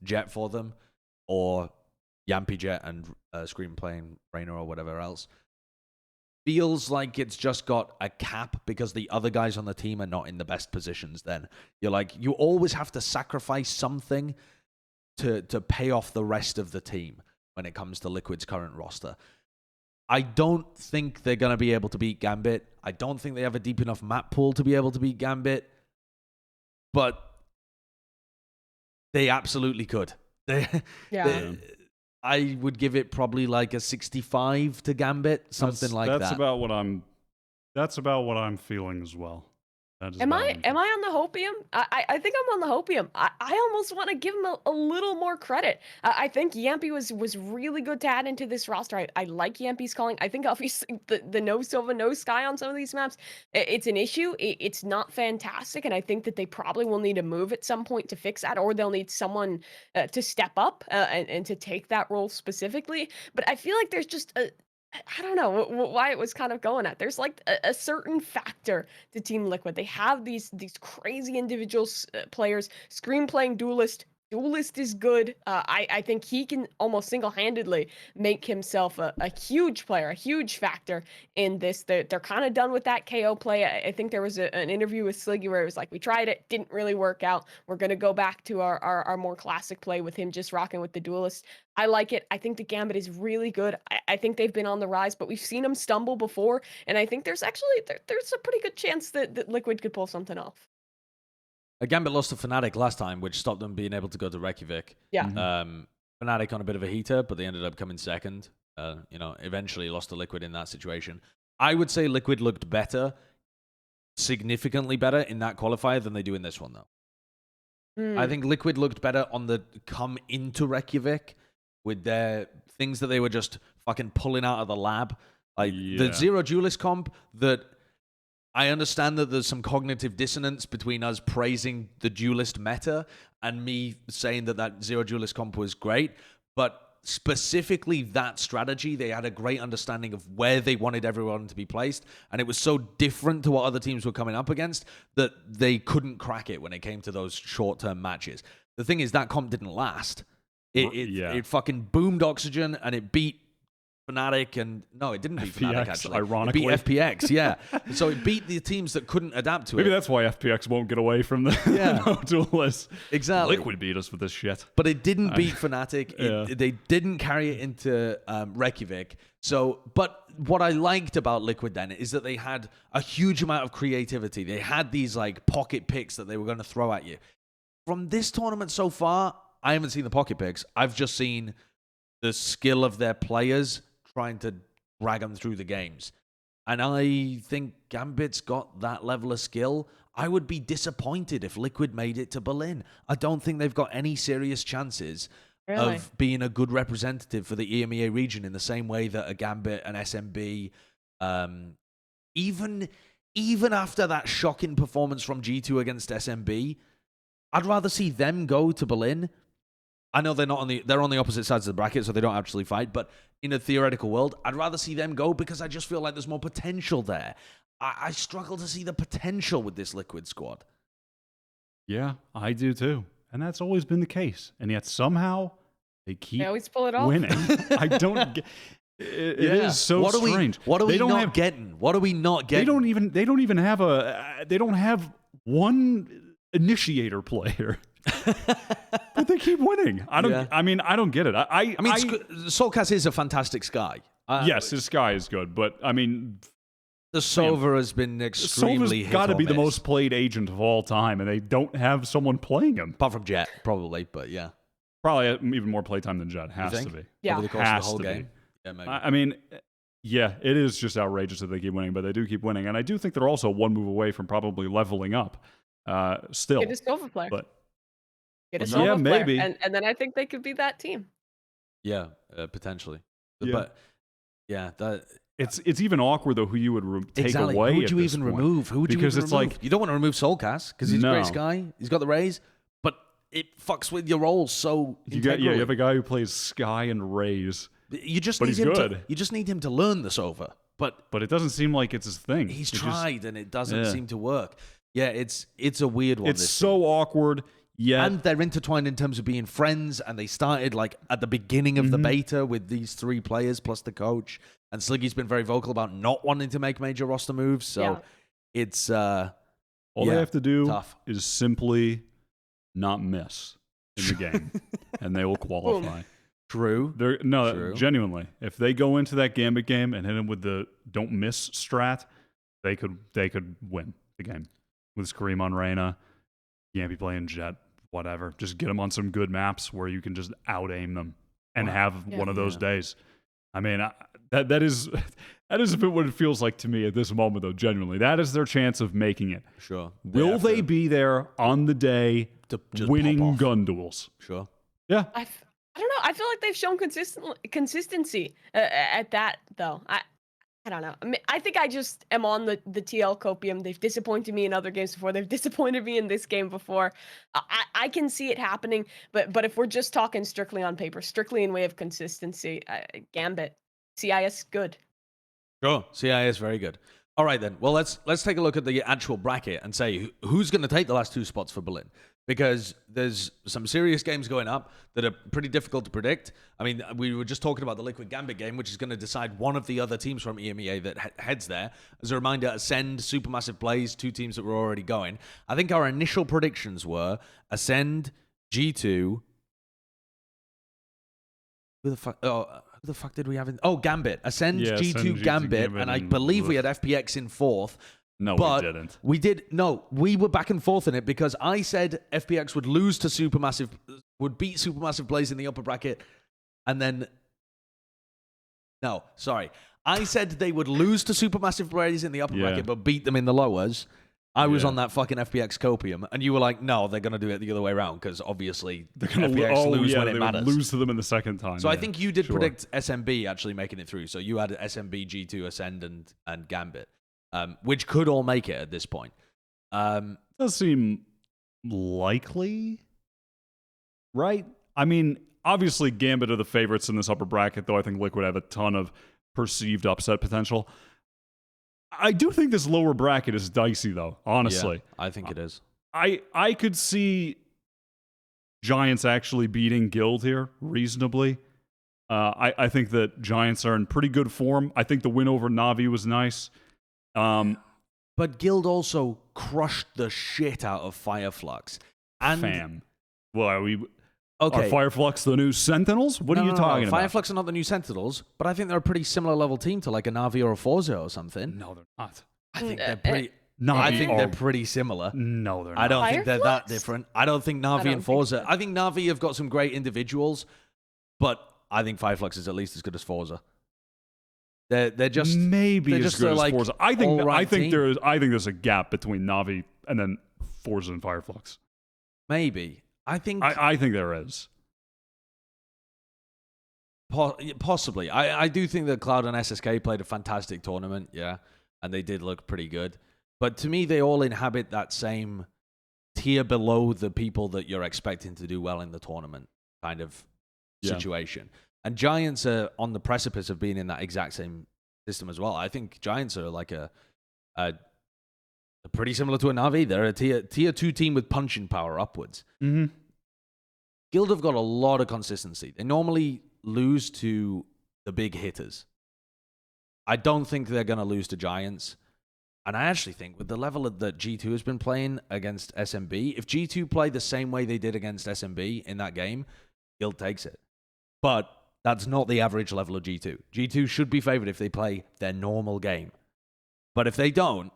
Jett for them or Yampy Jett and Scream playing Reyna or whatever else feels like it's just got a cap because the other guys on the team are not in the best positions. Then you're like, you always have to sacrifice something to pay off the rest of the team when it comes to Liquid's current roster. I don't think they're going to be able to beat Gambit. I don't think they have a deep enough map pool to be able to beat Gambit. But they absolutely could. I would give it probably like a 65 to Gambit, something like that. That's about what I'm feeling as well. Am I on the hopium? I think I'm on the hopium. I almost want to give him a little more credit. I think Yampy was really good to add into this roster. I like Yampy's calling. I think obviously the no Sova, no Sky on some of these maps, it's an issue. It's not fantastic, and I think that they probably will need a move at some point to fix that, or they'll need someone to step up and to take that role specifically. But I feel like there's just I don't know why it was kind of going at. There's like a certain factor to Team Liquid. They have these crazy individual players. Scream playing Duelist. Duelist is good. I think he can almost single-handedly make himself a huge player, a huge factor in this. They're kind of done with that KO play. I think there was an interview with Sliggy where it was like, we tried it, didn't really work out. We're going to go back to our more classic play with him just rocking with the Duelist. I like it. I think the Gambit is really good. I think they've been on the rise, but we've seen them stumble before, and I think there's actually there's a pretty good chance that Liquid could pull something off. Gambit lost to Fnatic last time, which stopped them being able to go to Reykjavik. Yeah. Fnatic on a bit of a heater, but they ended up coming second. Eventually lost to Liquid in that situation. I would say Liquid looked better, significantly better in that qualifier than they do in this one, though. I think Liquid looked better on the come into Reykjavik with their things that they were just fucking pulling out of the lab. Like the Zero Duelist comp that... I understand that there's some cognitive dissonance between us praising the Duelist meta and me saying that Zero Duelist comp was great, but specifically that strategy, they had a great understanding of where they wanted everyone to be placed, and it was so different to what other teams were coming up against that they couldn't crack it when it came to those short-term matches. The thing is, that comp didn't last. It fucking boomed Oxygen, and it beat Fnatic, and no, it didn't beat Fnatic, actually. Ironically. It beat FPX, yeah. So it beat the teams that couldn't adapt to it. Maybe that's why FPX won't get away from the no duelists. Exactly. Liquid beat us with this shit. But it didn't beat Fnatic. They didn't carry it into Reykjavik. So, but what I liked about Liquid then is that they had a huge amount of creativity. They had these like pocket picks that they were going to throw at you. From this tournament so far, I haven't seen the pocket picks. I've just seen the skill of their players trying to drag them through the games. And I think Gambit's got that level of skill. I would be disappointed if Liquid made it to Berlin. I don't think they've got any serious chances of being a good representative for the EMEA region in the same way that a Gambit, an SMB, even after that shocking performance from G2 against SMB, I'd rather see them go to Berlin. I know they're on the opposite sides of the bracket, so they don't actually fight, but in a theoretical world, I'd rather see them go because I just feel like there's more potential there. I struggle to see the potential with this Liquid squad. Yeah, I do too. And that's always been the case. And yet somehow they keep always pull it off. winning. I don't get it. It is so strange. What are we not getting? What are we not getting? They don't even have they don't have one initiator player. But they keep winning. I don't get it. I mean, Soulcast is a fantastic Sky. Yes, his Sky is good, but I mean, the Sova has been extremely Sova's got to be the most played agent of all time, and they don't have someone playing him. Apart from Jett, probably, but yeah. Probably even more playtime than Jett. Has to be. Yeah. Over the course of the whole game. Yeah, maybe. I mean, yeah, it is just outrageous that they keep winning, but they do keep winning. And I do think they're also one move away from probably leveling up still. Get a Sova player. But, Get a Sova player. Maybe. And then I think they could be that team. Yeah, potentially. Yeah. But, yeah, that... It's even awkward, though, who you would take away. Who would you even remove? Who would you even remove? Like, you don't want to remove Soulcast because he's a great Sky. He's got the Rays, but it fucks with your roles so integrally. You have a guy who plays Sky and Rays. You just need him you just need him to learn the Sova. But it doesn't seem like it's his thing. He's tried and it doesn't seem to work. Yeah, it's a weird one. It's so awkward. Yeah, and they're intertwined in terms of being friends, and they started like at the beginning of the beta with these three players plus the coach. And Sliggy's been very vocal about not wanting to make major roster moves, so it's all they have to do is simply not miss in the game, and they will qualify. True. True. Genuinely, if they go into that Gambit game and hit him with the don't miss strat, they could win the game with Scream on Reyna. Gambit playing Jett. Whatever, just get them on some good maps where you can just out-aim them and have one of those days. I mean, that is a bit what it feels like to me at this moment, though, genuinely. That is their chance of making it. Sure. Will they be there on the day to winning gun duels? Sure. Yeah. I don't know. I feel like they've shown consistency at that, though. I don't know. I mean, I think I just am on the TL copium. They've disappointed me in other games before. They've disappointed me in this game before. I can see it happening, but if we're just talking strictly on paper, strictly in way of consistency, Gambit, CIS good. Sure, CIS very good. All right then. Well, let's take a look at the actual bracket and say who's going to take the last two spots for Berlin. Because there's some serious games going up that are pretty difficult to predict. I mean, we were just talking about the Liquid Gambit game, which is going to decide one of the other teams from EMEA that heads there. As a reminder, Acend, SuperMassive Blaze, two teams that were already going. I think our initial predictions were Acend, G2. Who the fuck did we have in? Oh, Gambit. Ascend, G2, Gambit, and I believe we had FPX in fourth. No, we didn't. We did. No, we were back and forth in it because I said FPX would lose to Supermassive, would beat Supermassive Blaze in the upper bracket, and then... No, sorry. I said they would lose to Supermassive Blaze in the upper bracket, but beat them in the lowers. I was on that fucking FPX copium, and you were like, no, they're going to do it the other way around, because obiously they're going to lose when it matters. Lose to them in the second time. So I think you did predict SMB actually making it through. So you had SMB, G2, Ascend, and Gambit, which could all make it at this point. Does seem likely, right? I mean, obviously Gambit are the favorites in this upper bracket, though I think Liquid have a ton of perceived upset potential. I do think this lower bracket is dicey, though, honestly. Yeah, I think it is. I could see Giants actually beating Guild here reasonably. I think that Giants are in pretty good form. I think the win over Na'Vi was nice. But Guild also crushed the shit out of Fireflux. And Fam. Well, are okay. Fireflux the new Sentinels? What are you talking about? Fireflux are not the new Sentinels, but I think they're a pretty similar level team to like a Na'Vi or a Forza or something. No, they're not. I think they're pretty... they're pretty similar. No, they're not. I don't think they're that Fireflux? different. I don't think Na'Vi and Forza... I think Na'Vi have got some great individuals, but I think Fireflux is at least as good as Forza. They're just... Maybe they're as just good as like Forza. I think team. there's a gap between Na'Vi and then Forza and Fireflux. Maybe. I think there is. Possibly. I do think that Cloud and SSK played a fantastic tournament, yeah, and they did look pretty good. But to me, they all inhabit that same tier below the people that you're expecting to do well in the tournament kind of situation. And Giants are on the precipice of being in that exact same system as well. I think Giants are like a pretty similar to a Na'Vi. They're a tier 2 team with punching power upwards. Mm-hmm. Guild have got a lot of consistency. They normally lose to the big hitters. I don't think they're going to lose to Giants. And I actually think with the level that G2 has been playing against SMB, if G2 play the same way they did against SMB in that game, Guild takes it. But that's not the average level of G2. G2 should be favored if they play their normal game. But if they don't,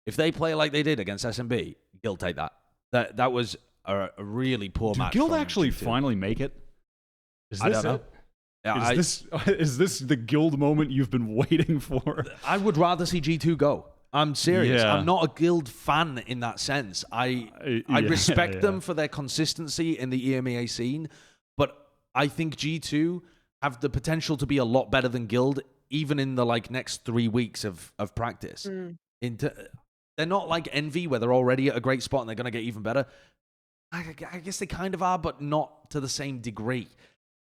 if they play like they did against SMB, Guild take that. That was a really poor match. Did Guild from actually G2. finally make it? I don't know. Yeah, Is this the Guild moment you've been waiting for? I would rather see G2 go. I'm serious. Yeah. I'm not a Guild fan in that sense. I respect them for their consistency in the EMEA scene, but I think G2 have the potential to be a lot better than Guild, even in the next 3 weeks of practice. They're not like Envy, where they're already at a great spot and they're going to get even better. I guess they kind of are, but not to the same degree,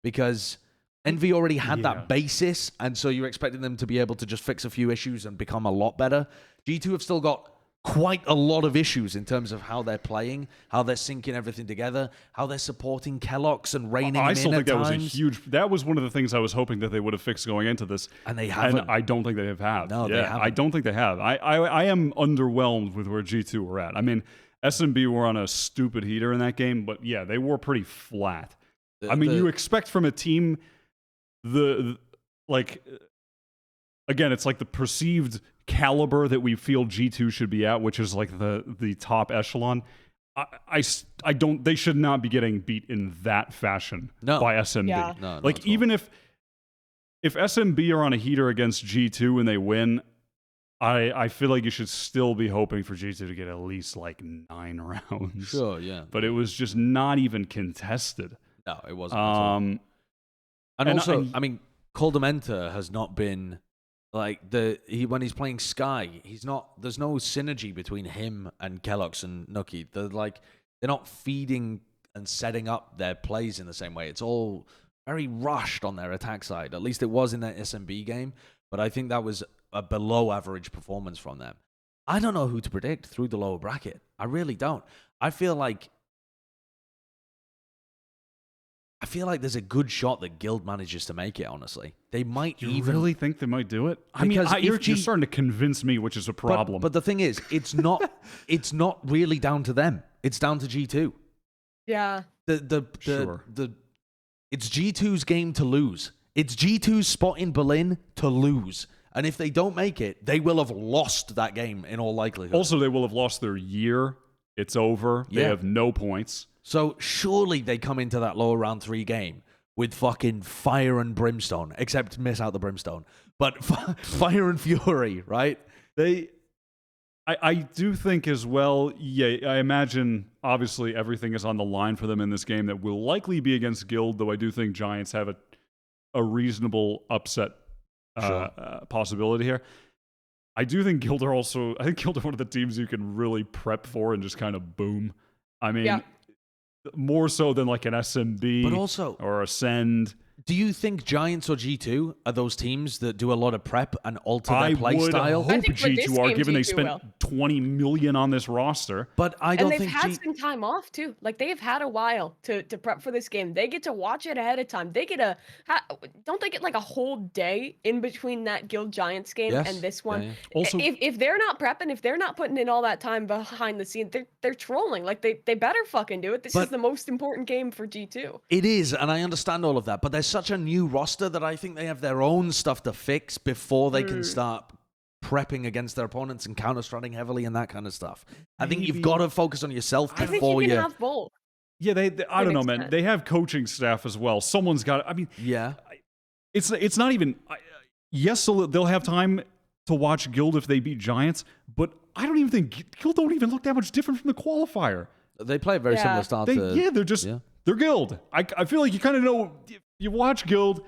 because Envy already had that basis, and so you're expecting them to be able to just fix a few issues and become a lot better. G2 have still got quite a lot of issues in terms of how they're playing, how they're syncing everything together, how they're supporting Kellogg's and reining him in at times. I still think that was a huge... That was one of the things I was hoping that they would have fixed going into this. And they haven't. And I don't think they have. No, they haven't. I don't think they have. I am underwhelmed with where G2 were at. I mean, SMB were on a stupid heater in that game, but yeah, they were pretty flat. You expect from a team... again, it's like the perceived caliber that we feel G2 should be at, which is like the top echelon. I don't. They should not be getting beat in that fashion by SMB. Yeah. No, even if SMB are on a heater against G2 and they win, I feel like you should still be hoping for G2 to get at least 9 rounds. Sure, yeah. But it was just not even contested. No, it wasn't. And also, Coldamenta has not been when he's playing Sky, there's no synergy between him and Kellogg's and Nuki. They're not feeding and setting up their plays in the same way. It's all very rushed on their attack side. At least it was in that SMB game, but I think that was a below average performance from them. I don't know who to predict through the lower bracket. I really don't. I feel like there's a good shot that Guild manages to make it, honestly. They might really think they might do it? You're starting to convince me, which is a problem. But the thing is, it's not really down to them. It's down to G2. Yeah. It's G2's game to lose. It's G2's spot in Berlin to lose. And if they don't make it, they will have lost that game in all likelihood. Also, they will have lost their year. It's over. They have no points. So surely they come into that lower round 3 game with fucking fire and brimstone, except miss out the brimstone. But fire and fury, right? I do think as well, I imagine obviously everything is on the line for them in this game that will likely be against Guild, though I do think Giants have a reasonable upset possibility here. I do think Guild are one of the teams you can really prep for and just kind of boom. I mean... more so than like an SMB But also, or Ascend. do you think Giants or G2 are those teams that do a lot of prep and alter their play style? I would hope think for this G2 are, game, given they G2 spent will. 20 million on this roster. But I don't And they've think had some time off too. Like they've had a while to prep for this game. They get to watch it ahead of time. They get don't they get like a whole day in between that Guild Giants game Yes. and this one? Yeah, yeah. Also, If they're not prepping, if they're not putting in all that time behind the scenes, they're trolling. Like they better fucking do it. This is the most important game for G2. It is, and I understand all of that, but there's such a new roster that I think they have their own stuff to fix before they can start prepping against their opponents and counter-stratting heavily and that kind of stuff. I think you've got to focus on yourself before I think you can have both. Yeah, I don't know, man. They have coaching staff as well. Someone's got. I mean, yeah, it's not even. Yes, they'll have time to watch Guild if they beat Giants, but I don't even think Guild don't even look that much different from the qualifier. They play a very similar style. They're just they're Guild. I feel like you kind of know. You watch Guild,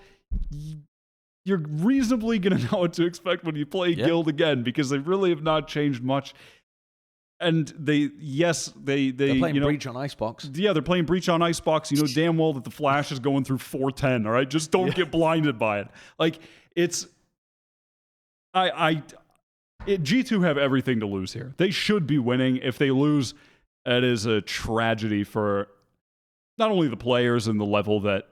you're reasonably gonna know what to expect when you play Guild again, because they really have not changed much. And they're playing Breach on Icebox. Yeah, they're playing Breach on Icebox. You know damn well that the Flash is going through 410. All right, just don't get blinded by it. Like it's, G2 have everything to lose here. They should be winning. If they lose, it is a tragedy for not only the players and the level that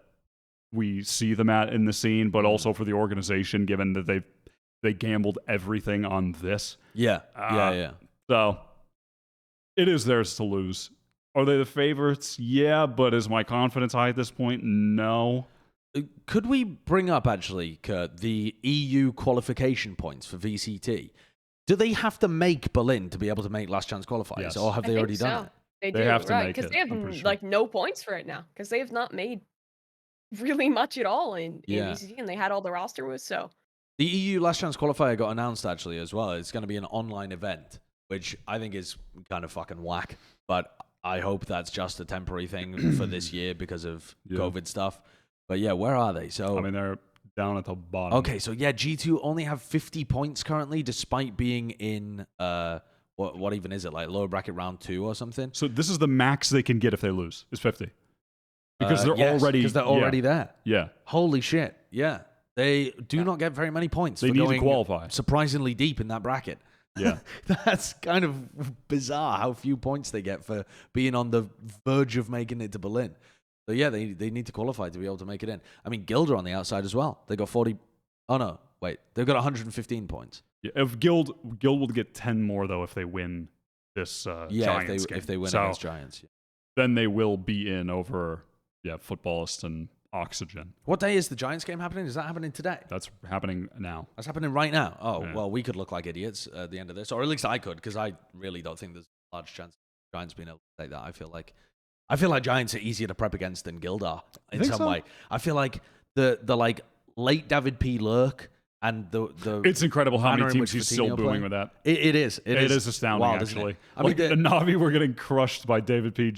we see them at in the scene, but also for the organization, given that they gambled everything on this. Yeah. So it is theirs to lose. Are they the favorites? Yeah, but is my confidence high at this point? No. Could we bring up, actually, Kurt, the EU qualification points for VCT? Do they have to make Berlin to be able to make last chance qualifiers, Yes. or have they already done it? They do, have to make because it, they have like no points for it now, because they have not made really much at all in VCT, and they had all the roster with. So the EU last chance qualifier got announced actually as well. It's going to be an online event, which I think is kind of fucking whack, but I hope that's just a temporary thing for this year because of COVID stuff. But yeah, where are they? So I mean, they're down at the bottom. Okay, so yeah, G2 only have 50 points currently, despite being in what even is it, like lower bracket round 2 or something? So this is the max they can get if they lose, is 50. Because they're already there. Yeah. Holy shit. Yeah. They do not get very many points. They need to qualify. Surprisingly deep in that bracket. Yeah. That's kind of bizarre how few points they get for being on the verge of making it to Berlin. So yeah, they need to qualify to be able to make it in. I mean, Guild are on the outside as well. They got 40. Oh no, wait. They've got 115 points. Yeah, if Guild will get 10 more though if they win this Giants game. If they win against Giants. Yeah. Then they will be in over Footballist and Oxygen. What day is the Giants game happening? Is that happening today? That's happening now. That's happening right now. Oh, well, we could look like idiots at the end of this, or at least I could, because I really don't think there's a large chance of Giants being able to take that. I feel like Giants are easier to prep against than Guild are in some way. I feel like the like late David P. Lurk and the it's incredible how many teams he's still booing with that. It is astounding, wild, actually. I mean, the Na'Vi were getting crushed by David P.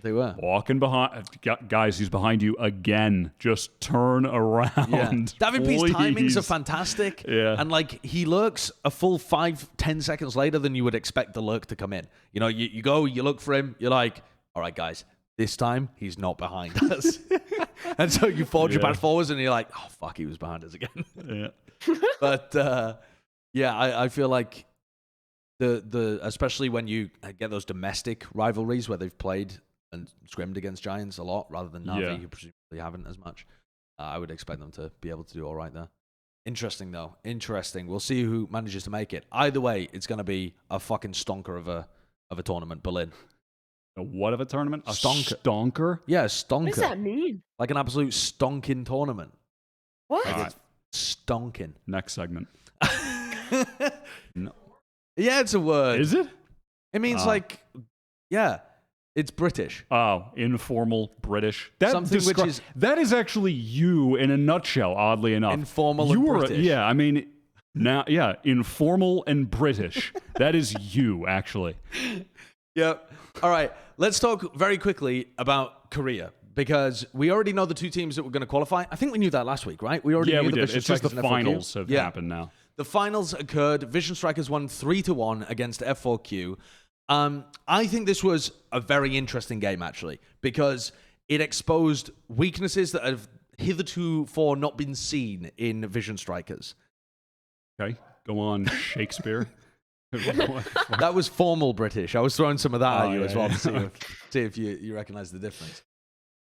They were walking behind. Guys, he's behind you again. Just turn around. Yeah. David P's timings are fantastic. Yeah. And like he lurks a full 5-10 seconds later than you would expect the lurk to come in. You know, you go, you look for him, you're like, all right, guys, this time he's not behind us. And so you forge your path forwards and you're like, oh fuck, he was behind us again. Yeah. But I feel like the especially when you get those domestic rivalries where they've played and scrimmed against Giants a lot rather than Na'Vi, who presumably haven't as much. I would expect them to be able to do all right there. Interesting though. Interesting. We'll see who manages to make it. Either way, it's going to be a fucking stonker of a tournament, Berlin. A what of a tournament? A stonker? Yeah, a stonker. What does that mean? Like an absolute stonking tournament. What? Like stonking. Next segment. No. Yeah, it's a word. Is it? It means it's British. Oh, informal British. Something which is that is actually you in a nutshell. Oddly enough, informal and British. I mean, now, informal and British. That is you actually. Yep. All right. Let's talk very quickly about Korea, because we already know the two teams that were going to qualify. I think we knew that last week, right? We already knew we the did. Vision It's just the Strikers finals have happened now. The finals occurred. Vision Strikers won 3-1 against F4Q. I think this was a very interesting game, actually, because it exposed weaknesses that have hitherto not been seen in Vision Strikers. Okay, go on, Shakespeare. That was formal British. I was throwing some of that at you as well to see if you recognize the difference.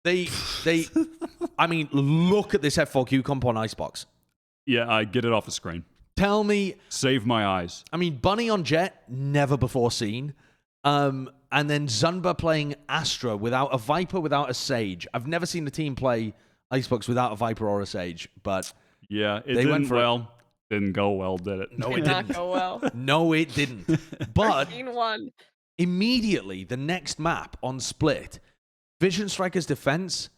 I mean, look at this F4Q comp on Icebox. Yeah, I get it off the screen. Tell me. Save my eyes. I mean, Bunny on Jett, never before seen. And then Zunba playing Astra without a Viper, without a Sage. I've never seen a team play Icebox without a Viper or a Sage, but yeah, it didn't well. Didn't go well, did it? No, it did didn't. Not go well. No, it didn't. But 13-1. Immediately, the next map on Split, Vision Strikers' defense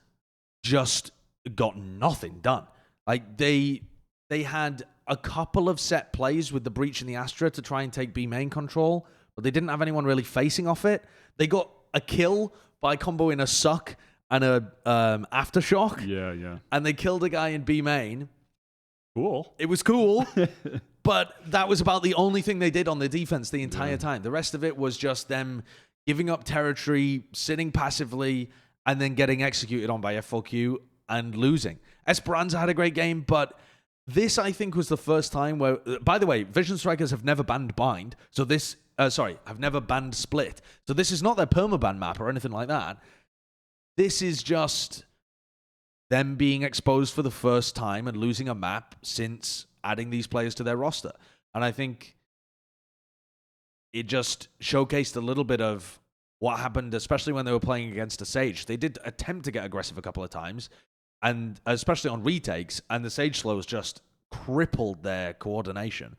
just got nothing done. Like, they had a couple of set plays with the Breach and the Astra to try and take B main control, but they didn't have anyone really facing off it. They got a kill by comboing a Suck and a Aftershock. Yeah. And they killed a guy in B main. Cool. It was cool, but that was about the only thing they did on the defense the entire time. The rest of it was just them giving up territory, sitting passively, and then getting executed on by F4Q and losing. Esperanza had a great game, but this, I think, was the first time where, by the way, Vision Strikers have never banned Bind, so this, have never banned Split. So this is not their permaban map or anything like that. This is just them being exposed for the first time and losing a map since adding these players to their roster. And I think it just showcased a little bit of what happened, especially when they were playing against a Sage. They did attempt to get aggressive a couple of times, and especially on retakes, and the Sage slows just crippled their coordination.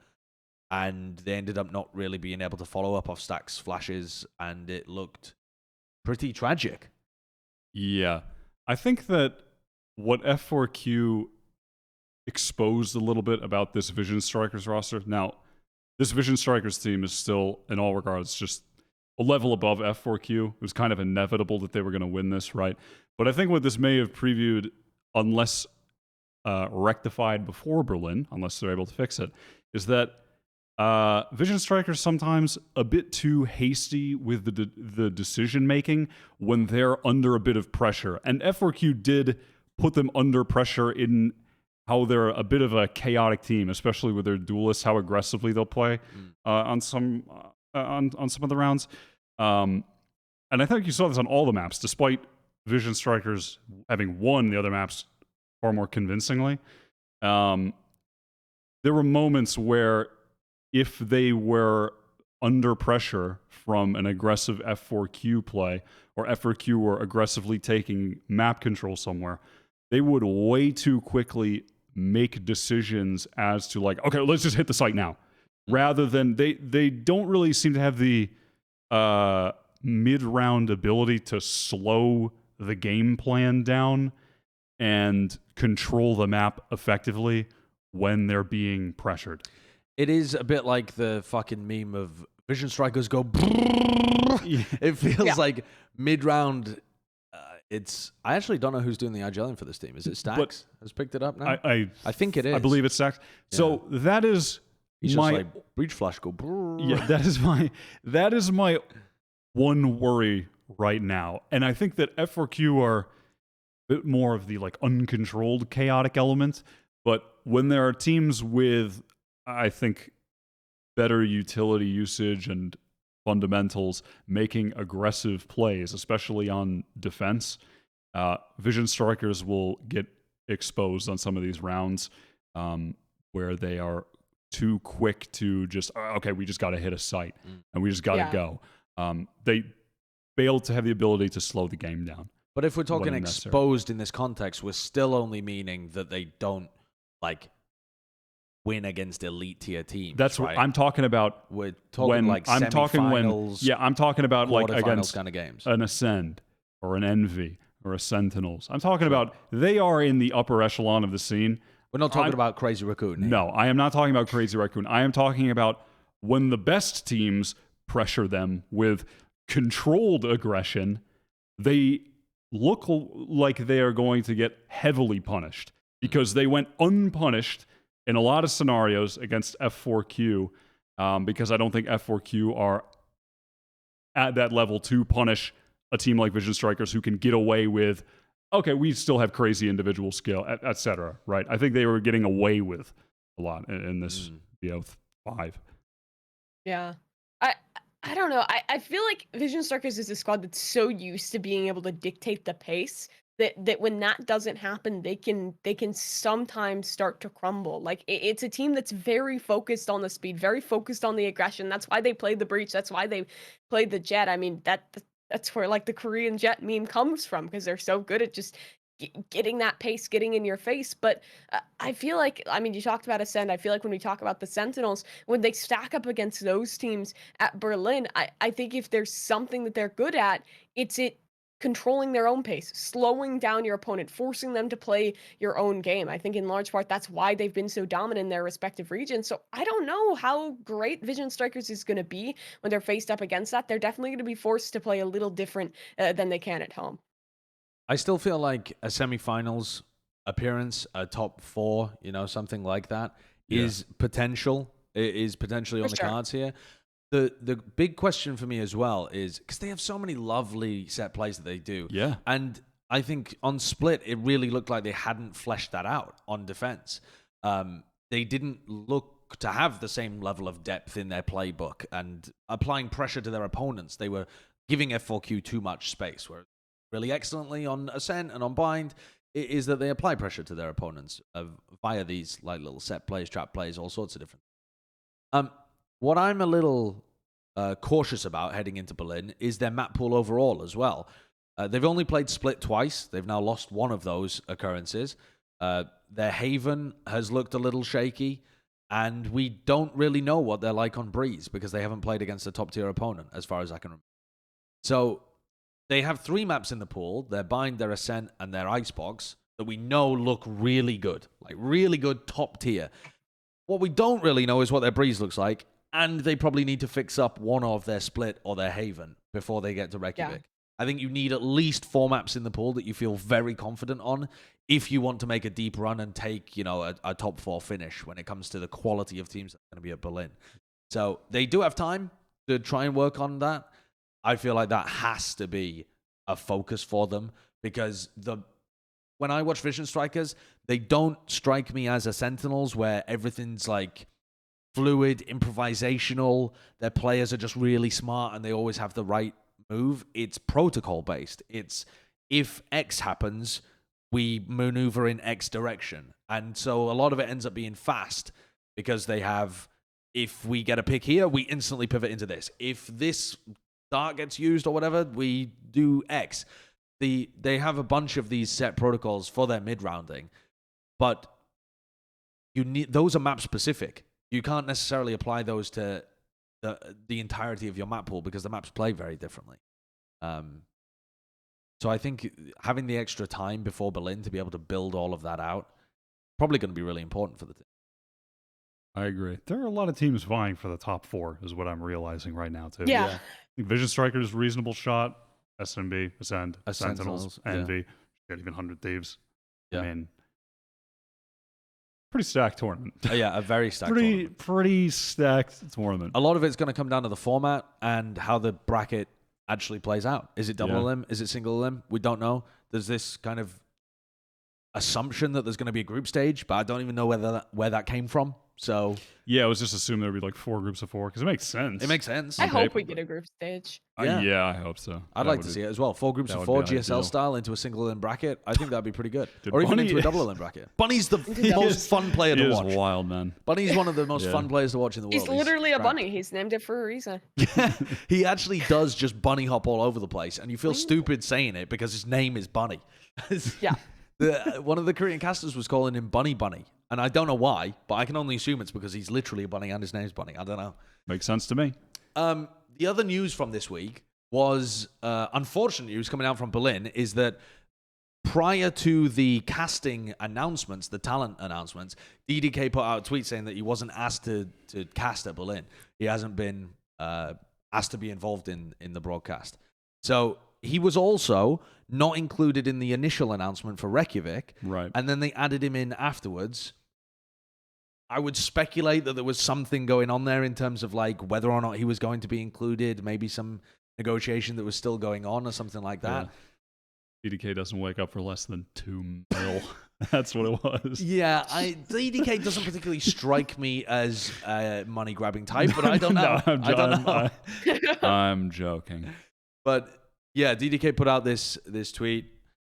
And they ended up not really being able to follow up off Stack's flashes, and it looked pretty tragic. Yeah. I think that what F4Q exposed a little bit about this Vision Strikers roster. Now, this Vision Strikers team is still, in all regards, just a level above F4Q. It was kind of inevitable that they were going to win this, right? But I think what this may have previewed, unless rectified before Berlin, unless they're able to fix it, is that Vision Strikers sometimes a bit too hasty with the decision-making when they're under a bit of pressure. And F4Q did put them under pressure in how they're a bit of a chaotic team, especially with their duelists, how aggressively they'll play on some of the rounds. And I think you saw this on all the maps, despite Vision Strikers having won the other maps far more convincingly. There were moments where if they were under pressure from an aggressive F4Q play, or F4Q were aggressively taking map control somewhere, they would way too quickly make decisions as to like, okay, let's just hit the site now. Rather than, they don't really seem to have the mid-round ability to slow the game plan down and control the map effectively when they're being pressured. It is a bit like the fucking meme of Vision Strikers go. It feels like mid-round. I actually don't know who's doing the IGLing for this team. Is it Stacks? Has picked it up now? I think it is. I believe it's Stacks. Yeah. So that is He's just like breach flash go. Yeah, that is my one worry right now, and I think that F4Q are a bit more of the like uncontrolled chaotic element. But when there are teams with, I think, better utility usage and fundamentals making aggressive plays, especially on defense, Vision Strikers will get exposed on some of these rounds where they are too quick to just, okay, we just got to hit a site and we just got to go. They failed to have the ability to slow the game down. But if we're talking exposed in this context, we're still only meaning that they don't like win against elite tier teams. That's right? what I'm talking about. We're talking like semi-finals. I'm talking about like against kind of games. An Ascend or an Envy or a Sentinels. I'm talking about they are in the upper echelon of the scene. We're not talking about Crazy Raccoon. No, I am not talking about Crazy Raccoon. I am talking about when the best teams pressure them with controlled aggression, they look like they are going to get heavily punished because they went unpunished in a lot of scenarios against F4Q, because I don't think F4Q are at that level to punish a team like Vision Strikers who can get away with, okay, we still have crazy individual skill, et cetera, right? I think they were getting away with a lot in this BO5. Yeah. I don't know. I feel like Vision Strikers is a squad that's so used to being able to dictate the pace that when that doesn't happen, they can sometimes start to crumble. Like it's a team that's very focused on the speed, very focused on the aggression. That's why they played the Breach. That's why they played the Jett. I mean, that's where like the Korean Jett meme comes from, because they're so good at just getting that pace, getting in your face. But I feel like, I mean, you talked about Ascend. I feel like when we talk about the Sentinels, when they stack up against those teams at Berlin, I think if there's something that they're good at, it's controlling their own pace, slowing down your opponent, forcing them to play your own game. I think in large part that's why they've been so dominant in their respective regions. So I don't know how great Vision Strikers is going to be when they're faced up against that. They're definitely going to be forced to play a little different than they can at home. I still feel like a semifinals appearance, a top 4, something like that, is potentially on the cards here. The big question for me as well is, because they have so many lovely set plays that they do. Yeah. And I think on Split, it really looked like they hadn't fleshed that out on defense. They didn't look to have the same level of depth in their playbook and applying pressure to their opponents. They were giving F4Q too much space, where really excellently on Ascent and on Bind is that they apply pressure to their opponents via these like little set plays, trap plays, all sorts of different. What I'm a little cautious about heading into Berlin is their map pool overall as well. They've only played Split twice. They've now lost one of those occurrences. Their Haven has looked a little shaky, and we don't really know what they're like on Breeze because they haven't played against a top-tier opponent, as far as I can remember. So they have 3 maps in the pool, their Bind, their Ascent, and their Icebox, that we know look really good, like really good top tier. What we don't really know is what their Breeze looks like, and they probably need to fix up one of their Split or their Haven before they get to Reykjavik. I think you need at least 4 maps in the pool that you feel very confident on if you want to make a deep run and take, a top 4 finish when it comes to the quality of teams that are going to be at Berlin. So they do have time to try and work on that. I feel like that has to be a focus for them, because when I watch Vision Strikers, they don't strike me as a Sentinels where everything's like fluid, improvisational. Their players are just really smart and they always have the right move. It's protocol based. It's if X happens, we maneuver in X direction. And so a lot of it ends up being fast because they have, if we get a pick here, we instantly pivot into this. If this dart gets used or whatever, we do X. They have a bunch of these set protocols for their mid-rounding, but those are map specific. You can't necessarily apply those to the entirety of your map pool because the maps play very differently. So I think having the extra time before Berlin to be able to build all of that out, probably going to be really important for the team. I agree. There are a lot of teams vying for the top 4, is what I'm realizing right now, too. Yeah. Vision Strikers, reasonable shot. SMB, Ascend, Sentinels, Envy, even 100 Thieves. Yeah. I mean, pretty stacked tournament. A very stacked tournament. Pretty stacked tournament. A lot of it's going to come down to the format and how the bracket actually plays out. Is it double elim? Is it single elim? We don't know. There's this kind of assumption that there's going to be a group stage, but I don't even know where that came from. So yeah, it was just assumed there'd be like 4 groups of 4 because it makes sense. It makes sense. I hope we get a group stage. Yeah, I hope so. I'd like to see it as well. 4 groups of 4 GSL style into a single elim bracket. I think that'd be pretty good. Or even into a double elim bracket. Bunny's the most fun player to watch. He is wild, man. Bunny's one of the most fun players to watch in the world. He's literally a bunny. He's named it for a reason. He actually does just bunny hop all over the place, and you feel stupid saying it because his name is Bunny. Yeah. One of the Korean casters was calling him Bunny Bunny, and I don't know why, but I can only assume it's because he's literally a bunny and his name's Bunny. I don't know. Makes sense to me. The other news from this week was unfortunate news coming out from Berlin is that prior to the casting announcements, the talent announcements, DDK put out a tweet saying that he wasn't asked to cast at Berlin. He hasn't been asked to be involved in the broadcast. So he was also not included in the initial announcement for Reykjavik. Right. And then they added him in afterwards. I would speculate that there was something going on there in terms of like whether or not he was going to be included, maybe some negotiation that was still going on or something like that. DDK doesn't wake up for less than 2 mil. That's what it was. Yeah, DDK doesn't particularly strike me as a money-grabbing type, but I don't know. No, I don't know. I'm joking. But yeah, DDK put out this tweet.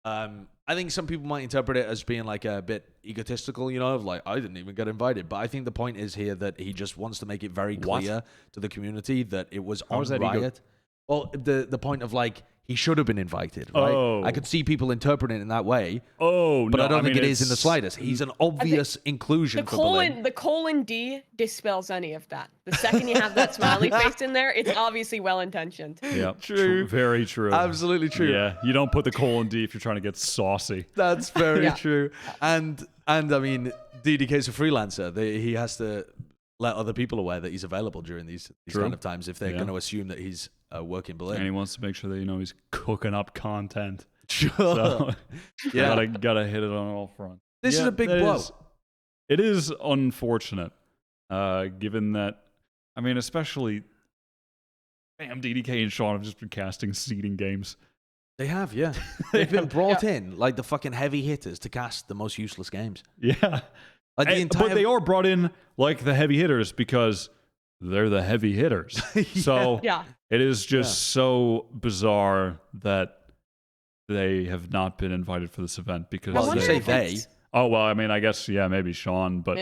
I think some people might interpret it as being like a bit egotistical, you know, of like, I didn't even get invited. But I think the point is here that he just wants to make it very clear to the community that it was on Riot. Well, the point of like, he should have been invited, right? Oh. I could see people interpreting it in that way. Oh, but no, I don't think mean, it is in the slightest. He's an obvious inclusion for Berlin. The colon D dispels any of that. The second you have that smiley face in there, it's obviously well-intentioned. Yeah, true. Very true. Absolutely true. Yeah, you don't put the colon D if you're trying to get saucy. That's very true. And I mean, DDK's a freelancer. He has to let other people aware that he's available during these kind of times if they're going to assume that he's working Berlin. And he wants to make sure that he's cooking up content. Sure. So, gotta hit it on all fronts. This is a big blow. It is unfortunate, given that, I mean, especially, DDK and Sean have just been casting seeding games. They have, yeah. They've been brought in like the fucking heavy hitters to cast the most useless games. Yeah. Like but they are brought in like the heavy hitters because they're the heavy hitters. So it is just so bizarre that they have not been invited for this event because Oh, well, I mean, I guess, maybe Sean, but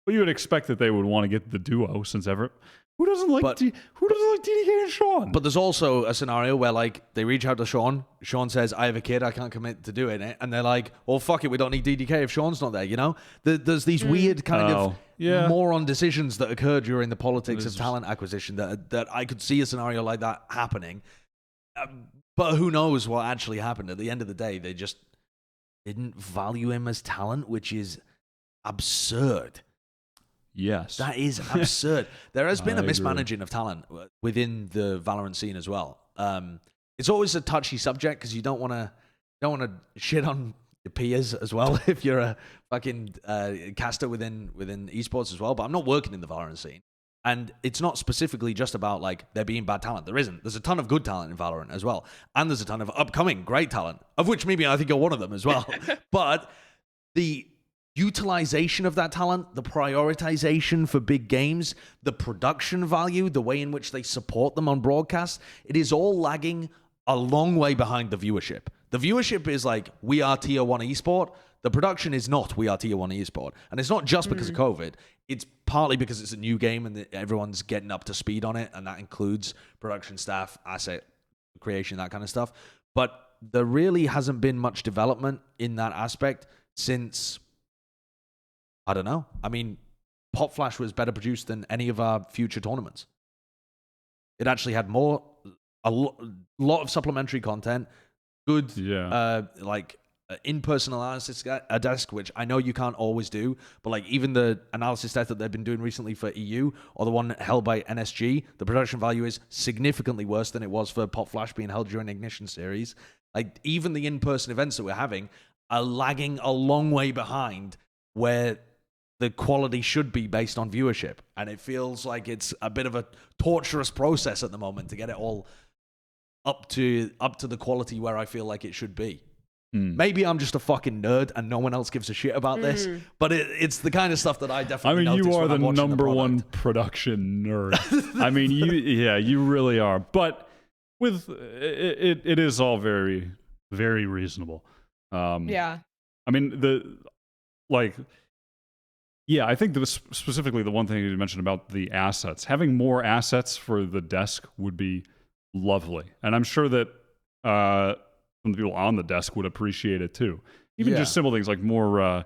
you would expect that they would want to get the duo since ever. Who doesn't like DDK and Sean? But there's also a scenario where like they reach out to Sean. Sean says, "I have a kid. I can't commit to doing it." And they're like, "Well, fuck it. We don't need DDK if Sean's not there." You know, there's these weird kind of moron decisions that occur during the politics of talent acquisition that I could see a scenario like that happening. But who knows what actually happened? At the end of the day, they just didn't value him as talent, which is absurd. Yes. That is absurd. There has been a mismanaging of talent within the Valorant scene as well. It's always a touchy subject because you don't want to shit on your peers as well if you're a fucking caster within esports as well. But I'm not working in the Valorant scene. And it's not specifically just about like there being bad talent. There isn't. There's a ton of good talent in Valorant as well. And there's a ton of upcoming great talent, of which maybe I think you're one of them as well. But the utilization of that talent, the prioritization for big games, the production value, the way in which they support them on broadcast, it is all lagging a long way behind the viewership. The viewership is like, we are tier 1 esport. The production is not, we are tier 1 esport. And it's not just because of COVID. It's partly because it's a new game and everyone's getting up to speed on it. And that includes production staff, asset creation, that kind of stuff. But there really hasn't been much development in that aspect since, I don't know. I mean, Pop Flash was better produced than any of our future tournaments. It actually had a lot of supplementary content, good, in-person analysis desk, which I know you can't always do, but like even the analysis desk that they've been doing recently for EU or the one held by NSG, the production value is significantly worse than it was for Pop Flash being held during Ignition Series. Like even the in-person events that we're having are lagging a long way behind where the quality should be based on viewership. And it feels like it's a bit of a torturous process at the moment to get it all up to the quality where I feel like it should be. Maybe I'm just a fucking nerd and no one else gives a shit about this, but it's the kind of stuff that I definitely notice. You are the number one production nerd. I mean, you really are. But with it is all very, very reasonable. I mean, I think specifically the one thing you mentioned about the assets. Having more assets for the desk would be lovely. And I'm sure that some of the people on the desk would appreciate it too. Even just simple things like more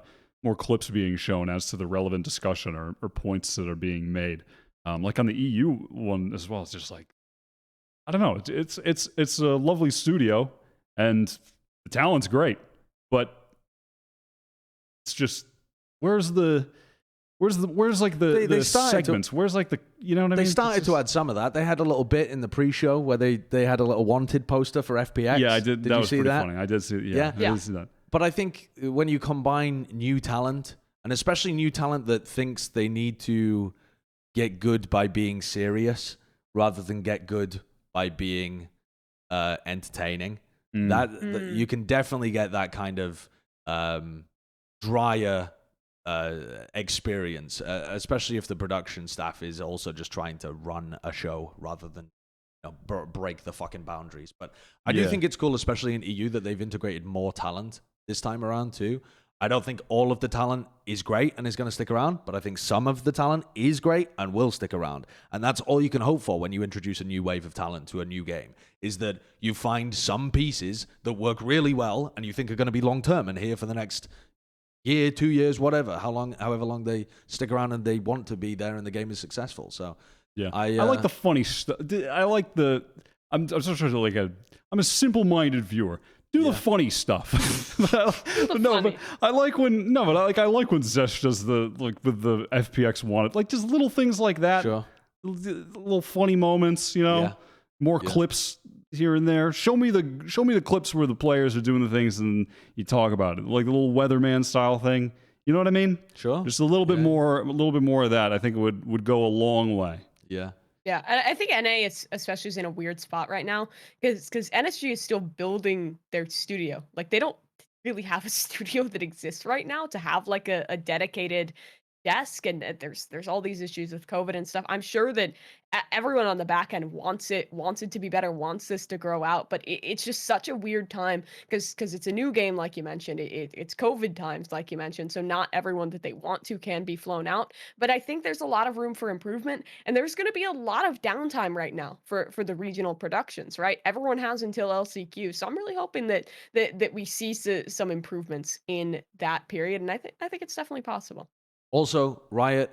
clips being shown as to the relevant discussion or points that are being made. Like on the EU one as well, it's just like, I don't know. It's a lovely studio and the talent's great, but it's just, where's like the segments? Where's like the, you know what I mean? They started to add some of that. They had a little bit in the pre-show where they had a little wanted poster for FPX. Yeah, I did. Did you see that? Funny. I did see. Yeah, I did see that. But I think when you combine new talent, and especially new talent that thinks they need to get good by being serious rather than get good by being entertaining. That you can definitely get that kind of drier experience, especially if the production staff is also just trying to run a show rather than break the fucking boundaries. But I do think it's cool, especially in EU, that they've integrated more talent this time around too. I don't think all of the talent is great and is going to stick around, but I think some of the talent is great and will stick around. And that's all you can hope for when you introduce a new wave of talent to a new game, is that you find some pieces that work really well and you think are going to be long-term and here for the next year, 2 years, whatever, however long they stick around and they want to be there and the game is successful. So yeah, I like the funny stuff. I like the. I'm a simple-minded viewer. Do the funny stuff. But I like when Zesh does with the FPX wanted, like just little things like that. Sure. Little funny moments, more clips here and there. Show me the clips where the players are doing the things and you talk about it, like the little weatherman style thing. You know what I mean? Sure. Just a little bit more of that. I think it would go a long way. Yeah. Yeah, and I think NA especially is in a weird spot right now because NSG is still building their studio. Like they don't really have a studio that exists right now to have like a dedicated desk, and there's all these issues with COVID and stuff. I'm sure that everyone on the back end wants it to be better, wants this to grow out, but it's just such a weird time because it's a new game, like you mentioned. It's COVID times, like you mentioned, so not everyone that they want to can be flown out. But I think there's a lot of room for improvement, and there's going to be a lot of downtime right now for the regional productions. Right, everyone has until LCQ, so I'm really hoping that we see some improvements in that period, and I think it's definitely possible. Also, Riot,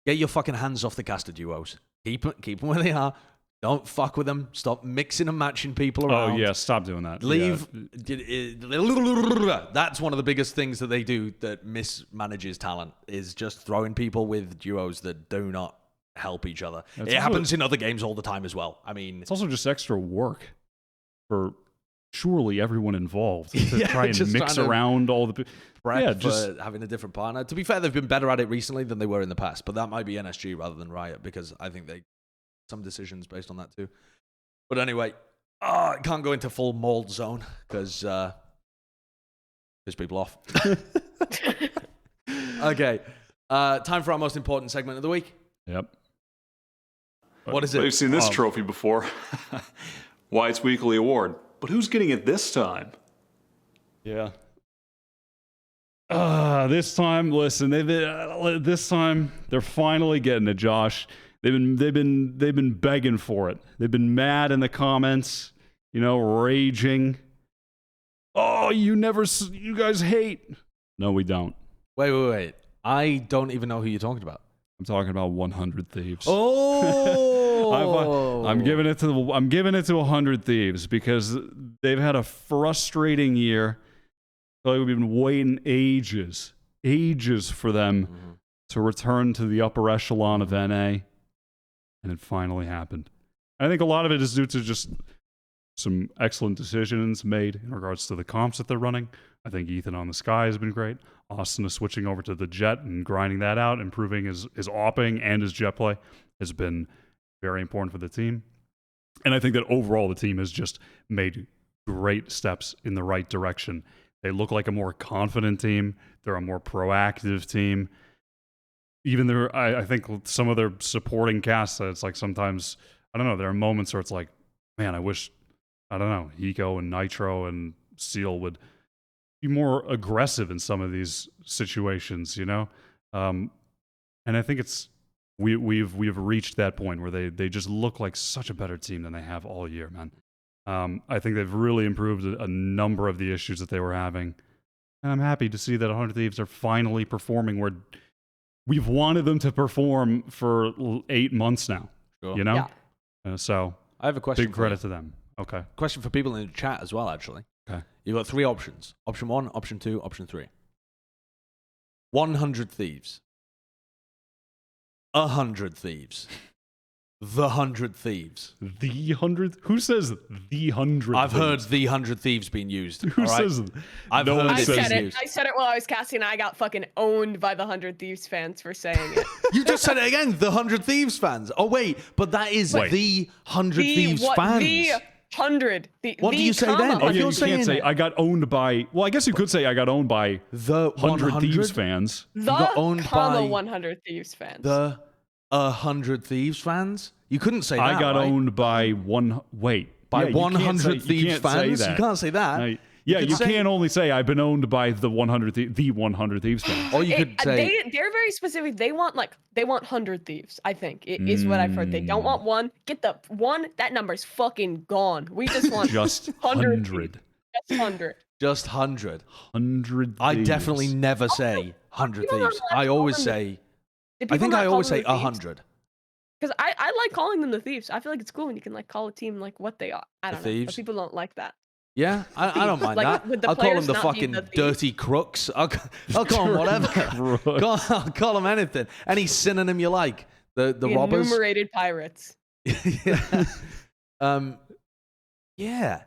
get your fucking hands off the caster duos. Keep them where they are. Don't fuck with them. Stop mixing and matching people around. Oh, yeah, stop doing that. Leave. That's one of the biggest things that they do that mismanages talent, is just throwing people with duos that do not help each other. It happens in other games all the time as well. I mean, it's also just extra work for surely everyone involved to try and mix around all the just having a different partner. To be fair, they've been better at it recently than they were in the past, but that might be NSG rather than Riot, because I think they some decisions based on that too. But anyway, I can't go into full mold zone because piss people off. Okay, time for our most important segment of the week. Yep. What is it? We've seen this trophy before. Wyatt's Weekly Award. But who's getting it this time? Yeah. This time, listen. This time they're finally getting it, Josh. They've been begging for it. They've been mad in the comments, raging. Oh, you guys hate. No, we don't. Wait. I don't even know who you're talking about. I'm talking about 100 Thieves. Oh, I'm giving it to 100 Thieves because they've had a frustrating year. Like we've been waiting ages for them to return to the upper echelon of NA, and it finally happened. I think a lot of it is due to just some excellent decisions made in regards to the comps that they're running. I think Ethan on the Sky has been great. Austin is switching over to the Jett and grinding that out, improving his opping and his Jett play has been very important for the team. And I think that overall the team has just made great steps in the right direction. They look like a more confident team. They're a more proactive team. Even I think some of their supporting cast, it's like sometimes, I don't know, there are moments where it's like, man, I wish, I don't know, Hiko and Nitro and Seal would be more aggressive in some of these situations, And I think we've reached that point where they just look like such a better team than they have all year, man. I think they've really improved a number of the issues that they were having. And I'm happy to see that 100 Thieves are finally performing where we've wanted them to perform for 8 months now. Sure. Yeah. So I have a question. Big credit to them. Okay. Question for people in the chat as well, actually. Okay. You've got 3 options. Option 1, option 2, option 3. 100 Thieves. 100 Thieves. The 100 Thieves. The 100? Who says the 100? I've heard the 100 Thieves being used. Who says it? I've heard I it said being it. used. I said it while I was casting, and I got fucking owned by the 100 Thieves fans for saying it. You just said it again. The 100 Thieves fans. Oh, wait. But that is the 100 Thieves fans. 100. What do you say then? Oh, If yeah, you're you saying can't say I got owned by. Well, I guess you could say I got owned by the 100 Thieves fans. The got owned comma by 100 Thieves fans. the 100 Thieves fans. You couldn't say that. I got right? owned by one. Wait, by yeah, you can't 100 say- Thieves you can't say fans. that. You can't say that. Yeah, could you say- can't only say I've been owned by the 100 Thieves fans. Or you could say They're very specific. They want 100 Thieves, I think, is what I've heard. They don't want one. Get the one. That number's fucking gone. We just want Just 100. 100. Just 100. just 100. 100 I Thieves. definitely never say 100 people not Thieves. allowed I to call always them say, Did I people think not I call always them say the Thieves? 100. Because I like calling them the Thieves. I feel like it's cool when you can call a team what they are. I don't know. Thieves? But people don't like that. Yeah, I don't mind Like, that. with the I'll call them players the not being fucking the thieves. dirty crooks. I'll call them whatever. I'll call them anything. Any synonym you like. The robbers. Enumerated pirates. yeah. Yeah.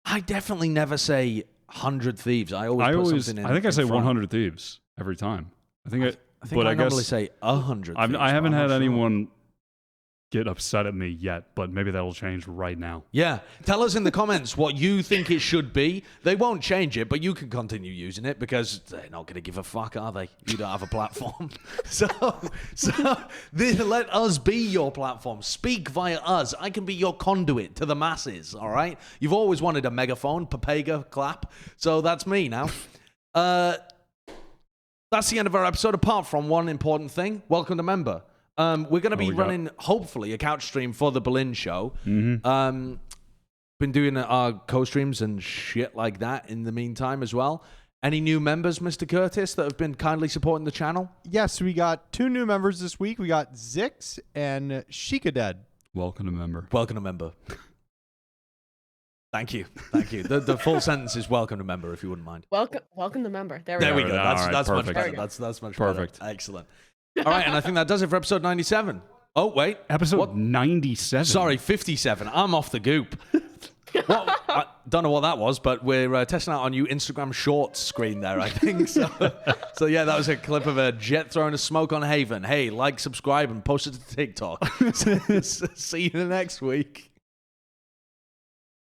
I definitely never say 100 Thieves. I always put something in. I think I in say front. 100 Thieves every time. I think I I normally guess say 100 Thieves. I haven't but I'm had not sure. anyone get upset at me yet, but maybe that'll change right now. Yeah. Tell us in the comments what you think it should be. They won't change it, but you can continue using it because they're not going to give a fuck, are they? You don't have a platform. so let us be your platform. Speak via us. I can be your conduit to the masses, all right? You've always wanted a megaphone, Papega clap. So that's me now. That's the end of our episode, apart from one important thing. Welcome to member. We're going to be running, hopefully, a couch stream for the Berlin show. Mm-hmm. Been doing our co-streams and shit like that in the meantime as well. Any new members, Mr. Curtis, that have been kindly supporting the channel? Yes, we got 2 new members this week. We got Zix and Shikaded. Welcome to member. Welcome to member. Thank you. Thank you. The full sentence is welcome to member, if you wouldn't mind. Welcome to member. There There we go. go. All That's right, much perfect. better. That's much Perfect. better. Excellent. All right, and I think that does it for episode 97. Oh, wait. Episode 97. Sorry, 57. I'm off the goop. Well, I don't know what that was, but we're testing out our new Instagram Shorts screen there, I think. So yeah, that was a clip of a Jett throwing a smoke on Haven. Hey, like, subscribe, and post it to TikTok. See you next week.